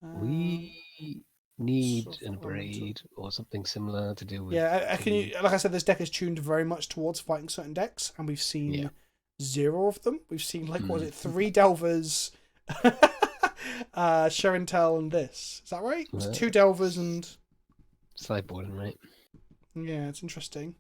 We need sort of an Abrade or something similar to deal with. Yeah, like I said, this deck is tuned very much towards fighting certain decks, and we've seen 0 of them. We've seen, like, what is it, 3 Delvers, Sherentel, and this. Is that right? It's 2 Delvers and... Sideboarding, right? Yeah, it's interesting.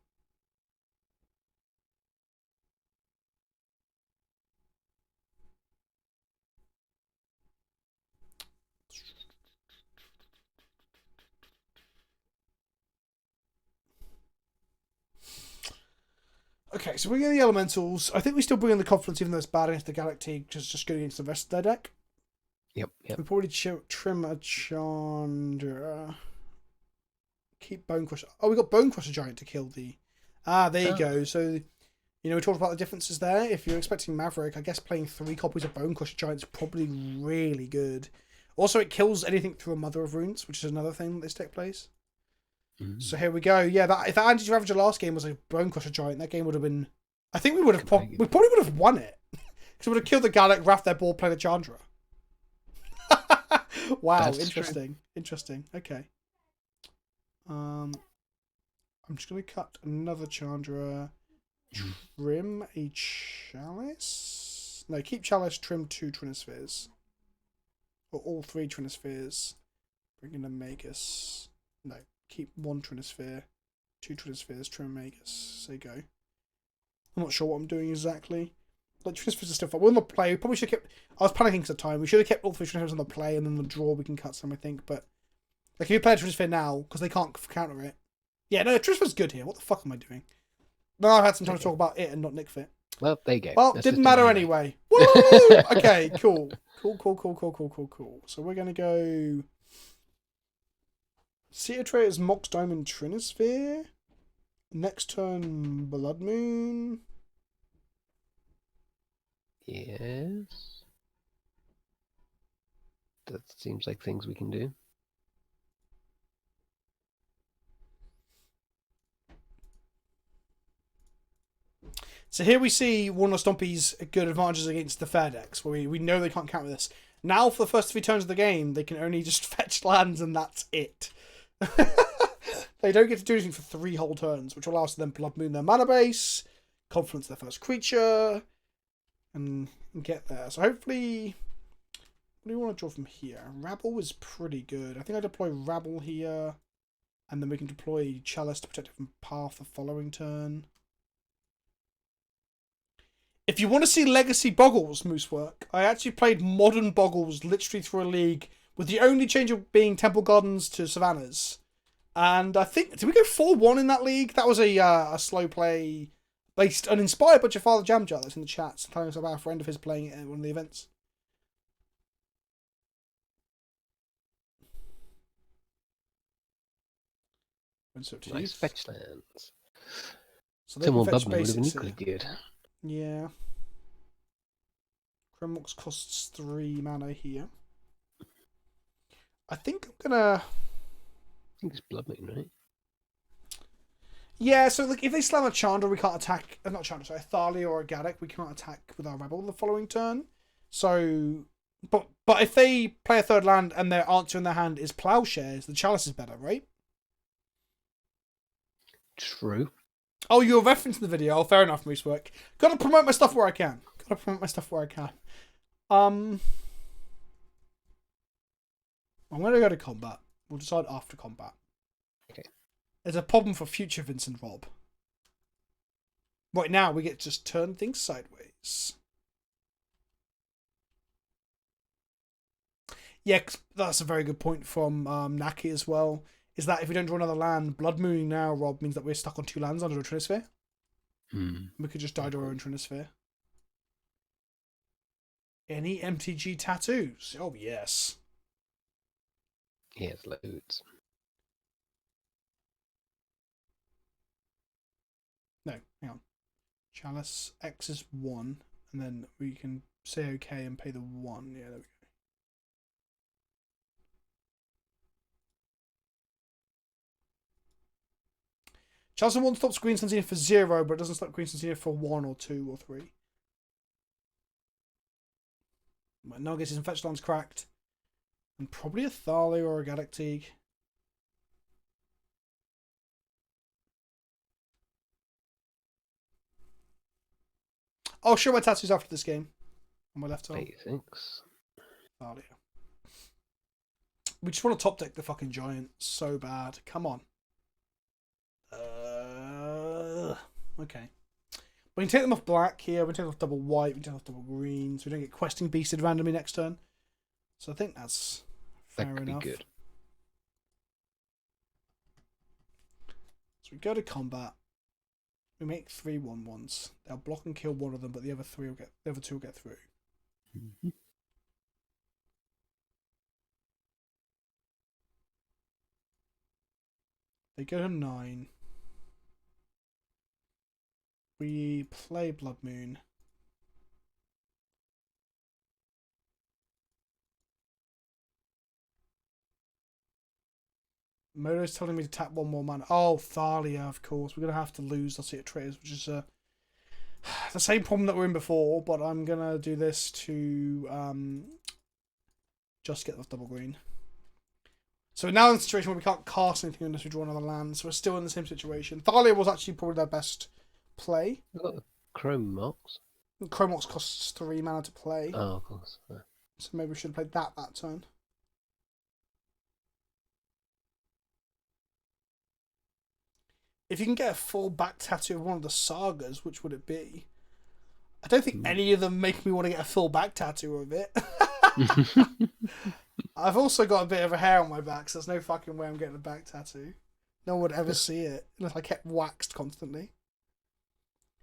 Okay, so bringing in the Elementals. I think we still bring in the Confidence, even though it's bad against the Galactic, just going against the rest of their deck. Yep. We probably trim a Chandra. Keep Bone Crusher. Oh, we got Bone Crusher Giant to kill the... there you go. So, we talked about the differences there. If you're expecting Maverick, I guess playing 3 copies of Bone Crusher Giant is probably really good. Also, it kills anything through a Mother of Runes, which is another thing that this deck plays. So here we go. Yeah, that if that anti-ravager last game was a Bone Crusher Giant, that game would have been. I think we would have. We probably would have won it because we would have killed the Gallic, wrapped their board, played a Chandra. Wow, That's interesting. true. Interesting. Okay. I'm just gonna cut another Chandra. Trim a Chalice. No, keep Chalice. Trim 2 Trinispheres. Or all 3 Trinispheres. Bring in a Magus. No, keep 1 Trinisphere. 2 Trinispheres. Trim a Magus. So you go. I'm not sure what I'm doing exactly. Like, Trinispheres are still fun. We're on the play. We probably should have kept. I was panicking at the time. We should have kept all 3 Trinispheres on the play, and then the draw we can cut some, I think. But like, if you play a Trinisphere now, because they can't counter it. Yeah, no, Trinisphere's good here. What the fuck am I doing? Now I've had some time to talk about it and not Nick Fit. Well, there you go. Well, Let's didn't just do matter it anyway. Woo! Okay, cool. Cool. So we're going to go... Seer Trader's Mox Diamond Trinisphere. Next turn, Blood Moon. Yes. That seems like things we can do. So here we see one of Stompy's good advantages against the fair decks, where we know they can't counter this. Now, for the first 3 turns of the game, they can only just fetch lands and that's it. They don't get to do anything for 3 whole turns, which will allow us to then Blood Moon their mana base, Confluence their first creature, and get there. So hopefully... What do you want to draw from here? Rabble is pretty good. I think I deploy Rabble here, and then we can deploy Chalice to protect it from Path the following turn. If you want to see Legacy Boggles, Moosework, I actually played Modern Boggles literally through a league with the only change of being Temple Gardens to Savannahs. And I think, did we go 4-1 in that league? That was a slow play based and inspired by Jafar the Jamjar that's in the chat, telling us about a friend of his playing it at one of the events. Nice fetch lands. So they Someone can fetch Blood Moon would have been basics equally here. good. Yeah. Kremmox costs 3 mana here. I think I'm gonna... I think it's Blood Moon, right? Yeah, so like if they slam a Chandra, we can't attack. Not Chandra, sorry, a Thalia or a Gaddock, we can't attack with our Rebel the following turn. So, but if they play a 3rd land and their answer in their hand is Plowshares, the Chalice is better, right? True. Oh, you're referencing the video. Oh, fair enough, Moosework. Gotta promote my stuff where I can. I'm gonna go to combat. We'll decide after combat. Okay. There's a problem for future Vincent Rob. Right now, we get to just turn things sideways. Yeah, that's a very good point from Naki as well. Is that if we don't draw another land, Blood Mooning now, Rob, means that we're stuck on 2 lands under a Trinisphere. We could just die to our own Trinisphere. Any MTG tattoos? Oh, yes. He has loads. No, hang on. Chalice X is 1, and then we can say okay and pay the 1. Yeah, there we go. Chalice 1 stops Green Sunzina for 0, but it doesn't stop Green Sunzina for 1 or 2 or 3. My Nuggets and fetch lands cracked. And probably a Thalia or a Gaddock Teague. I'll show my tattoos after this game. On my left arm. Thanks. Thalia. We just want to top deck the fucking Giant so bad. Come on. Okay. We can take them off black here. We can take them off double white. We can take them off double green. So we don't get questing beasted randomly next turn. So I think that's fair enough. That could be good. So we go to combat. We make 3 1/1s. They'll block and kill one of them, but the other 2 will get through. Mm-hmm. They go to 9. We play Blood Moon. Modo's telling me to tap one more mana. Oh, Thalia, of course. We're going to have to lose the at Traders, which is the same problem that we're in before, but I'm going to do this to just get the double green. So we're now in a situation where we can't cast anything unless we draw another land, so we're still in the same situation. Thalia was actually probably their best play. We've got Chrome Mox. Chromox costs 3 mana to play. Oh, of course. So maybe we should have played that turn. If you can get a full back tattoo of one of the sagas, which would it be? I don't think any of them make me want to get a full back tattoo of it. I've also got a bit of a hair on my back, so there's no fucking way I'm getting a back tattoo. No one would ever see it, unless I kept waxed constantly.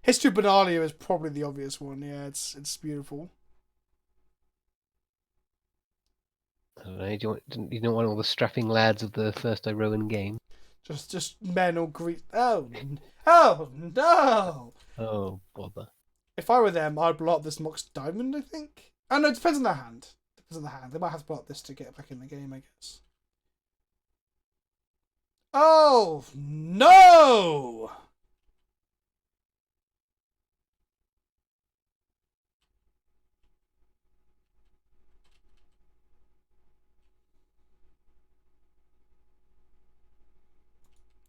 History of Benalia is probably the obvious one. Yeah, it's beautiful. I don't know. You don't want all the strapping lads of the first Rowan game? Just men all greet. Oh no! Oh, bother. If I were them, I'd blow up this Mox Diamond, I think. Oh no, it depends on their hand. Depends on the hand. They might have to blow up this to get back in the game, I guess. Oh no!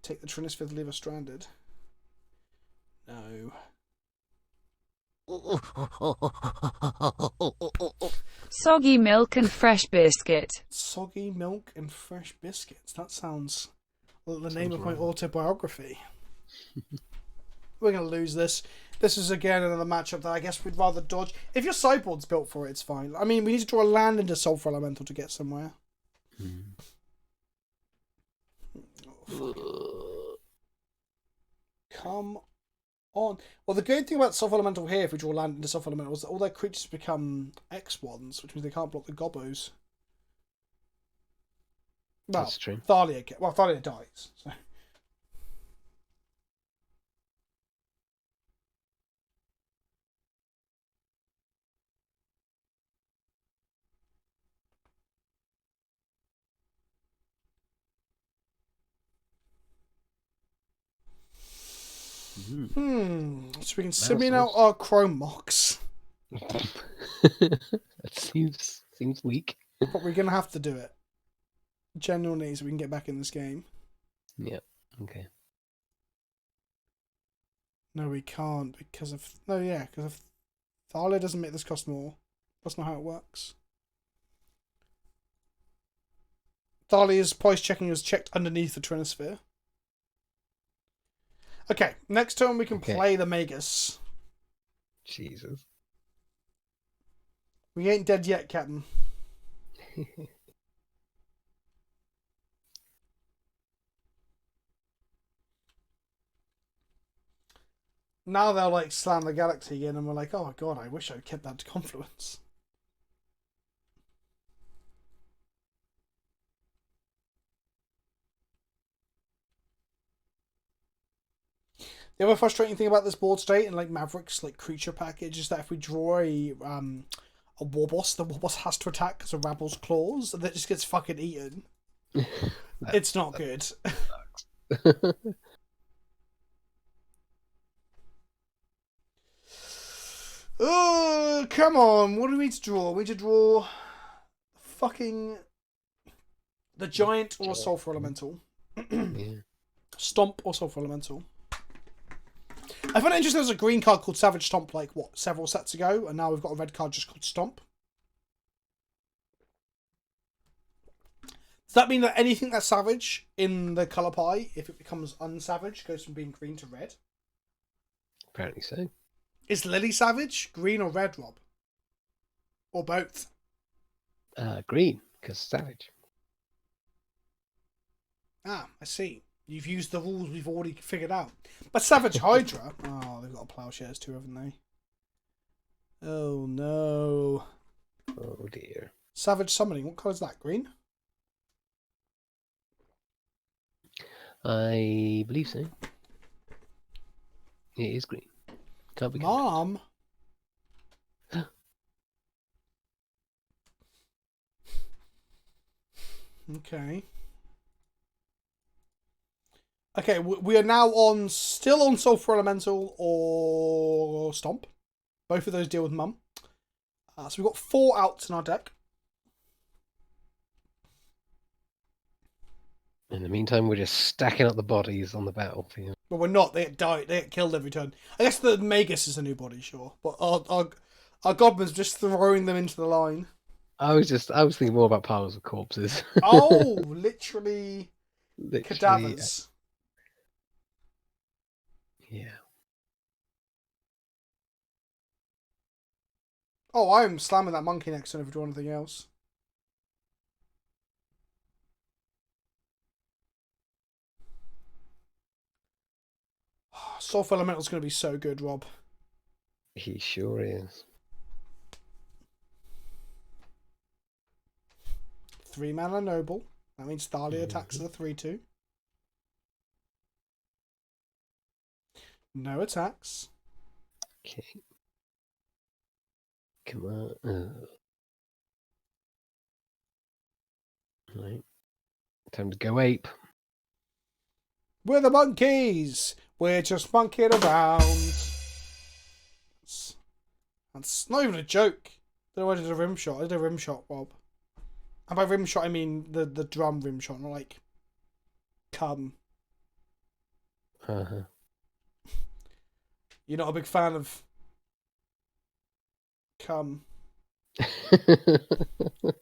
Take the Trinisphere, leave us stranded. No. Soggy milk and fresh biscuit. Soggy milk and fresh biscuits. That sounds like the name of my autobiography. We're going to lose this. This is again another matchup that I guess we'd rather dodge. If your sideboard's built for it, it's fine. I mean, we need to draw a land into Sulfur Elemental to get somewhere. Come on. Well, the good thing about Sulfur Elemental here, if we draw land into Sulfur Elemental, is that all their creatures become X1s, which means they can't block the Gobbos. Well, That's true. Thalia dies. So. So we can simulate out our Chrome Mox. That seems weak. But we're going to have to do it. Genuinely, so we can get back in this game. Yeah. Okay. No, we can't because of... No, yeah, because if Thalia doesn't make this cost more. That's not how it works. Thalia's price checking is checked underneath the Trinisphere. Okay, next turn we can play the Magus. Jesus. We ain't dead yet, Captain. Now they'll like slam the Galaxy again and we're like, oh my god, I wish I'd kept that to Confluence. The other frustrating thing about this board state and like Maverick's like creature package is that if we draw a Warboss, the Warboss has to attack because of Rabble's Claws, and that just gets fucking eaten. It's not good. Oh, come on. What do we need to draw? We need to draw fucking the Giant or Sulfur Elemental. Yeah. Stomp or Sulfur Elemental. I found it interesting there's a green card called Savage Stomp like, what, several sets ago, and now we've got a red card just called Stomp. Does that mean that anything that's savage in the colour pie, if it becomes unsavage, goes from being green to red? Apparently so. Is Lily savage, green or red, Rob? Or both? Green, because savage. Ah, I see. You've used the rules we've already figured out. But Savage Hydra... Oh, they've got Plowshares too, haven't they? Oh, no. Oh, dear. Savage Summoning. What colour is that? Green? I believe so. It is green. Can't be Mom? Okay. Okay, we are now still on Sulfur Elemental or Stomp. Both of those deal with Mum. So we've got 4 outs in our deck. In the meantime, we're just stacking up the bodies on the battlefield. But we're not. They get killed every turn. I guess the Magus is a new body, sure. But our Goblins just throwing them into the line. I was thinking more about piles of corpses. Oh, literally cadavers. Yeah. Oh, I'm slamming that monkey next turn if we do anything else. Sulfur Elemental's going to be so good, Rob. He sure is. 3 mana Noble. That means Thalia attacks as a 3/2. No attacks. Okay. Come on. Right. Time to go ape. We're the monkeys. We're just monkeying around. That's not even a joke. I don't know why I did a rim shot. I did a rim shot, Bob. And by rim shot, I mean the drum rim shot, not like come. Uh-huh. You're not a big fan of come. It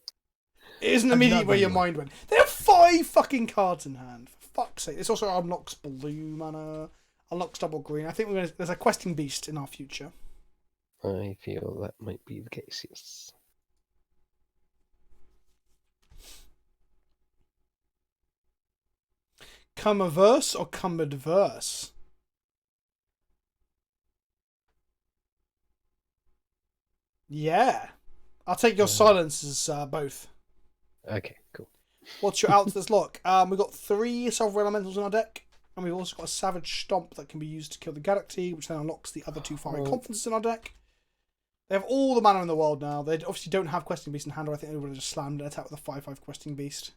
isn't immediately where your mind went. There are 5 fucking cards in hand. For fuck's sake. This also unlocks blue mana. Unlocks double green. I think there's a questing beast in our future. I feel that might be the case, yes. Come averse or come adverse? Yeah. I'll take your silences both. Okay, cool. What's your out to this lock? We've got 3 Sulfur Elementals in our deck. And we've also got a Savage Stomp that can be used to kill the Galactic, which then unlocks the other 2 Fiery Conferences in our deck. They have all the mana in the world now. They obviously don't have Questing Beast in hand, or I think they would have just slammed an attack with a 5/5 Questing Beast.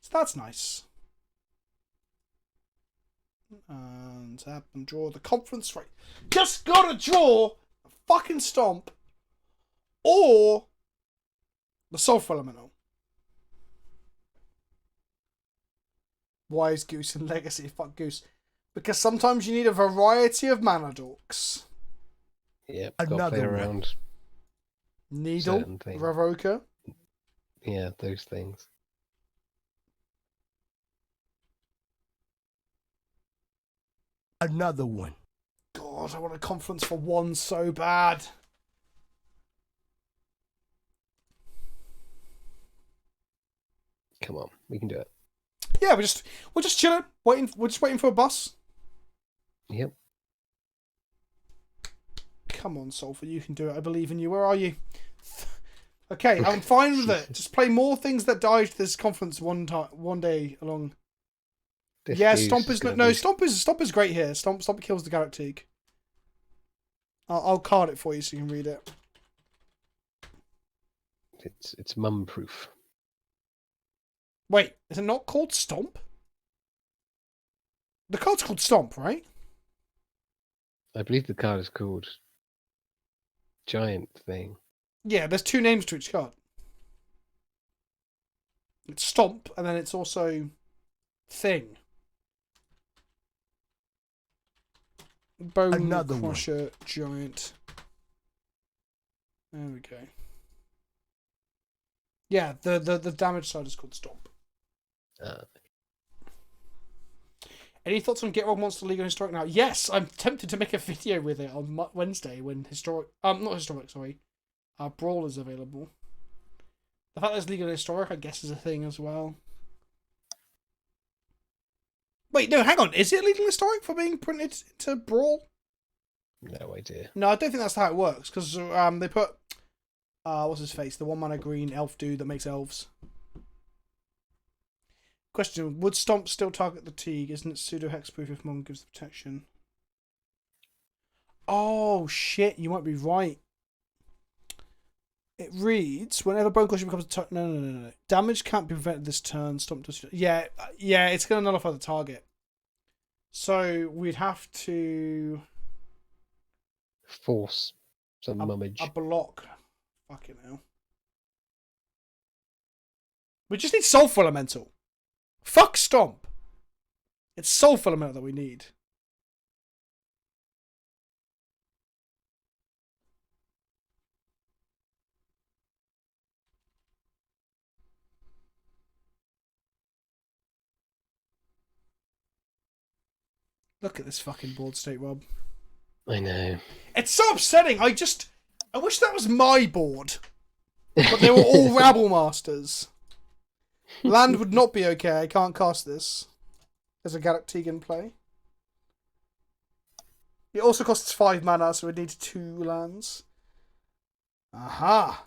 So that's nice. And tap and draw the Conference. Right. Just gotta draw a fucking Stomp or the Sulfur Elemental. Wise Goose and Legacy. Fuck Goose. Because sometimes you need a variety of mana dorks. Yep, gotta play around. Needle, Revoker. Yeah, those things. Another one. God, I want a Conference for 1 so bad. Come on, we can do it. Yeah, we're just chilling, waiting. We're just waiting for a bus. Yep. Come on, Sulfur, you can do it. I believe in you. Where are you? Okay, I'm fine with it. Just play more things that died to this conference one day along. Yeah, Stomp is Stomp is great here. Stomp kills the Galactic. I'll card it for you so you can read it. It's mum proof. Wait, is it not called Stomp? The card's called Stomp, right? I believe the card is called Giant Thing. Yeah, there's 2 names to each card. It's Stomp, and then it's also Thing. Bone Another Crusher Giant. There we go. Yeah, the damage side is called Stomp. Any thoughts on Get Rogue Monster League and Historic now? Yes, I'm tempted to make a video with it on Wednesday when Brawl is available. The fact there's League and Historic, I guess, is a thing as well. Wait, no, hang on. Is it League and Historic for being printed to Brawl? No idea. No, I don't think that's how it works, because they put what's his face? The 1 mana green elf dude that makes elves. Question: would Stomp still target the Teague? Isn't it pseudo hexproof if Mum gives the protection? Oh shit! You might be right. It reads: whenever Bone Crusher becomes a no. Damage can't be prevented this turn. Stomp does. Yeah. It's gonna nullify the target. So we'd have to Force some mummage. a block. Fucking hell. We just need Sulfur Elemental. Fuck Stomp. It's Sulfur Elemental that we need. Look at this fucking board state, Rob. I know. It's so upsetting. I wish that was my board. But they were all Rabble Masters. Land would not be okay. I can't cast this. There's a Galactic in play. It also costs 5 mana, so we need 2 lands. Aha!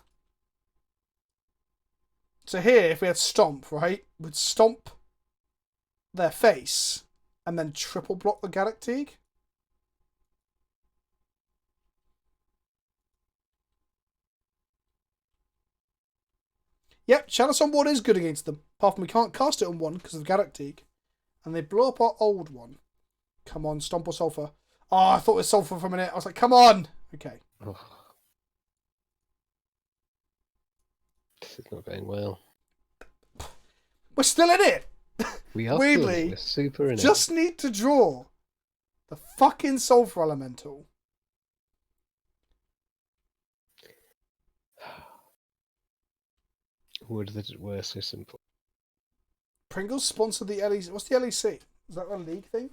So here, if we had Stomp, right? We'd Stomp their face and then triple block the Galactic. Yep, Chalice on board is good against them. Apart from we can't cast it on one because of Galactic. And they blow up our old one. Come on, Stomp or Sulfur. Oh, I thought it was Sulfur for a minute. I was like, come on! Okay. Oh. This is not going well. We're still in it! We are Weirdly, we're super in just need to draw the fucking Sulfur Elemental. Would that it were so simple. Pringles sponsor the LEC. What's the LEC? Is that a league thing?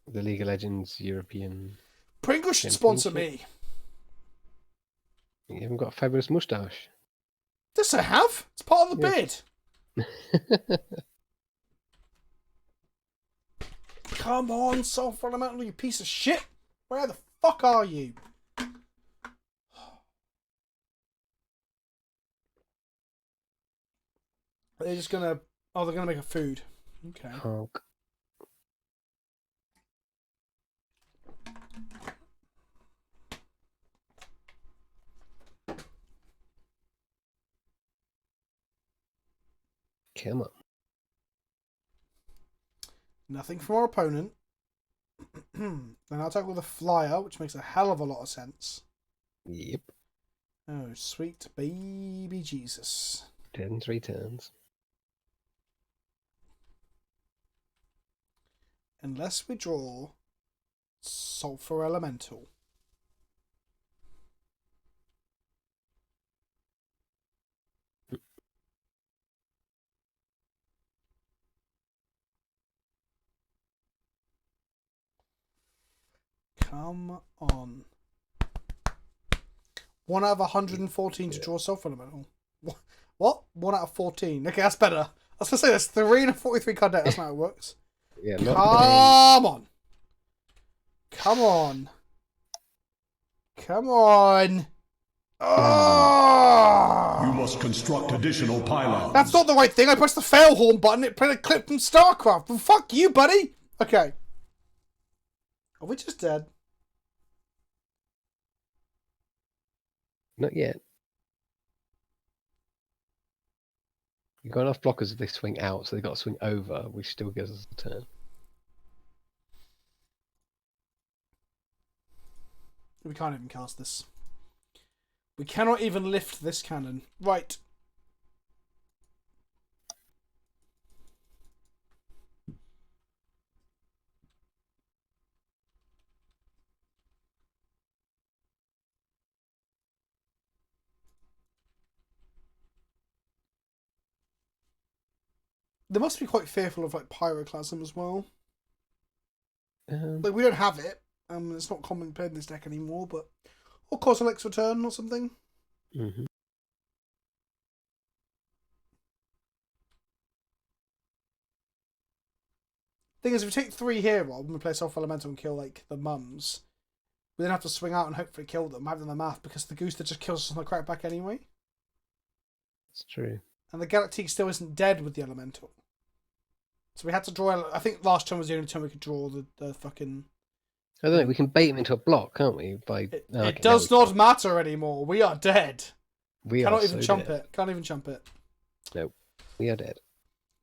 The League of Legends European. Pringles should sponsor me. You haven't got a fabulous moustache. Yes, I have. It's part of the bid. Come on, Sulfur Elemental, you piece of shit. Where the fuck are you? They're just gonna... Oh, they're gonna make a food. Okay. Honk. Come on. Nothing from our opponent. Then I'll tackle the flyer, which makes a hell of a lot of sense. Yep. Oh, sweet baby Jesus. 10 3 turns. Unless we draw Sulfur Elemental. Come on. 1 out of 114 to draw Sulfur Elemental. What? 1 out of 14. Okay, that's better. I was going to say, there's 3 in a 43 card deck. That's not how it works. Yeah, Come not on. Come on. Come on. Oh! You must construct additional pylons. That's not the right thing. I pressed the fail horn button. It played a clip from StarCraft. Well, fuck you, buddy. Okay. Are we just dead? Not yet. You've got enough blockers if they swing out, so they've got to swing over, which still gives us a turn. We can't even cast this. We cannot even lift this cannon. Right. They must be quite fearful of like Pyroclasm as well. Like we don't have it. It's not common played in this deck anymore, but or Kozilek's Return or something. Mm-hmm. Thing is, if we take 3 here, Rob, and we play Sulfur Elemental and kill like the mums, we then have to swing out and hopefully kill them. I have done the math because the Goose that just kills us on the crackback anyway. It's true. And the Galactic still isn't dead with the Elemental. So we had to draw... I think last turn was the only time we could draw the fucking... I don't know, we can bait him into a block, can't we? It does not matter anymore. We are dead. We Cannot are even so chump dead. it. Can't even chump it. No, we are dead.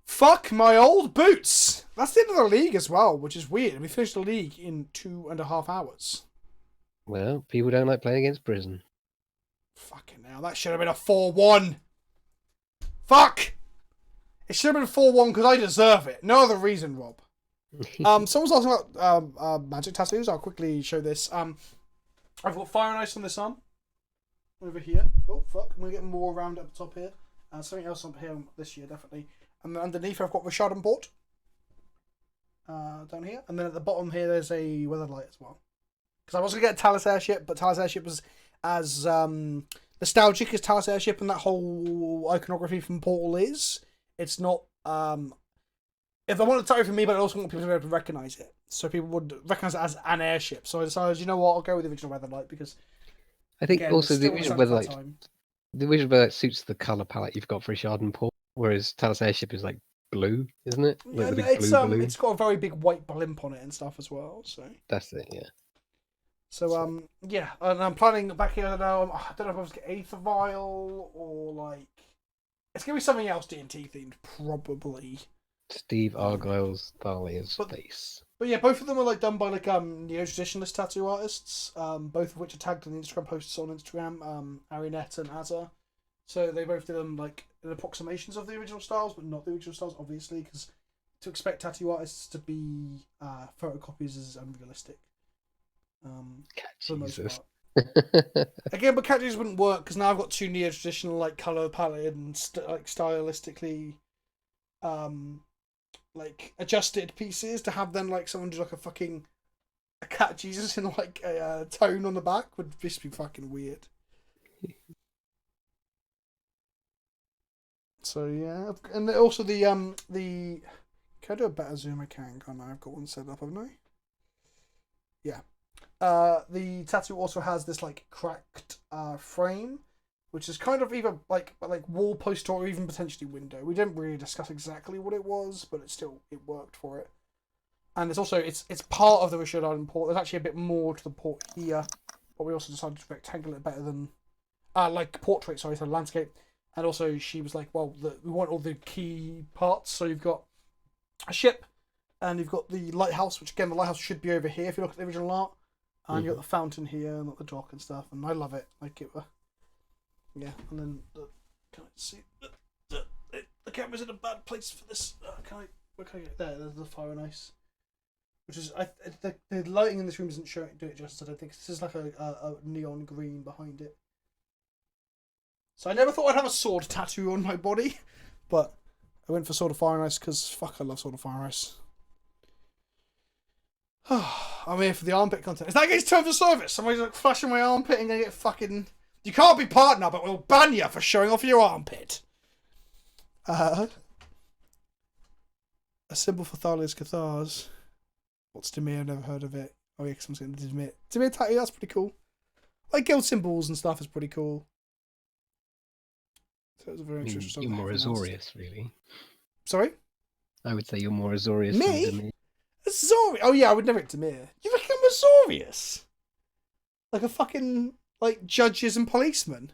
Fuck my old boots! That's the end of the league as well, which is weird. We finished the league in 2.5 hours. Well, people don't like playing against prison. Fucking hell, that should have been a 4-1. Fuck! It should have been a 4-1 because I deserve it. No other reason, Rob. Someone's asking about magic tattoos. I'll quickly show this. I've got Fire and Ice on this arm. Over here. Oh, fuck. I'm going to get more around up the top here. Something else up here this year, definitely. And then underneath, I've got Richard and Port. Down here. And then at the bottom here, there's a Weatherlight as well. Because I was going to get a Chalice airship, but Chalice airship was as nostalgic as Chalice airship and that whole iconography from Portal is. It's not... if I want a tattoo for me, but I also want people to be able to recognise it. So people would recognise it as an airship. So I decided, you know what, I'll go with the original Weatherlight because... I think again, also the still original was at that Weatherlight, time. the original Weatherlight suits the colour palette you've got for Richard and Paul, whereas Talos Airship is like blue, isn't it? Like Yeah, the big it's blue. it's got a very big white blimp on it and stuff as well. So That's it, yeah. so yeah, and I'm planning back here. I don't know if I was get Aether Vial or like it's gonna be something else D&T themed probably. Steve Argyle's Thalia's face. But yeah, both of them are like done by like neo-traditionalist tattoo artists. Both of which are tagged on the Instagram posts on Instagram. Arinet and Azza. So they both did them like in approximations of the original styles, but not the original styles, obviously, because to expect tattoo artists to be photocopies is unrealistic. For the most Jesus. part. Again, but Cat Jesus wouldn't work because now I've got two neo-traditional like color palette and like stylistically like adjusted pieces to have then like someone do like a Cat Jesus in like a tone on the back would just be fucking weird. So yeah, and also the can I do a better zoom? I can't I? I've got one set up, haven't I? Yeah. The tattoo also has this like cracked frame, which is kind of either like wall post or even potentially window. We didn't really discuss exactly what it was, but it worked for it. And it's also it's part of the Richard Island port. There's actually a bit more to the port here, but we also decided to rectangle it better than like portrait. Sorry, so landscape. And also she was like, well, we want all the key parts. So you've got a ship, and you've got the lighthouse, which again the lighthouse should be over here if you look at the original art. And you've got the fountain here and the dock and stuff, and I love it. Like it. Yeah, and then can I see the camera's in a bad place for this? Where can I get there? There's the Fire and Ice, which is the lighting in this room isn't showing do it justice. I don't think this is like a neon green behind it. So I never thought I'd have a sword tattoo on my body, but I went for Sword of Fire and Ice because fuck, I love Sword of Fire and Ice. I'm here for the armpit content. Is that against terms of service? Somebody's like flashing my armpit and gonna get fucking. You can't be partner, but we'll ban you for showing off your armpit. A symbol for Thalia's Cathars. What's Demir? I've never heard of it. Oh yeah, because I'm saying Demir. Demir tattoo, that's pretty cool. Like guild symbols and stuff is pretty cool. So it was a very interesting. You're more Azorius, really. Sorry? I would say you're more Azorius Me? than me. Azorius? Oh yeah, I would never get Demir. You reckon I'm Azorius? Like a fucking like judges and policemen?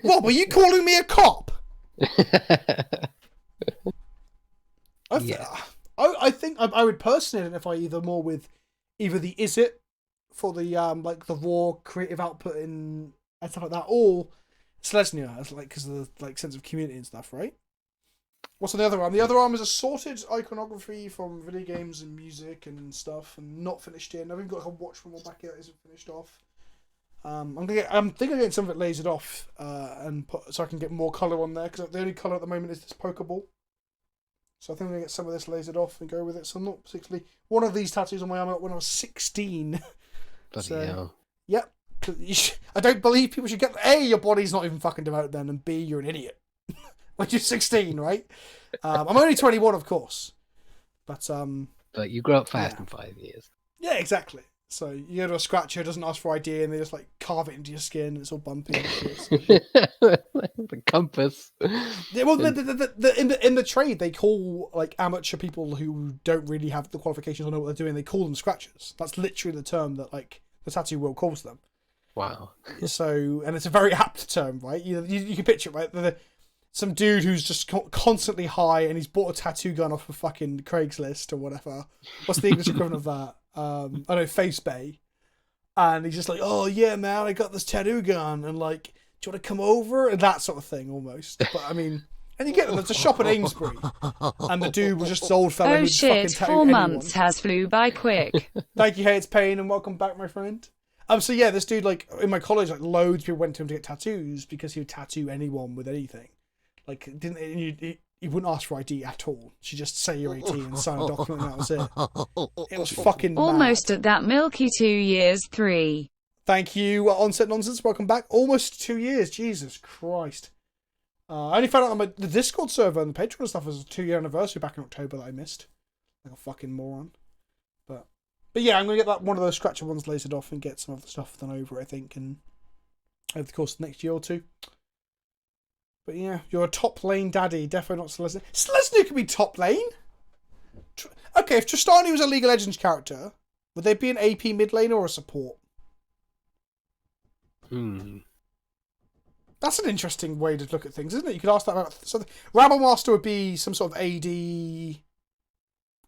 What, were you calling me a cop? I think I would personally identify either more with either the Is It for the like the raw creative output and stuff like that, or Selesnya as like because of the like sense of community and stuff, right? What's on the other arm? The other arm is assorted iconography from video games and music and stuff, and not finished in. I've even got like a watch from one back here that isn't finished off. I'm thinking of getting some of it lasered off, so I can get more colour on there, because the only colour at the moment is this Pokeball. So I think I'm going to get some of this lasered off and go with it. So I'm not particularly... One of these tattoos on my arm when I was 16. Bloody hell. Yep. I don't believe people should get... A, your body's not even fucking developed then, and B, you're an idiot. When you're 16, right? I'm only 21, of course. But you grow up fast in 5 years. Yeah, exactly. So you go to a scratcher, doesn't ask for ID, and they just like carve it into your skin, and it's all bumpy and shit. So. The compass. Yeah, well, in the trade, they call like amateur people who don't really have the qualifications or know what they're doing. They call them scratchers. That's literally the term that like the tattoo world calls them. Wow. So, and it's a very apt term, right? You can picture it, right? some dude who's just constantly high and he's bought a tattoo gun off of fucking Craigslist or whatever. What's the English equivalent of that? I know, Face Bay. And he's just like, oh yeah, man, I got this tattoo gun, and like, do you want to come over? And that sort of thing, almost. But I mean, and you get there's a shop at Amesbury, and the dude was just this old fella. Oh who'd fucking shit, tattoo 4 anyone. months has flew by quick. Thank you, Hey, it's Pain, and welcome back, my friend. So yeah, this dude, like, in my college, like, loads of people went to him to get tattoos because he would tattoo anyone with anything. Like, he wouldn't ask for ID at all. She just say you're 18 and sign a document, and that was it. It was fucking mad. Almost at that milky 2 years 3. Thank you, Onset Nonsense. Welcome back. Almost 2 years. Jesus Christ. I only found out on the Discord server and the Patreon and stuff was a 2-year anniversary back in October that I missed. Like a fucking moron. But yeah, I'm going to get that one of those scratcher ones lasered off and get some of the stuff done over, I think, and over the course of the next year or two. But yeah, you're a top lane daddy. Definitely not Selesnya. Selesnya can be top lane? Okay, if Tristani was a League of Legends character, would they be an AP mid lane or a support? That's an interesting way to look at things, isn't it? You could ask that about... So Rabble Master would be some sort of AD...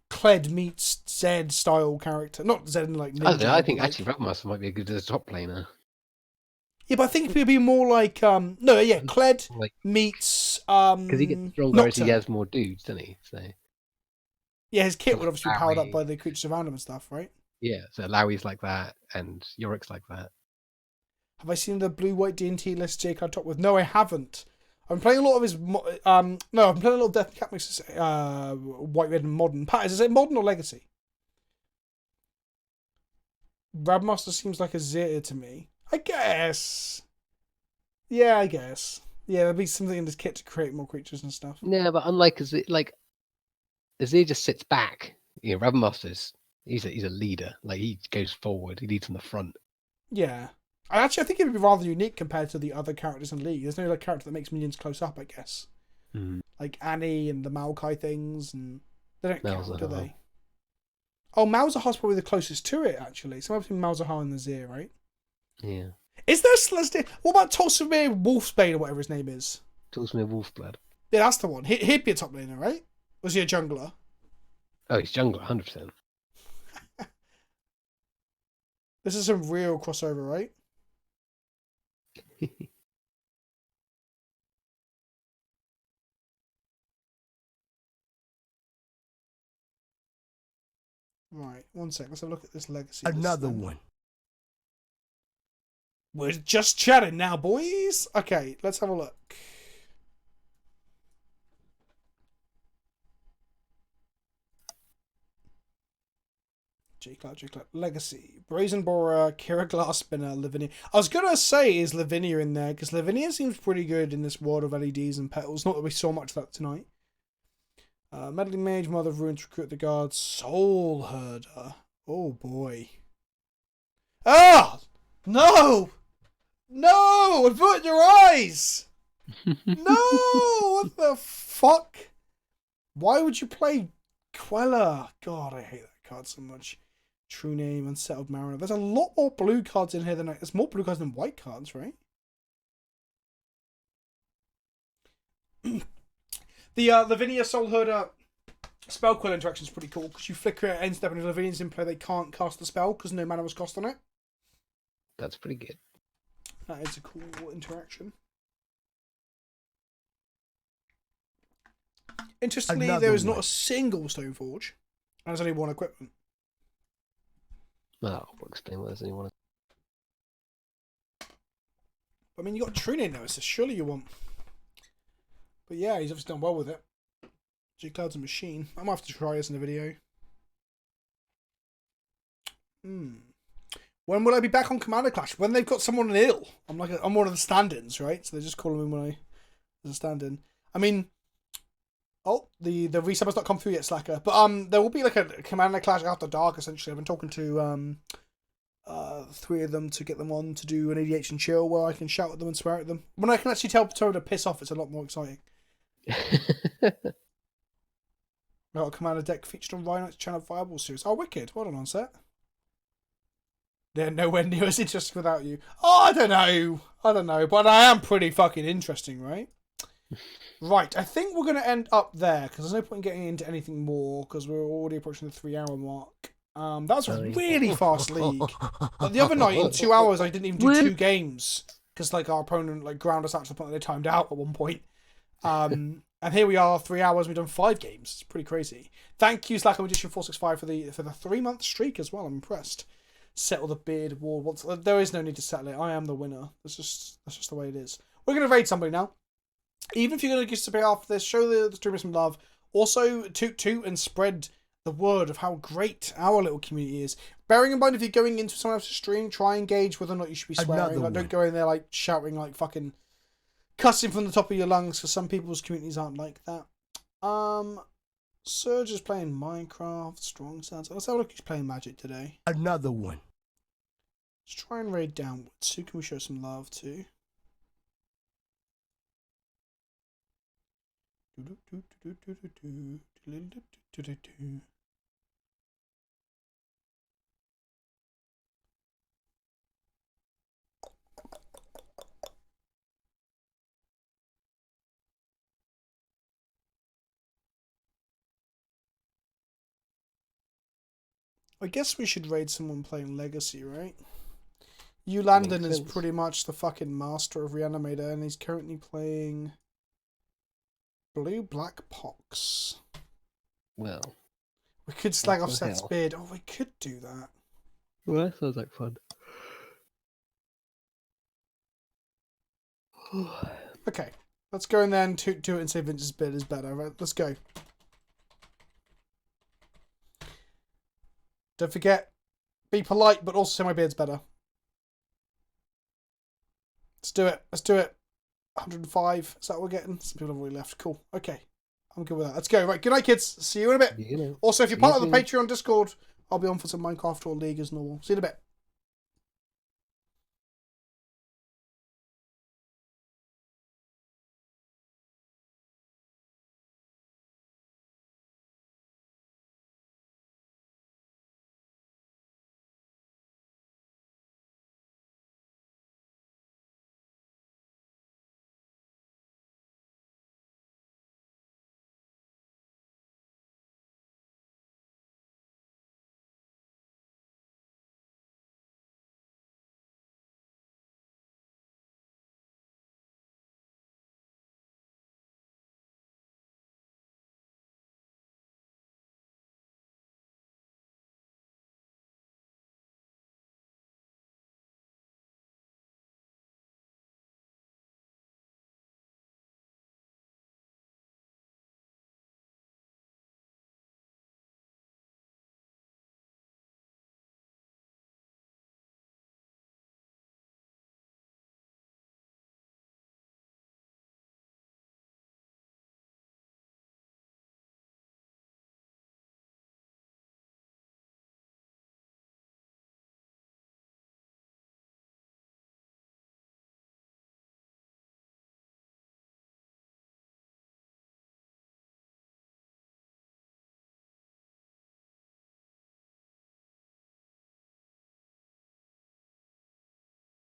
Kled meets Zed style character. Not Zed in like... I don't know, I think like... actually Rabble Master might be a good as a top laner. Yeah, but I think it would be more like... No, yeah, Kled like, meets... Because he gets stronger as he Nocturne. has more dudes, doesn't he? So Yeah, his kit would obviously be powered up Larry. by the creatures around him and stuff, right? yeah, so Lowry's like that, and Yorick's like that. Have I seen the blue-white D&T list Jake on top with? No, I haven't. I'm playing a lot of his... No, I'm playing a lot of Death Cat Mix's White, Red, and Modern. Pat, is it Modern or Legacy? Rabmaster seems like a Zeta to me. I guess. Yeah, I guess. Yeah, there'll be something in this kit to create more creatures and stuff. Yeah, but unlike Azir just sits back. You know, Rabmaster's he's a leader. Like he goes forward. He leads from the front. Yeah. I think it would be rather unique compared to the other characters in League. There's no like character that makes minions close up, I guess. Like Annie and the Maokai things, and they don't count, do they? Oh, Malzahar's probably the closest to it, actually. Somewhere between Malzahar and the Azir, right? Yeah. Is there Celestia? What about Tolsimir Wolfsbane or whatever his name is? Tolsimir Wolfblood. Yeah, that's the one. He'd be a top laner, right? Was he a jungler? Oh, he's jungler, 100%. This is some real crossover, right? Right, 1 sec. Let's have a look at this legacy. Another one. We're just chatting now, boys. Okay, let's have a look. J-Cloud. Legacy. Brazen Borer, Kira Glassspinner, Lavinia. I was going to say is Lavinia in there, because Lavinia seems pretty good in this world of LEDs and petals. Not that we saw much of that tonight. Meddling Mage, Mother of Runes, Recruit the Guards, Soul Herder. Oh boy. Ah! No! No! Avert your eyes! No! What the fuck? Why would you play Queller? God, I hate that card so much. True Name, Unsettled Mariner. There's a lot more blue cards in here than... There's more blue cards than white cards, right? The Lavinia Soul Herder spell quill interaction is pretty cool because you flicker it at end step and if Lavinia's in play, they can't cast the spell because no mana was cost on it. That's pretty good. That is a cool interaction. Interestingly, there is not a single Stoneforge, and there's only one equipment. Oh, we'll explain what there's anyone. I mean, you got True Name though, so surely you want. But yeah, he's obviously done well with it. J-Cloud's a machine. I might have to try this in a video. When will I be back on Commander Clash? When they've got someone ill. I'm one of the stand-ins, right? So they just call him in when as a stand-in. I mean, the resub has not come through yet, Slacker. But there will be like a Commander Clash after dark. Essentially, I've been talking to 3 of them to get them on to do an EDH and chill where I can shout at them and swear at them. When I can actually tell Toro to piss off, it's a lot more exciting. Got a Commander deck featured on Rhino's channel Viable series. Oh, wicked. Well done on set. They're nowhere near as interesting without you. Oh, I don't know. But I am pretty fucking interesting, right? Right, I think we're going to end up there because there's no point in getting into anything more because we're already approaching the 3-hour mark. That was a really fast league. Like the other night in 2 hours, I didn't even do 2 games because like our opponent like ground us out to the point that they timed out at one point. And here we are, 3 hours. We've done 5 games. It's pretty crazy. Thank you, Slacker Magician 465 for the 3-month streak as well. I'm impressed. Settle the beard war. There is no need to settle it. I am the winner. That's just the way it is. We're going to raid somebody now. Even if you're going to give us a bit after this, show the streamers some love. Also, toot and spread the word of how great our little community is. Bearing in mind, if you're going into someone else's stream, try and gauge whether or not you should be swearing. Like, don't go in there like shouting, like fucking cussing from the top of your lungs, because some people's communities aren't like that. Surge is playing Minecraft. Strong sounds. Let's have a look. He's playing Magic today. Another one. Let's try and raid downwards. Who can we show some love to? I guess we should raid someone playing Legacy, right? Landon is pretty much the fucking master of Reanimator, and he's currently playing Blue Black Pox. Well, we could slag off Seth's beard. Oh, we could do that. Well, that sounds like fun. Okay, let's go and then toot it and say Vince's beard is better. Right, let's go. Don't forget, be polite, but also say my beard's better. Let's do it. Let's do it. 105. Is that what we're getting? Some people have already left. Cool. Okay. I'm good with that. Let's go. Right. Good night, kids. See you in a bit. Also, if you're part of the Patreon Discord, I'll be on for some Minecraft or League as normal. See you in a bit.